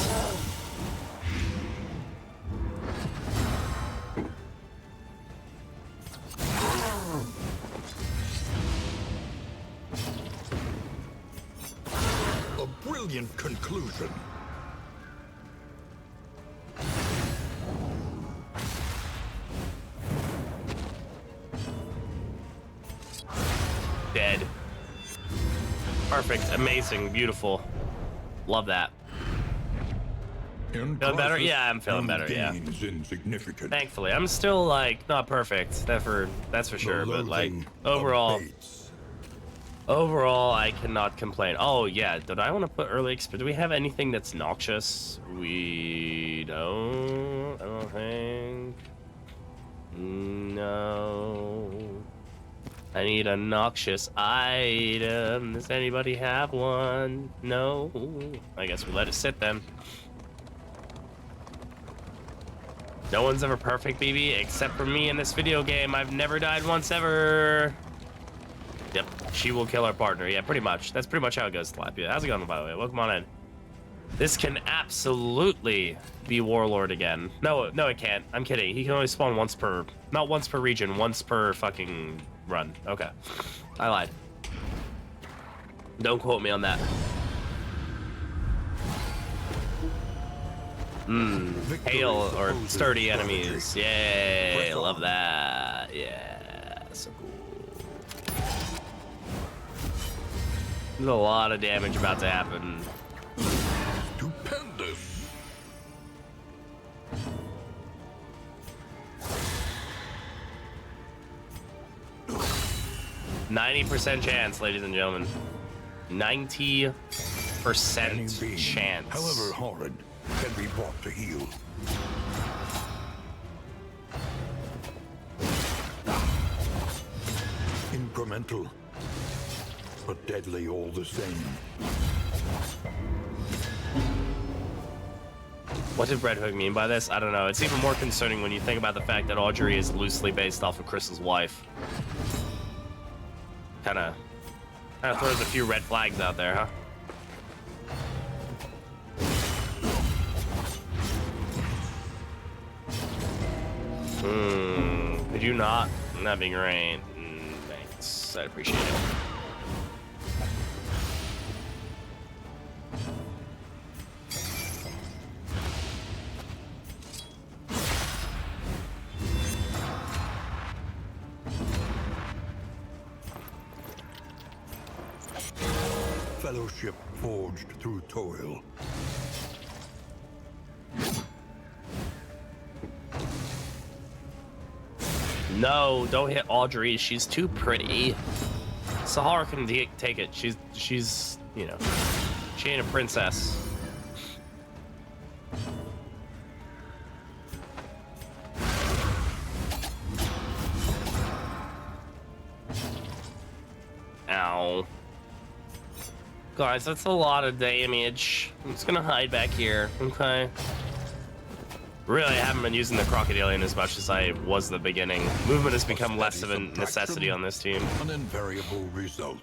A brilliant conclusion. dead. Perfect, amazing, beautiful. Love that. Feeling better? Yeah, I'm feeling better, yeah. Insignificant. Thankfully, I'm still like not perfect. That's for sure. But like overall, I cannot complain. Oh yeah, did I want to put early exp? Do we have anything that's noxious? We don't. I don't think. No. I need a noxious item. Does anybody have one? No. I guess we let it sit then. No one's ever perfect, BB, except for me in this video game. I've never died once ever. Yep, she will kill her partner. Yeah, pretty much. That's pretty much how it goes, Tilapia. How's it going, by the way? Welcome on in. This can absolutely be Warlord again. No, it can't. I'm kidding. He can only spawn once per... Not once per region, once per fucking run. Okay. I lied. Don't quote me on that. Hail or sturdy enemies. Yay, love that. Yeah, so cool. There's a lot of damage about to happen. Stupendous. 90% chance, ladies and gentlemen. 90% chance. However horrid, can be brought to heel. Incremental, but deadly all the same. What did Red Hook mean by this? I don't know. It's even more concerning when you think about the fact that Audrey is loosely based off of Chris's wife. Kind of throws a few red flags out there, huh? Could you not? That'd be great. Thanks. I'd appreciate it. Fellowship forged through toil. No, don't hit Audrey. She's too pretty. Sahara can take it. She's, you know, she ain't a princess. Ow. Guys, that's a lot of damage. I'm just gonna hide back here, okay? Really, I haven't been using the Crocodilian as much as I was at the beginning. Movement has become less of a necessity on this team. An invariable result.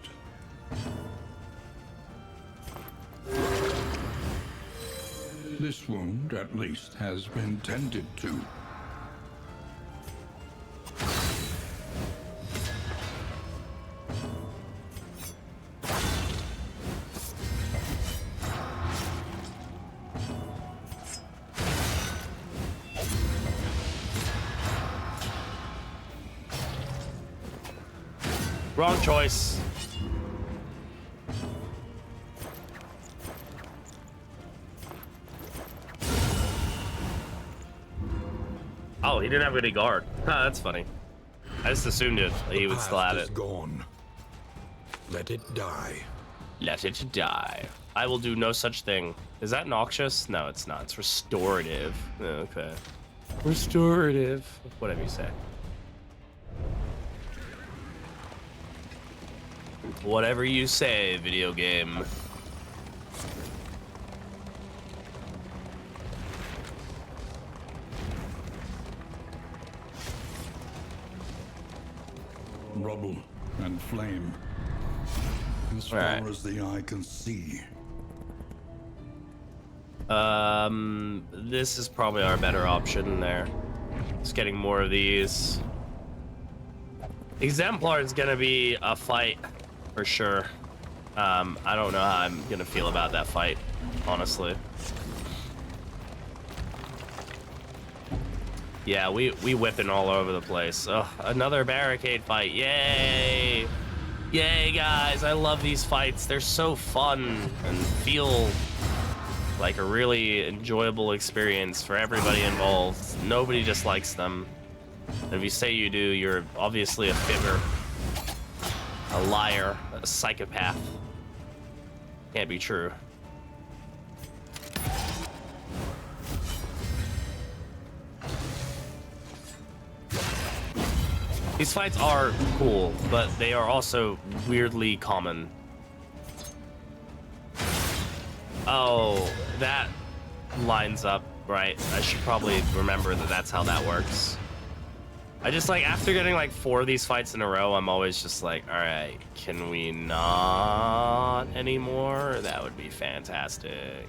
This wound, at least, has been tended to. Wrong choice. Oh, he didn't have any guard. Huh, that's funny. I just assumed he would still have it. Gone. Let it die. Let it die. I will do no such thing. Is that noxious? No, it's not. It's restorative. Okay. Restorative. Whatever you say. Whatever you say, video game. Rubble and flame. As far as the eye can see. This is probably our better option there. Just getting more of these. Exemplar is gonna be a fight for sure. I don't know how I'm gonna feel about that fight, honestly. Yeah, we whipping all over the place. Ugh, another barricade fight, yay! Yay, guys, I love these fights. They're so fun and feel like a really enjoyable experience for everybody involved. Nobody just likes them. And if you say you do, you're obviously a fibber, a liar, a psychopath. Can't be true. These fights are cool, but they are also weirdly common. Oh, that lines up right. I should probably remember that that's how that works. I just like, after getting like 4 of these fights in a row, I'm always just like, all right, can we not anymore? That would be fantastic.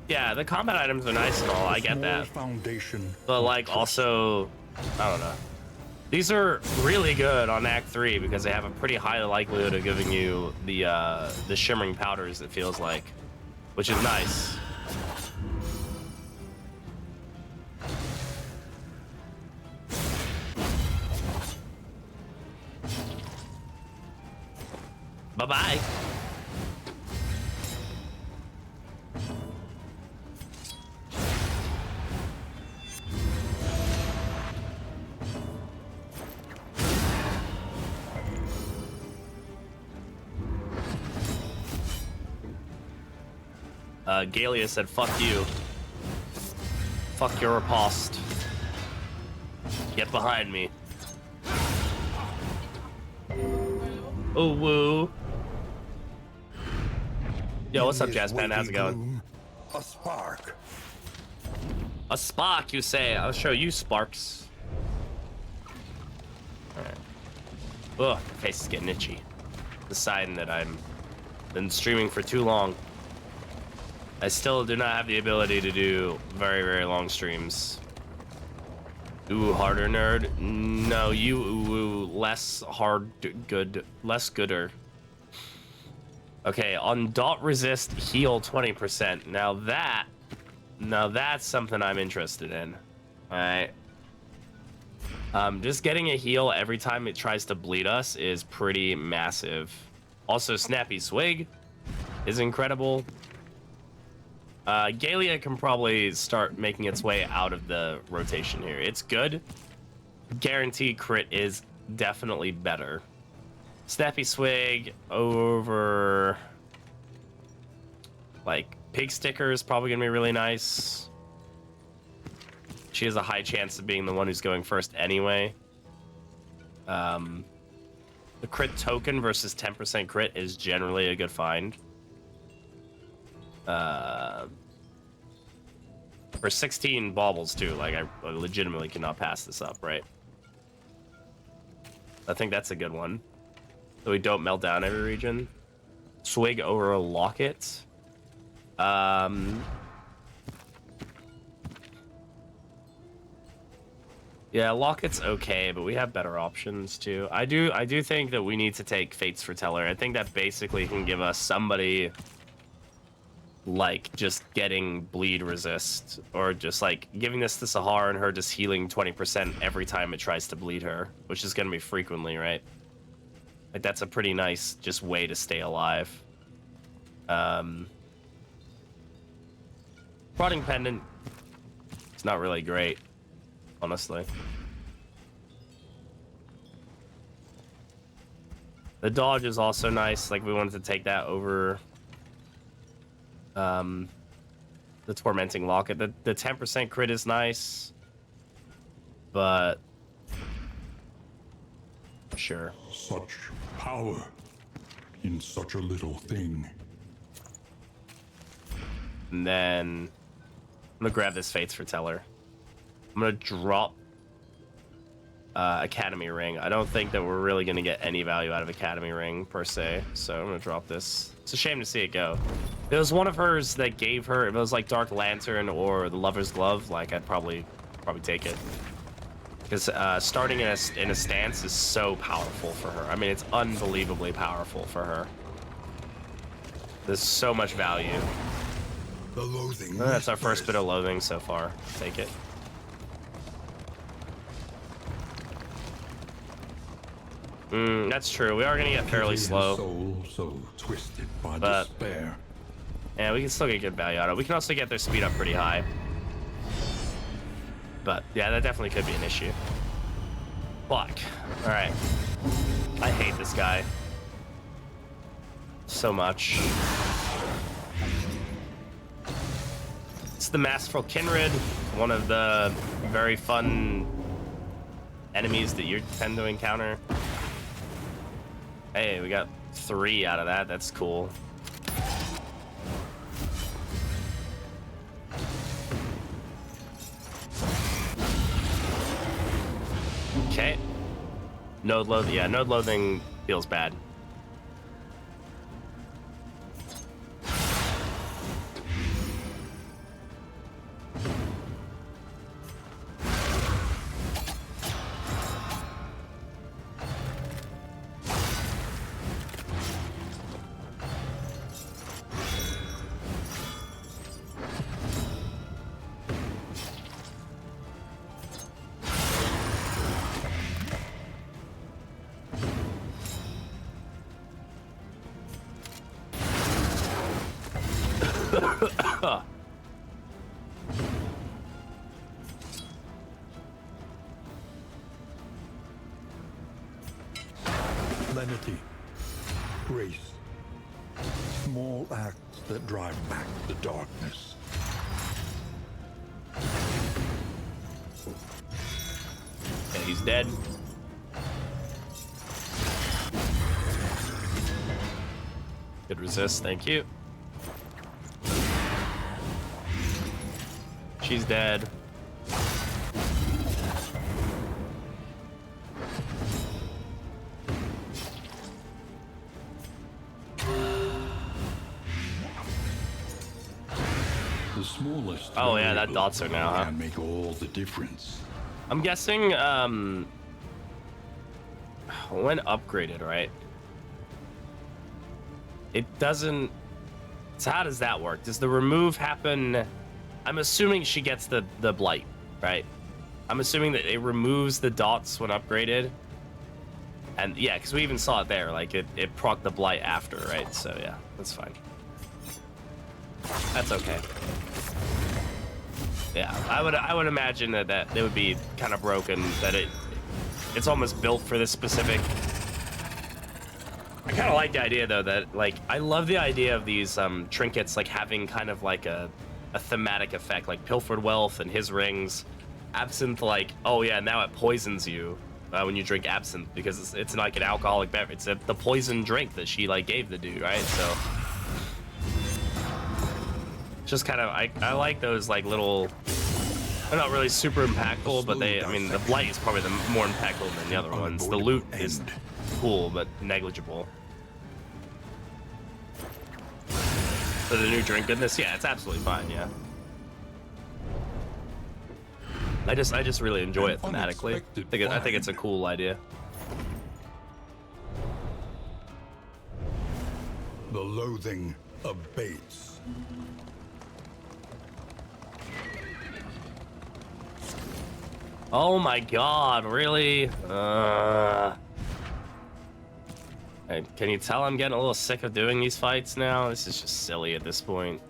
Yeah, the combat items are nice and all, I get that. But like also, I don't know. These are really good on Act 3 because they have a pretty high likelihood of giving you the shimmering powders, it feels like, which is nice. Bye-bye. Galia said, fuck you. Fuck your riposte. Get behind me. Oh, woo. Yo, what's up, Jazzpan? How's it going? A spark. A spark, you say? I'll show you sparks. Alright. Ugh, my face is getting itchy. Deciding that I'm been streaming for too long. I still do not have the ability to do very, very long streams. Ooh, harder nerd? No, you ooh, less hard good, less gooder. Okay, on dot resist heal 20%. Now that's something I'm interested in. Alright. Just getting a heal every time it tries to bleed us is pretty massive. Also, Snappy Swig is incredible. Galia can probably start making its way out of the rotation here. It's good. Guaranteed crit is definitely better. Snappy Swig over like Pig Sticker is probably gonna be really nice. She has a high chance of being the one who's going first anyway. The crit token versus 10% crit is generally a good find. For 16 baubles too, like I legitimately cannot pass this up, right? I think that's a good one. So we don't melt down every region. Swig over a locket. Yeah, locket's okay, but we have better options too. I do think that we need to take Fates Foreteller. I think that basically can give us somebody like just getting bleed resist, or just like giving this to Sahar and her just healing 20% every time it tries to bleed her, which is gonna be frequently, right? Like that's a pretty nice just way to stay alive. Prodding Pendant, it's not really great, honestly. The dodge is also nice, like we wanted to take that over the Tormenting Locket. The 10% crit is nice, but sure. Such power in such a little thing. And then I'm gonna grab this Fates Foreteller. I'm gonna drop Academy Ring. I don't think that we're really going to get any value out of Academy Ring, per se. So I'm going to drop this. It's a shame to see it go. If it was one of hers that gave her, if it was like Dark Lantern or the Lover's Glove, like, I'd probably take it. Because starting in a stance is so powerful for her. I mean, it's unbelievably powerful for her. There's so much value. The loathing. That's our first bit of loathing so far. Take it. That's true. We are gonna get fairly slow. Soul so twisted by But- despair. Yeah, we can still get good value out of it. We can also get their speed up pretty high. But yeah, that definitely could be an issue. Fuck. All right. I hate this guy so much. It's the Masterful Kindred, one of the very fun enemies that you tend to encounter. Hey, we got 3 out of that. That's cool. Okay. Node loathing. Yeah, node loathing feels bad. Lenity. Grace. Small acts that drive back the darkness. Okay, he's dead. Good resist, thank you. She's dead. The smallest. Oh, yeah, that variable dots are now, huh? can make all the difference. I'm guessing, when upgraded, right? It doesn't... So how does that work? Does the remove happen... I'm assuming she gets the blight, right? I'm assuming that it removes the dots when upgraded. And yeah, because we even saw it there, like it proc the blight after, right? So yeah, that's fine. That's okay. Yeah, I would imagine that it would be kind of broken, that it's almost built for this specific. I kind of like the idea though that, like, I love the idea of these trinkets like having kind of like a thematic effect, like Pilfered Wealth and his rings. Absinthe, like, oh yeah, now it poisons you when you drink absinthe, because it's like an alcoholic beverage. It's the poison drink that she like gave the dude, right? So just kind of, I like those like little, they're not really super impactful, but I mean, the blight is probably the more impactful than the other ones. The loot is cool, but negligible. For the new drink goodness, yeah, it's absolutely fine, yeah. I just really enjoy it thematically. I think it's a cool idea. The loathing abates. Oh my god, really? Hey, can you tell I'm getting a little sick of doing these fights now? This is just silly at this point.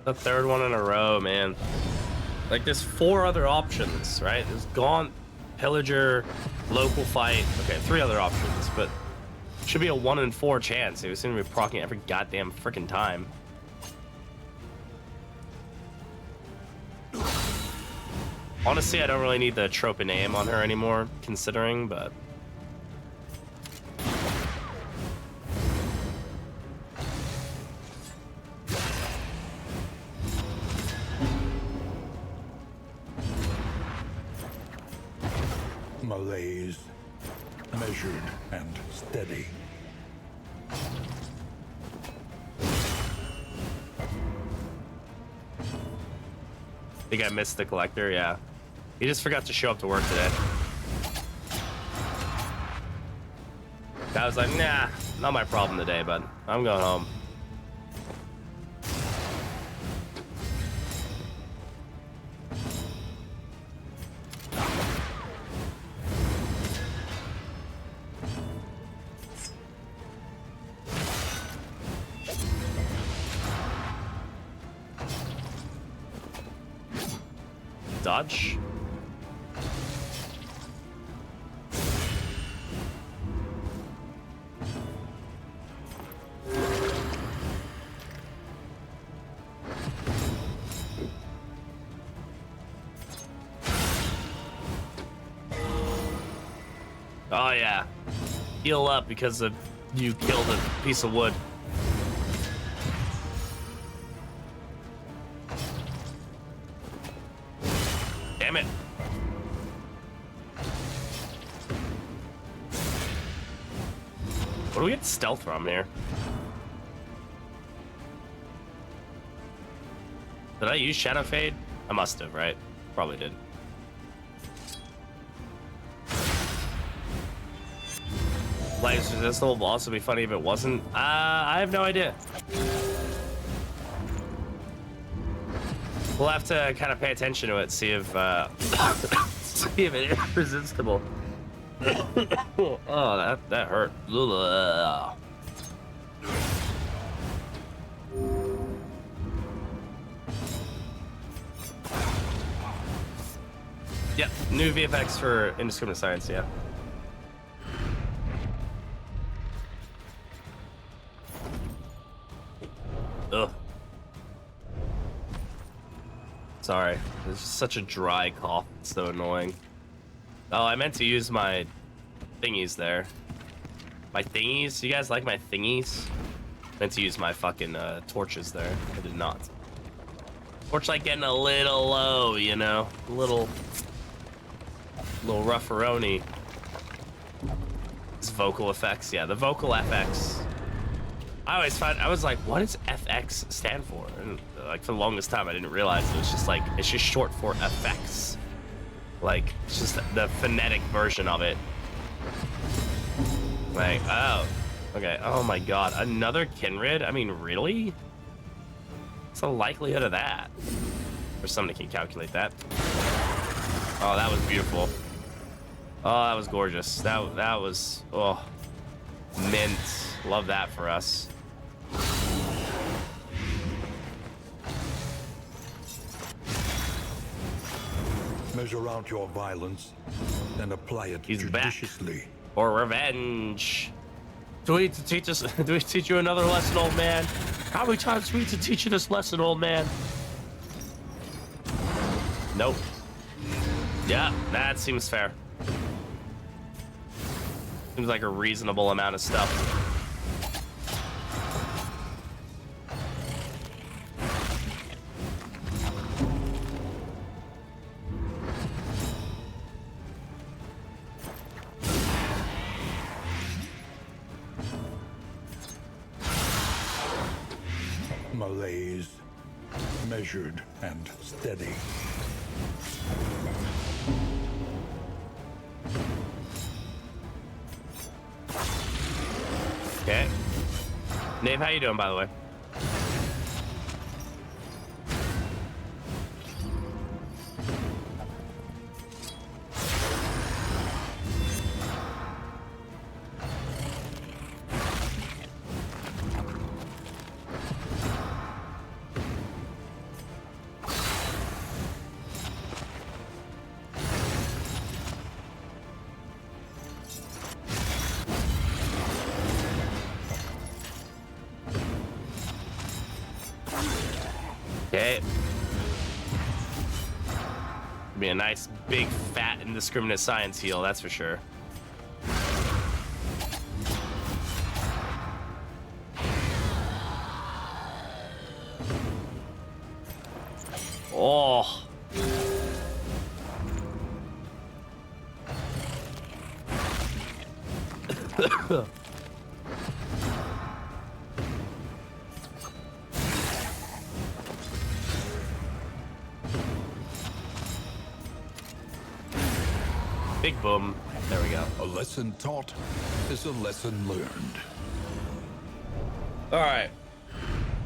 The third one in a row, man. Like, there's 4 other options, right? There's Gaunt, Pillager, local fight. Okay, 3 other options, but should be a 1 in 4 chance. It was going to be proccing every goddamn freaking time. Honestly, I don't really need the trope and aim on her anymore, considering, but... Malaise, measured and steady. I think I missed the collector, yeah. He just forgot to show up to work today. I was like, nah, not my problem today, bud. I'm going home. Dodge. Oh yeah. Heal up because of you killed a piece of wood. Damn it. What do we get stealth from here? Did I use Shadow Fade? I must have, right? Probably did. Life resistable will also be funny if it wasn't. I have no idea. We'll have to kind of pay attention to it, see if see if it is resistible. Oh, that hurt. Yep, new VFX for Indiscriminate Science, yeah. Ugh. Sorry, it's just such a dry cough. It's so annoying. Oh, I meant to use my thingies there. My thingies? You guys like my thingies? I meant to use my fucking torches there. I did not. Torchlight getting a little low, you know? A little rufferoni. It's vocal effects, yeah, the vocal FX. I always found, I was like, what does FX stand for? And like for the longest time, I didn't realize it was just like, it's just short for effects. Like, it's just the phonetic version of it. Like, oh, okay. Oh my God, another Kinrid? I mean, really? What's the likelihood of that? Or somebody can calculate that. Oh, that was beautiful. Oh, that was gorgeous. That was, oh, mint. Love that for us. Measure out your violence and apply it He's judiciously. back for revenge. Do we need to teach us? Do we teach you another lesson, old man? How many times do we need to teach you this lesson, old man? Nope. Yeah, that seems fair. Seems like a reasonable amount of stuff. Malaise, measured and steady. Okay. Nave, how you doing, by the way? Okay. Be a nice, big, fat, indiscriminate science heal, that's for sure. Oh. Big boom. There we go. A lesson taught is a lesson learned. All right.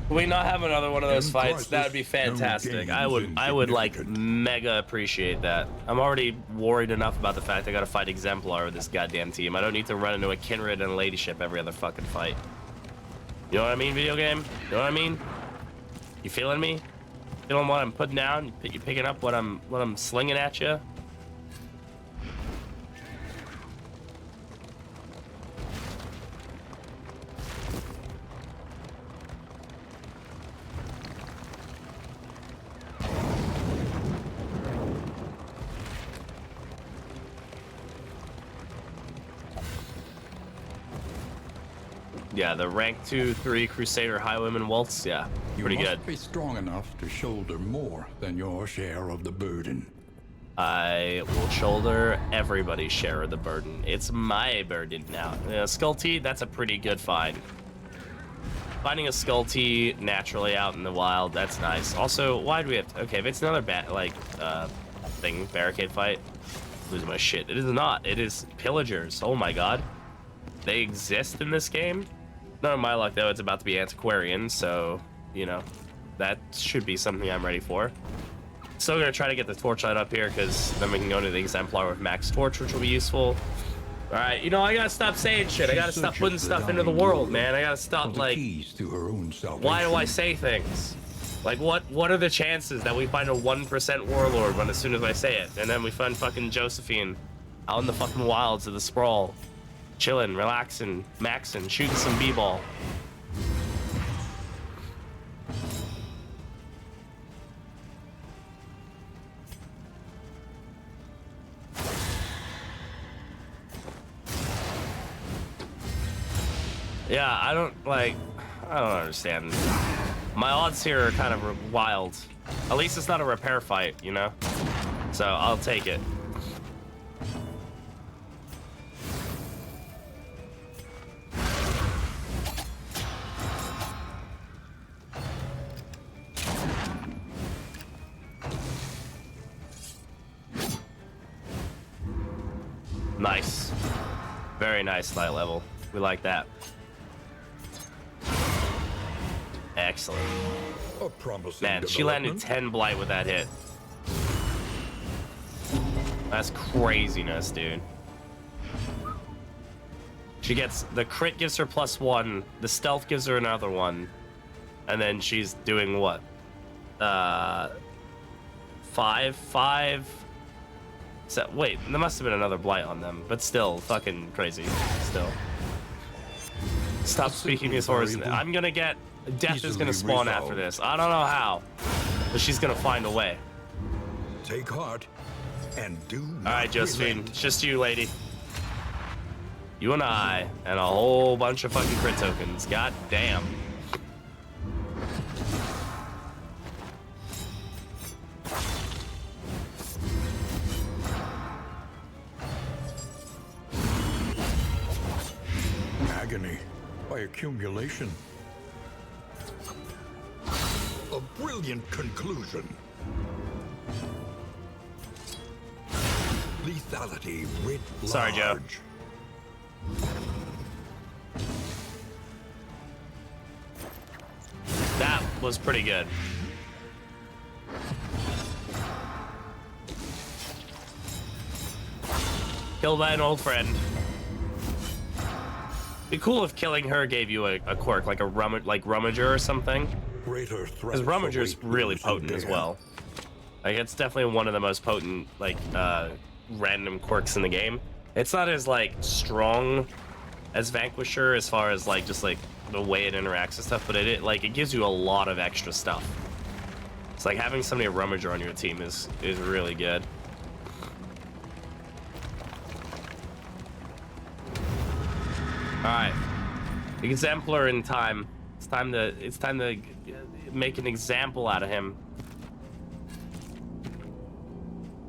Can we not have another one of those In fights? crisis, That would be no fantastic. gain I is would like insignificant. mega appreciate that. I'm already worried enough about the fact I gotta fight Exemplar with this goddamn team. I don't need to run into a Kinrid and a Ladyship every other fucking fight. You know what I mean, video game? You know what I mean? You feeling me? Feeling what I'm putting down? You picking up what I'm slinging at you? Yeah, the rank 2-3 Crusader Highwayman Waltz, yeah, You pretty must good. be strong enough to shoulder more than your share of the burden. I will shoulder everybody's share of the burden. It's my burden now. Skull Tea, that's a pretty good find. Finding a Skull Tea naturally out in the wild, that's nice. Also, why do we have to... Okay, if it's another barricade fight, lose my shit. It is not. It is pillagers. Oh my god. They exist in this game? None of my luck, though. It's about to be antiquarian, so, you know, that should be something I'm ready for. Still gonna try to get the torchlight up here, because then we can go into the Exemplar with max torch, which will be useful. Alright, you know, I gotta stop saying shit. I gotta stop putting stuff into the world, man. I gotta stop, like, Keys to her own salvation. why do I say things? Like, what are the chances that we find a 1% warlord when as soon as I say it? And then we find fucking Josephine out in the fucking wilds of the sprawl. Chilling, relaxing, maxing, shooting some b-ball. Yeah, I don't understand. My odds here are kind of wild. At least it's not a repair fight, you know? So I'll take it. Nice. Very nice light level. We like that. Excellent. A promising Man, she landed development. 10 blight with that hit. That's craziness, dude. She gets, the crit gives her +1, the stealth gives her another one, and then she's doing what? 5. So, wait, there must have been another blight on them, but still, fucking crazy. Still. Stop speaking these horrors. I'm gonna get... Death is gonna spawn after this. I don't know how, but she's gonna find a way. Take heart and do Alright, Josephine, it's just you, lady. You and I, and a whole bunch of fucking crit tokens. God damn. agony by accumulation. A brilliant conclusion. Lethality writ large. Sorry, Joe. That was pretty good. Kill thine old friend. Be cool if killing her gave you a quirk, like a Rummager or something. Greater threats Because Rummager's await really those who potent as dare. well. Like, it's definitely one of the most potent, like, random quirks in the game. It's not as, like, strong as Vanquisher as far as, like, just, like, the way it interacts and stuff, but it gives you a lot of extra stuff. It's like having somebody a Rummager on your team is really good. right. Exemplar in time. It's time to make an example out of him.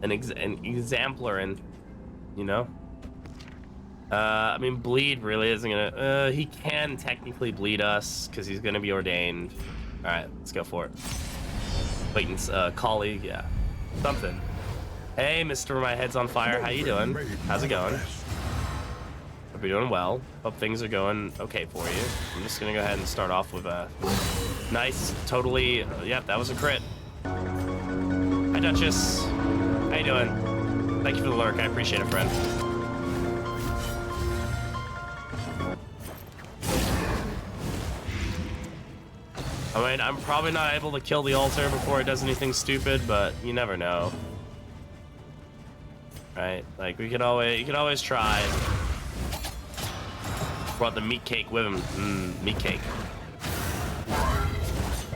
An exemplar, and you know. I mean, bleed really isn't gonna. He can technically bleed us because he's gonna be ordained. All right, let's go for it. Acquaintance, colleague, yeah, something. Hey, Mister, my head's on fire. How you doing? How's it going? Hope you're doing well. Hope things are going okay for you. I'm just gonna go ahead and start off with a nice, totally. Yep, that was a crit. Hi, Duchess. How you doing? Thank you for the lurk. I appreciate it, friend. I mean, I'm probably not able to kill the altar before it does anything stupid, but you never know. Right? Like, you can always try. Brought the meat cake with him. Meat cake.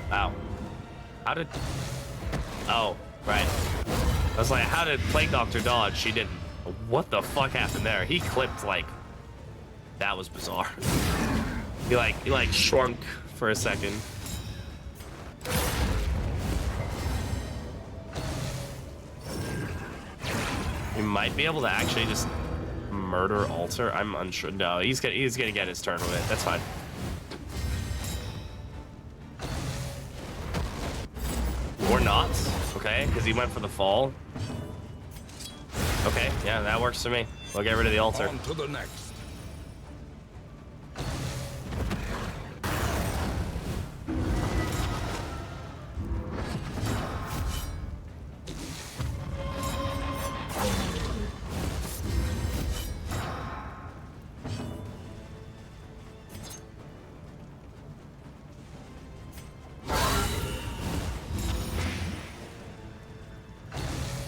Wow. How did... Oh, right. I was like, how did Plague Doctor dodge? She didn't. What the fuck happened there? He clipped, like... That was bizarre. He like shrunk for a second. We might be able to actually just murder altar. I'm unsure. No, he's gonna get his turn with it. That's fine. Or not. Okay, because he went for the fall. Okay, yeah, that works for me. We'll get rid of the altar. On to the next.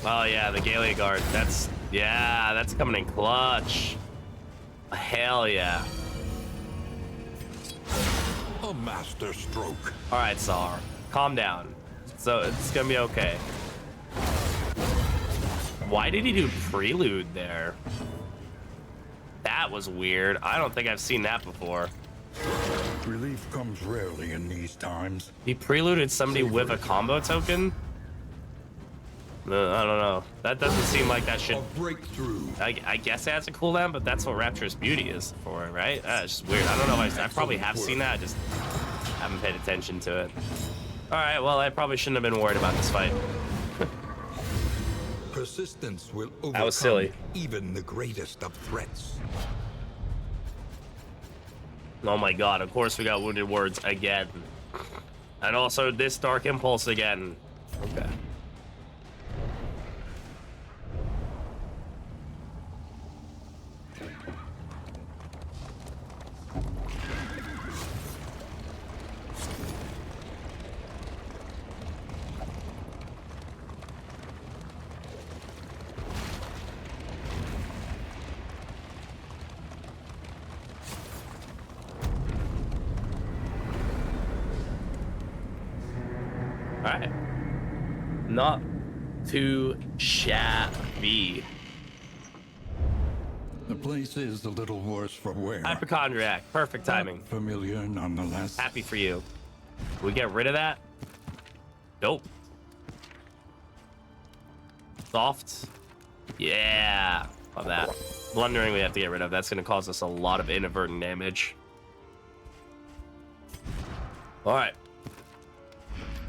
Oh yeah, the Galia Guard. That's coming in clutch. Hell yeah. A master stroke. All right, Sar, calm down. So it's gonna be okay. Why did he do prelude there? That was weird. I don't think I've seen that before. Relief comes rarely in these times. He preluded somebody with a combo token? I don't know. That doesn't seem like that should... A breakthrough. I guess it has a cooldown, but that's what Rapturous Beauty is for, right? It's just weird. I don't know if I probably have seen that. I just haven't paid attention to it. All right, well, I probably shouldn't have been worried about this fight. Persistence will overcome That was silly. even the greatest of threats. Oh my god, of course we got Wounded Words again. And also this Dark Impulse again. Okay. Alright. Not too shabby. The place is a little worse for wear. Hypochondriac. Perfect timing. But familiar nonetheless. Happy for you. We get rid of that? Nope. Soft. Yeah. Love that. Blundering we have to get rid of. That's going to cause us a lot of inadvertent damage. Alright.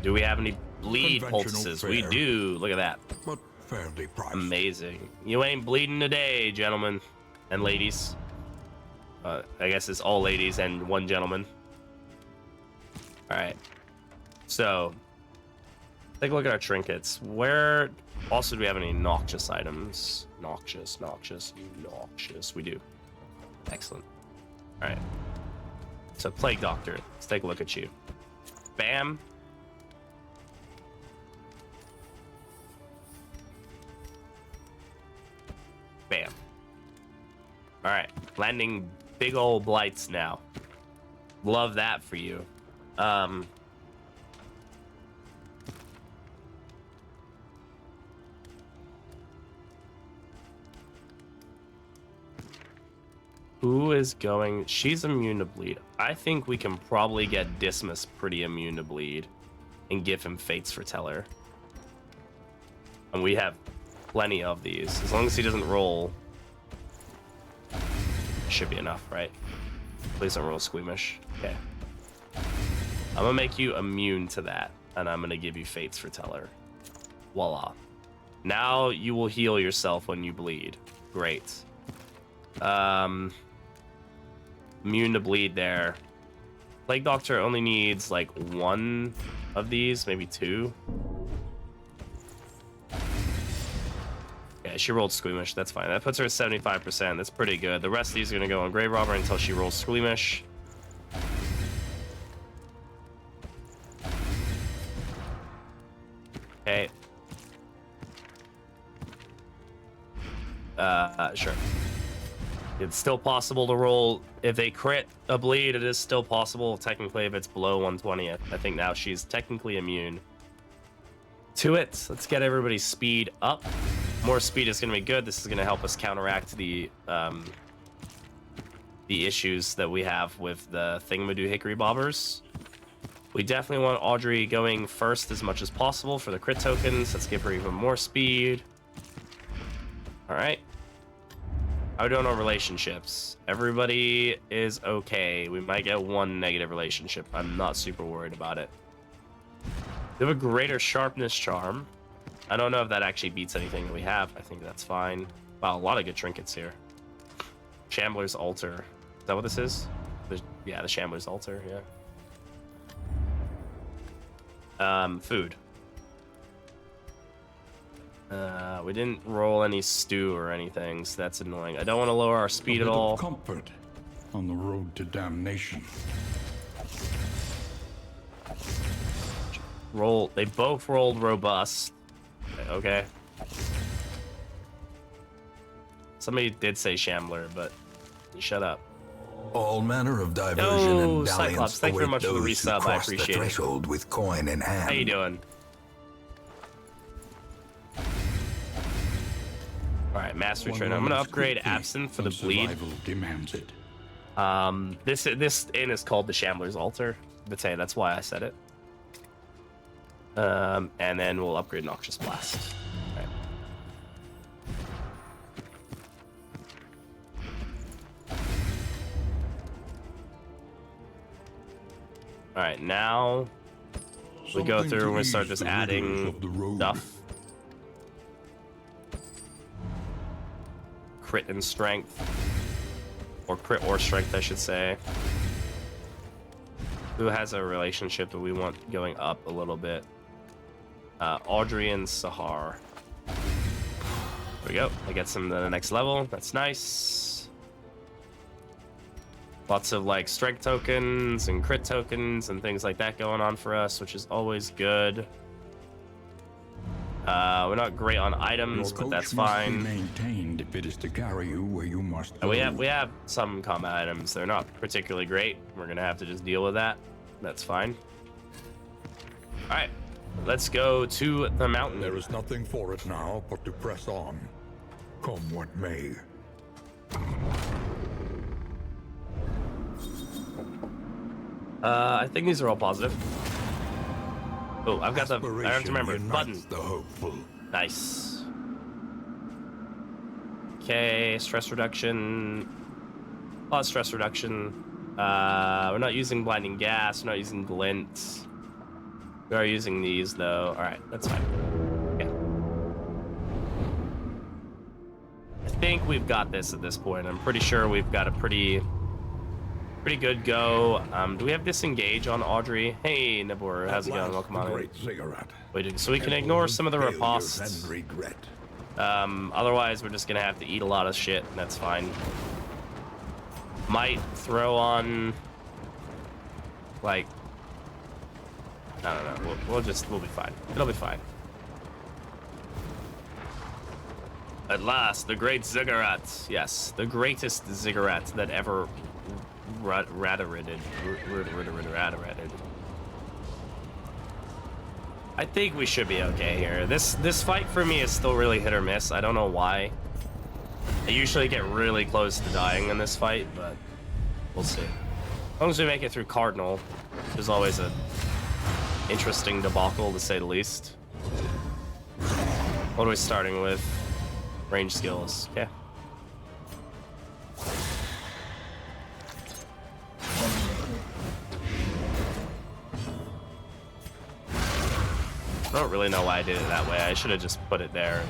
Do we have any bleed poultices? We do. Look at that. But fairly priced. Amazing. You ain't bleeding today, gentlemen and ladies. I guess it's all ladies and one gentleman. All right. So, take a look at our trinkets. Where also do we have any noxious items? Noxious. We do. Excellent. All right. So, Plague Doctor. Let's take a look at you. Bam. Bam. All right, landing big old blights now. Love that for you. Who is going? She's immune to bleed. I think we can probably get Dismas pretty immune to bleed and give him Fates Foreteller. And we have plenty of these. As long as he doesn't roll, should be enough, right? Please don't roll squeamish. Okay. I'm gonna make you immune to that, and I'm gonna give you Fates Foreteller. Voila. Now you will heal yourself when you bleed. Great. Immune to bleed there. Plague Doctor only needs like one of these, maybe two. Yeah, she rolled Squeamish. That's fine. That puts her at 75%. That's pretty good. The rest of these are going to go on Grave Robber until she rolls Squeamish. Okay. Sure. It's still possible to roll. If they crit a bleed, it is still possible. Technically, if it's below 120, I think now she's technically immune to it. Let's get everybody's speed up. More speed is going to be good. This is going to help us counteract the issues that we have with the Thingamadoo Hickory Bobbers. We definitely want Audrey going first as much as possible for the crit tokens. Let's give her even more speed. All right. How are we doing on relationships? Everybody is okay. We might get one negative relationship. I'm not super worried about it. We have a greater sharpness charm. I don't know if that actually beats anything that we have. I think that's fine. Wow, a lot of good trinkets here. Shambler's Altar. Is that what this is? Yeah, the Shambler's Altar, yeah. Food. We didn't roll any stew or anything, so that's annoying. I don't want to lower our speed at all. Comfort on the road to damnation. Roll. They both rolled robust. Okay. Somebody did say Shambler, but shut up. All manner of diversion Oh, and dalliance Cyclops, thank you very await much for the those who resub. I cross the appreciate it. threshold with coin in hand. How you doing? All right, Mastery Trainer. I'm gonna upgrade Absinthe for the bleed. Survival demands it. This inn is called the Shambler's Altar. But say that's why I said it. And then we'll upgrade Noxious Blast. All right. All right, now we go Something through to and we ease start just the adding rigors of the road. stuff. Crit and strength. Or crit or strength, I should say. Who has a relationship that we want going up a little bit? Audrey and Sahar. There we go. I get some to the next level. That's nice. Lots of like strength tokens and crit tokens and things like that going on for us, which is always good. We're not great on items, but that's fine. Must be maintained if it is to carry you where you must go. We have some combat items. They're not particularly great. We're gonna have to just deal with that. That's fine. All right, let's go to the mountain. There is nothing for it now but to press on, come what may. I think these are all positive. Oh, I've got the. I have to remember button. The hopeful. Nice. Okay, stress reduction. A lot of stress reduction. We're not using blinding gas. We're not using glint. We are using these though. All right, that's fine. Okay. I think we've got this at this point. I'm pretty sure we've got a pretty good go. Do we have disengage on Audrey? Hey, Nibor, how's it going? Welcome on in. Great cigarette. Wait, so we can ignore some of the riposts. And regret. Otherwise, we're just gonna have to eat a lot of shit, and that's fine. Might throw on, like, I don't know. We'll be fine. It'll be fine. At last, the great ziggurat. Yes, the greatest ziggurat that ever raterated. I think we should be okay here. This fight for me is still really hit or miss. I don't know why. I usually get really close to dying in this fight, but we'll see. As long as we make it through Cardinal, there's always a interesting debacle, to say the least. What are we starting with? Range skills. Okay. I don't really know why I did it that way. I should have just put it there.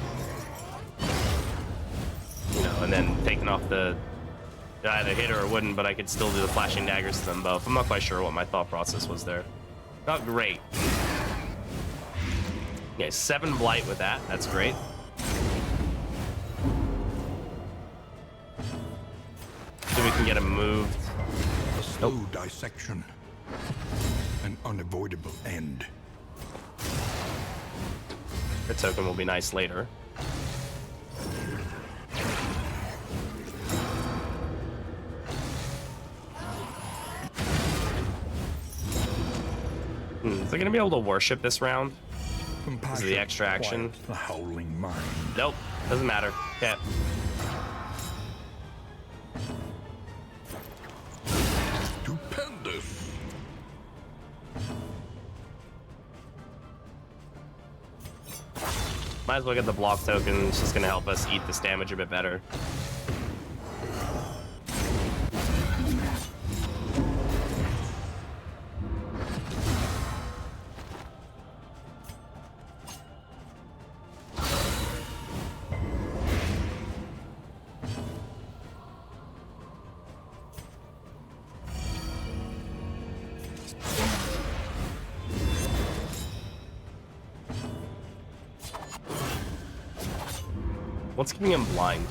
You know, and then taken off the... I either hit or it wouldn't, but I could still do the flashing daggers to them both. I'm not quite sure what my thought process was there. Not great. Okay, 7 blight with that. That's great. So we can get him moved. A slow dissection. An unavoidable end. The token will be nice later. Is it gonna be able to worship this round? Because of the extra action? The howling mind. Nope, doesn't matter. Yeah. Stupendous. Might as well get the block token. It's just gonna help us eat this damage a bit better. What's keeping him blind?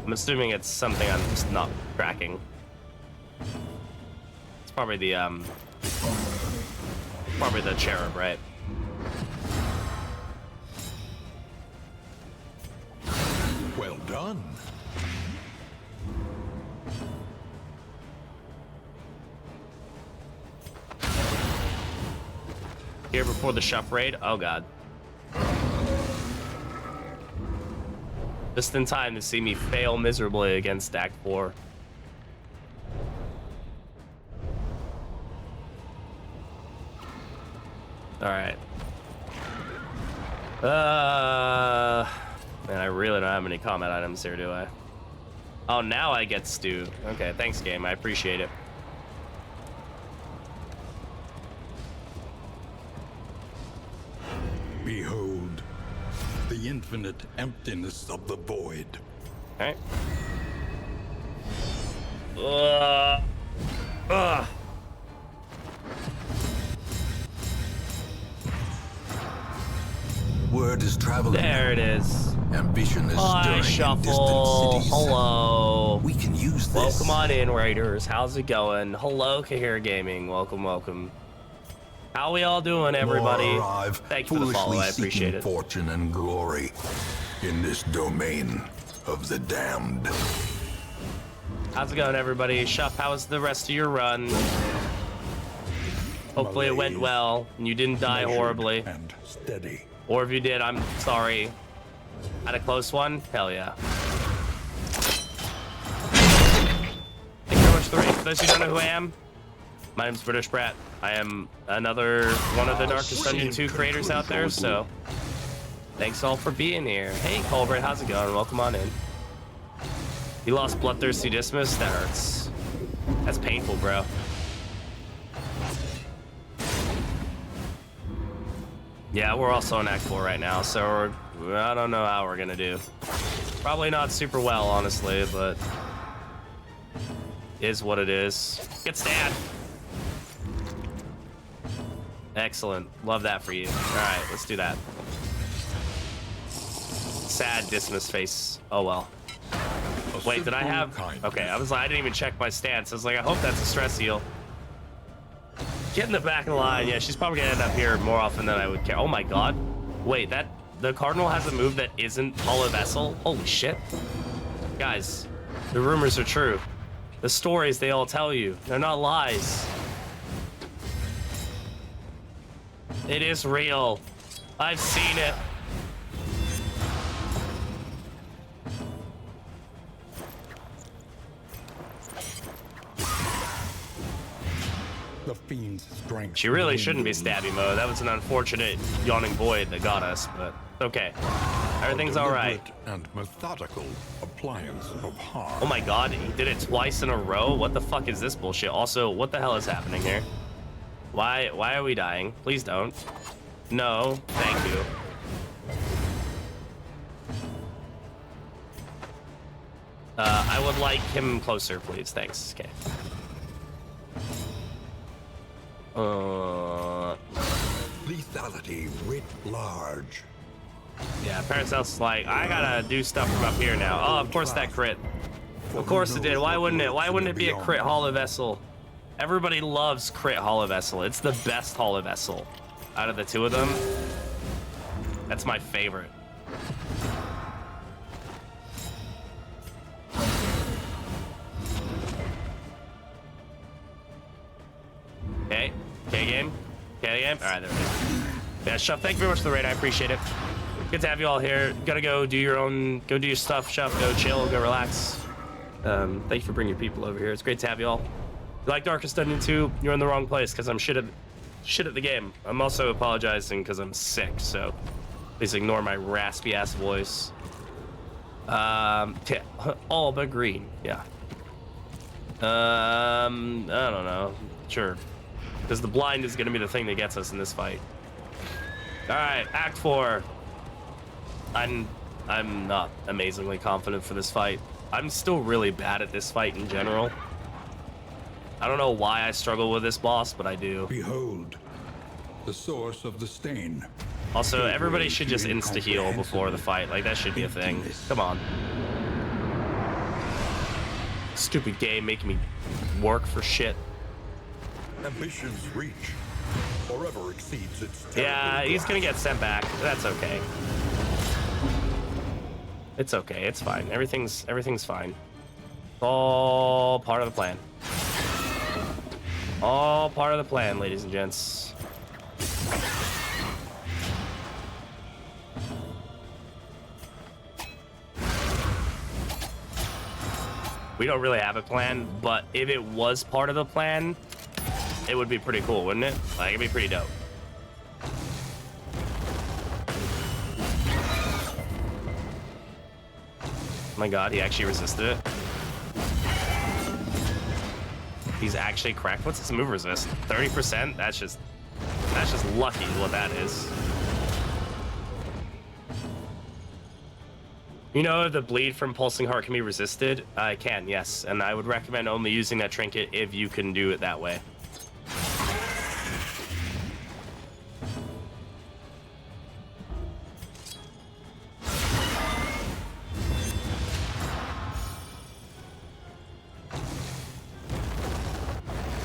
I'm assuming it's something I'm just not tracking. It's probably the cherub, right? Well done. Here before the shop raid. Oh god. Just in time to see me fail miserably against Act 4. Alright. Man, I really don't have any combat items here, do I? Oh, now I get stew. Okay, thanks, game. I appreciate it. Behold, the infinite emptiness of the void. Alright. Ugh. Word is traveling. There it is. Ambition is Hi, stirring in Shuffle. distant cities. Hello. We can use this. Welcome on in, Raiders. How's it going? Hello, Kahir Gaming. Welcome, welcome. How we all doing, everybody? More arrive, Thank you for the follow. I appreciate seeking it. fortune and glory in this domain of the damned. How's it going, everybody? Shuff, how was the rest of your run? Hopefully it went well and you didn't die Measured horribly. and steady. Or if you did, I'm sorry. Had a close one? Hell yeah. Thank you very much for the raid. For those who don't know who I am, my name's Britishbrat. I am another one of the Darkest Dungeon 2 creators out there, so thanks all for being here. Hey, Colbert, how's it going? Welcome on in. You lost Bloodthirsty Dismiss? That hurts. That's painful, bro. Yeah, we're also in Act 4 right now, so I don't know how we're gonna do. Probably not super well, honestly, but is what it is. Get stabbed. Excellent. Love that for you. All right, let's do that. Sad Dismiss face. Oh well. Wait, did I have? Okay, I didn't even check my stance. I was like, I hope that's a stress heal. Get in the back of the line. Yeah, she's probably gonna end up here more often than I would care. Oh my god. Wait, the Cardinal has a move that isn't Hollow Vessel? Holy shit. Guys, the rumors are true. The stories they all tell you, they're not lies. It is real. I've seen it. The fiend's strength. She really shouldn't be stabby mode. That was an unfortunate yawning void that got us, but okay. Everything's all right. And methodical appliance of harm. Oh my god, he did it twice in a row? What the fuck is this bullshit? Also, what the hell is happening here? Why are we dying? Please don't. No, thank you. I would like him closer, please. Thanks. Okay. Lethality writ large. Yeah, Paracelsus is like, I gotta do stuff from up here now. Oh, of course that crit. Of course it did. Why wouldn't it? Why wouldn't it be a crit Hollow Vessel? Everybody loves crit Hollow Vessel. It's the best Hollow Vessel out of the two of them. That's my favorite. Okay. Okay, game. Okay, game. All right, there we go. Yeah, Shuff, thank you very much for the raid. I appreciate it. Good to have you all here. Gotta go do your own, go do your stuff, Shuff. Go chill, go relax. Thank you for bringing your people over here. It's great to have you all. If you like Darkest Dungeon 2, you're in the wrong place because I'm shit at the game. I'm also apologizing because I'm sick, so please ignore my raspy ass voice. Yeah, all but green. Yeah. I don't know. Sure. Because the blind is gonna be the thing that gets us in this fight. All right, Act 4. I'm not amazingly confident for this fight. I'm still really bad at this fight in general. I don't know why I struggle with this boss, but I do. Behold, the source of the stain. Also, everybody should just insta-heal before the fight. Like, that should be a thing. Come on. Stupid game making me work for shit. Ambition's reach forever exceeds its Yeah, he's gonna get sent back. That's okay. It's okay. It's fine. Everything's fine. All part of the plan. All part of the plan, ladies and gents. We don't really have a plan, but if it was part of the plan, it would be pretty cool, wouldn't it? Like, it'd be pretty dope. Oh my god, he actually resisted it. He's actually cracked. What's his move resist? 30%? That's just lucky what that is. You know if the bleed from pulsing heart can be resisted? I can, yes. And I would recommend only using that trinket if you can do it that way.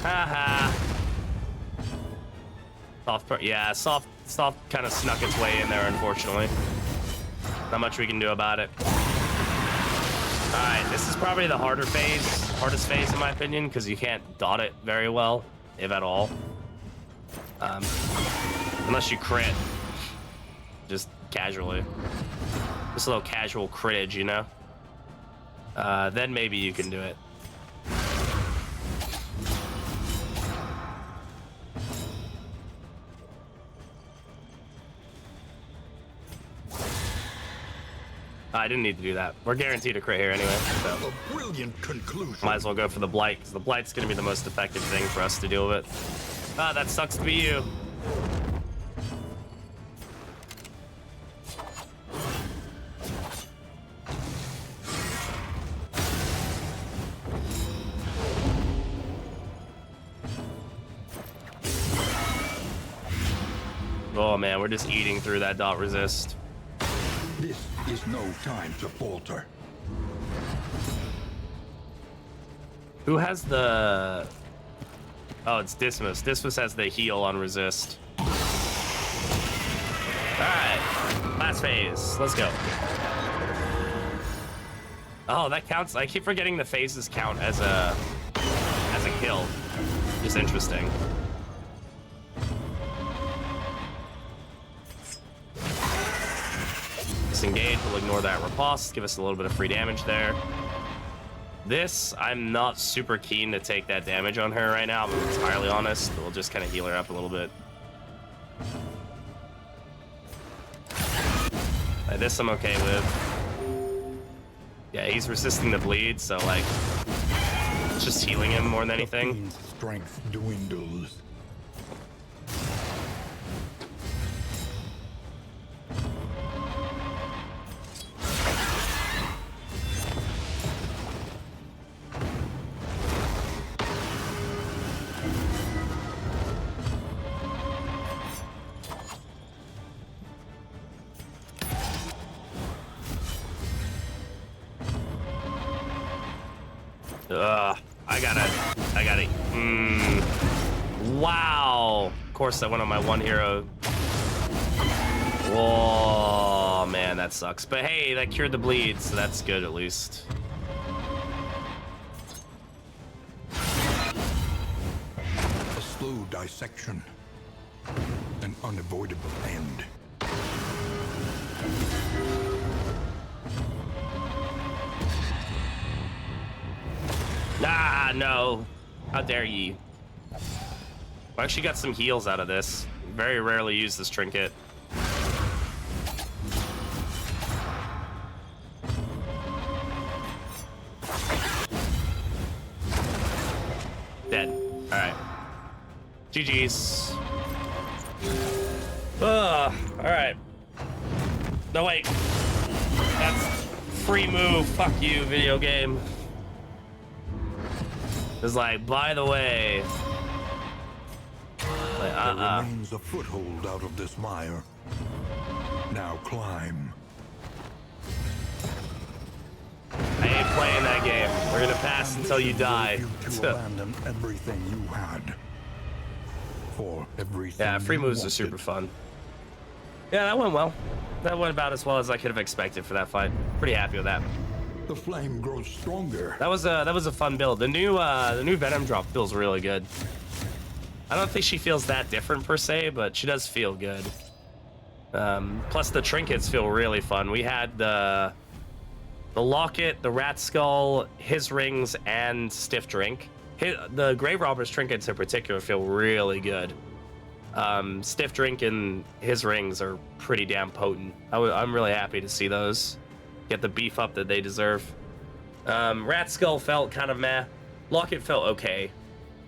Haha. Soft kind of snuck its way in there, unfortunately. Not much we can do about it. Alright, this is probably the hardest phase in my opinion, because you can't dot it very well, if at all. Unless you crit. Just casually. Just a little casual crittage, you know? Then maybe you can do it. I didn't need to do that. We're guaranteed a crit here anyway, so A brilliant conclusion. might as well go for the blight, because the blight's gonna be the most effective thing for us to deal with. Ah, that sucks to be you. Oh man, we're just eating through that dot resist. This is no time to falter. Who has the... Oh, it's Dismas. Dismas has the heal on resist. Alright. Last phase. Let's go. Oh, that counts. I keep forgetting the phases count as a kill. Just interesting. Disengage. We'll ignore that riposte. Give us a little bit of free damage there. This, I'm not super keen to take that damage on her right now, I'm entirely honest. We'll just kind of heal her up a little bit. Like, this I'm okay with. Yeah, he's resisting the bleed, so like, it's just healing him more than anything. The fiend's strength dwindles. I gotta. Wow. Of course, I went on my one hero. Whoa, man, that sucks. But hey, that cured the bleed, so that's good at least. A slow dissection. An unavoidable end. Ah, no. How dare ye. I actually got some heals out of this. Very rarely use this trinket. Dead. Alright. GG's. Alright. No, wait. That's free move. Fuck you, video game. It's like, by the way. Like, There remains a foothold out of this mire. Now climb. I ain't playing that game. We're gonna pass until you die. To abandon everything you had. For everything. Yeah, free you moves are wanted. super fun. Yeah, that went well. That went about as well as I could have expected for that fight. Pretty happy with that. The flame grows stronger. That was a fun build. The new Venomdrop feels really good. I don't think she feels that different per se, but she does feel good. Plus the trinkets feel really fun. We had the locket, the rat skull, his rings, and stiff drink. The grave robbers trinkets in particular feel really good. Stiff drink and his rings are pretty damn potent. I'm really happy to see those get the beef up that they deserve. Rat skull felt kind of meh. Locket felt okay.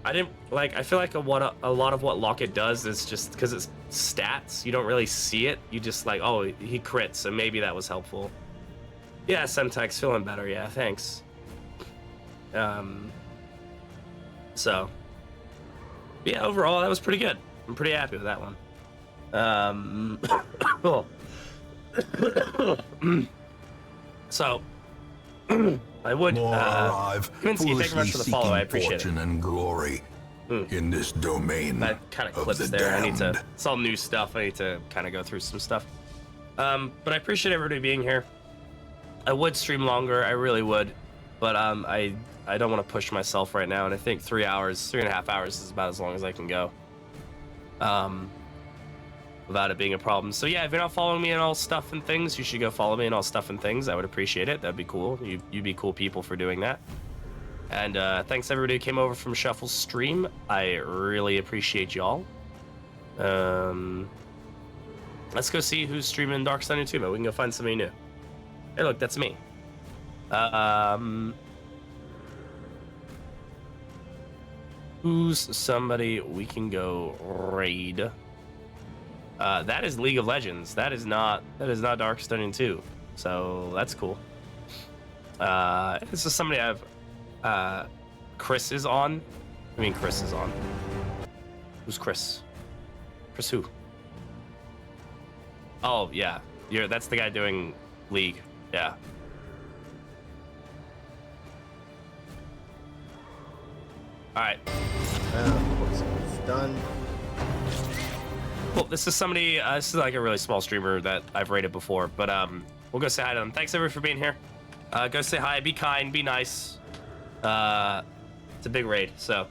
I feel like a lot of what Locket does is just because it's stats, you don't really see it. You just like, oh, he crits, so maybe that was helpful. Yeah, Semtex feeling better. Yeah, thanks. So yeah, overall that was pretty good. I'm pretty happy with that one. Cool. So I would More alive, Kaminsky, thank you very much for the follow. I appreciate fortune it. and glory in this domain That kind of clips the there. I need to. damned. It's all new stuff. I need to kind of go through some stuff. But I appreciate everybody being here. I would stream longer. I really would, but I don't want to push myself right now. And I think 3.5 hours is about as long as I can go. Without it being a problem. So yeah, if you're not following me in all stuff and things, you should go follow me in all stuff and things. I would appreciate it. That'd be cool. You'd be cool people for doing that. And thanks everybody who came over from Shuffle's stream. I really appreciate y'all. Let's go see who's streaming Dark Sunny 2, but we can go find somebody new. Hey, look, that's me. Who's somebody we can go raid? That is League of Legends. That is not Dark Stunning 2. So that's cool. This is somebody Chris is on. I mean, Chris is on. Who's Chris? Chris who? Oh yeah, that's the guy doing League. Yeah. All right. It's done. Cool. This is somebody. This is like a really small streamer that I've rated before, but we'll go say hi to them. Thanks everyone for being here. Go say hi. Be kind. Be nice. It's a big raid, so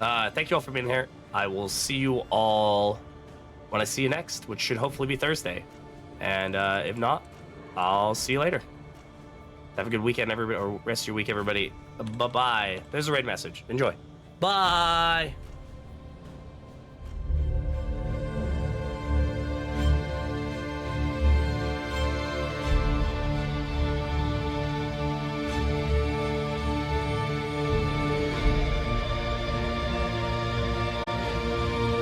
thank you all for being here. I will see you all when I see you next, which should hopefully be Thursday. And if not, I'll see you later. Have a good weekend, everybody, or rest of your week, everybody. Bye-bye. There's a raid message. Enjoy. Bye.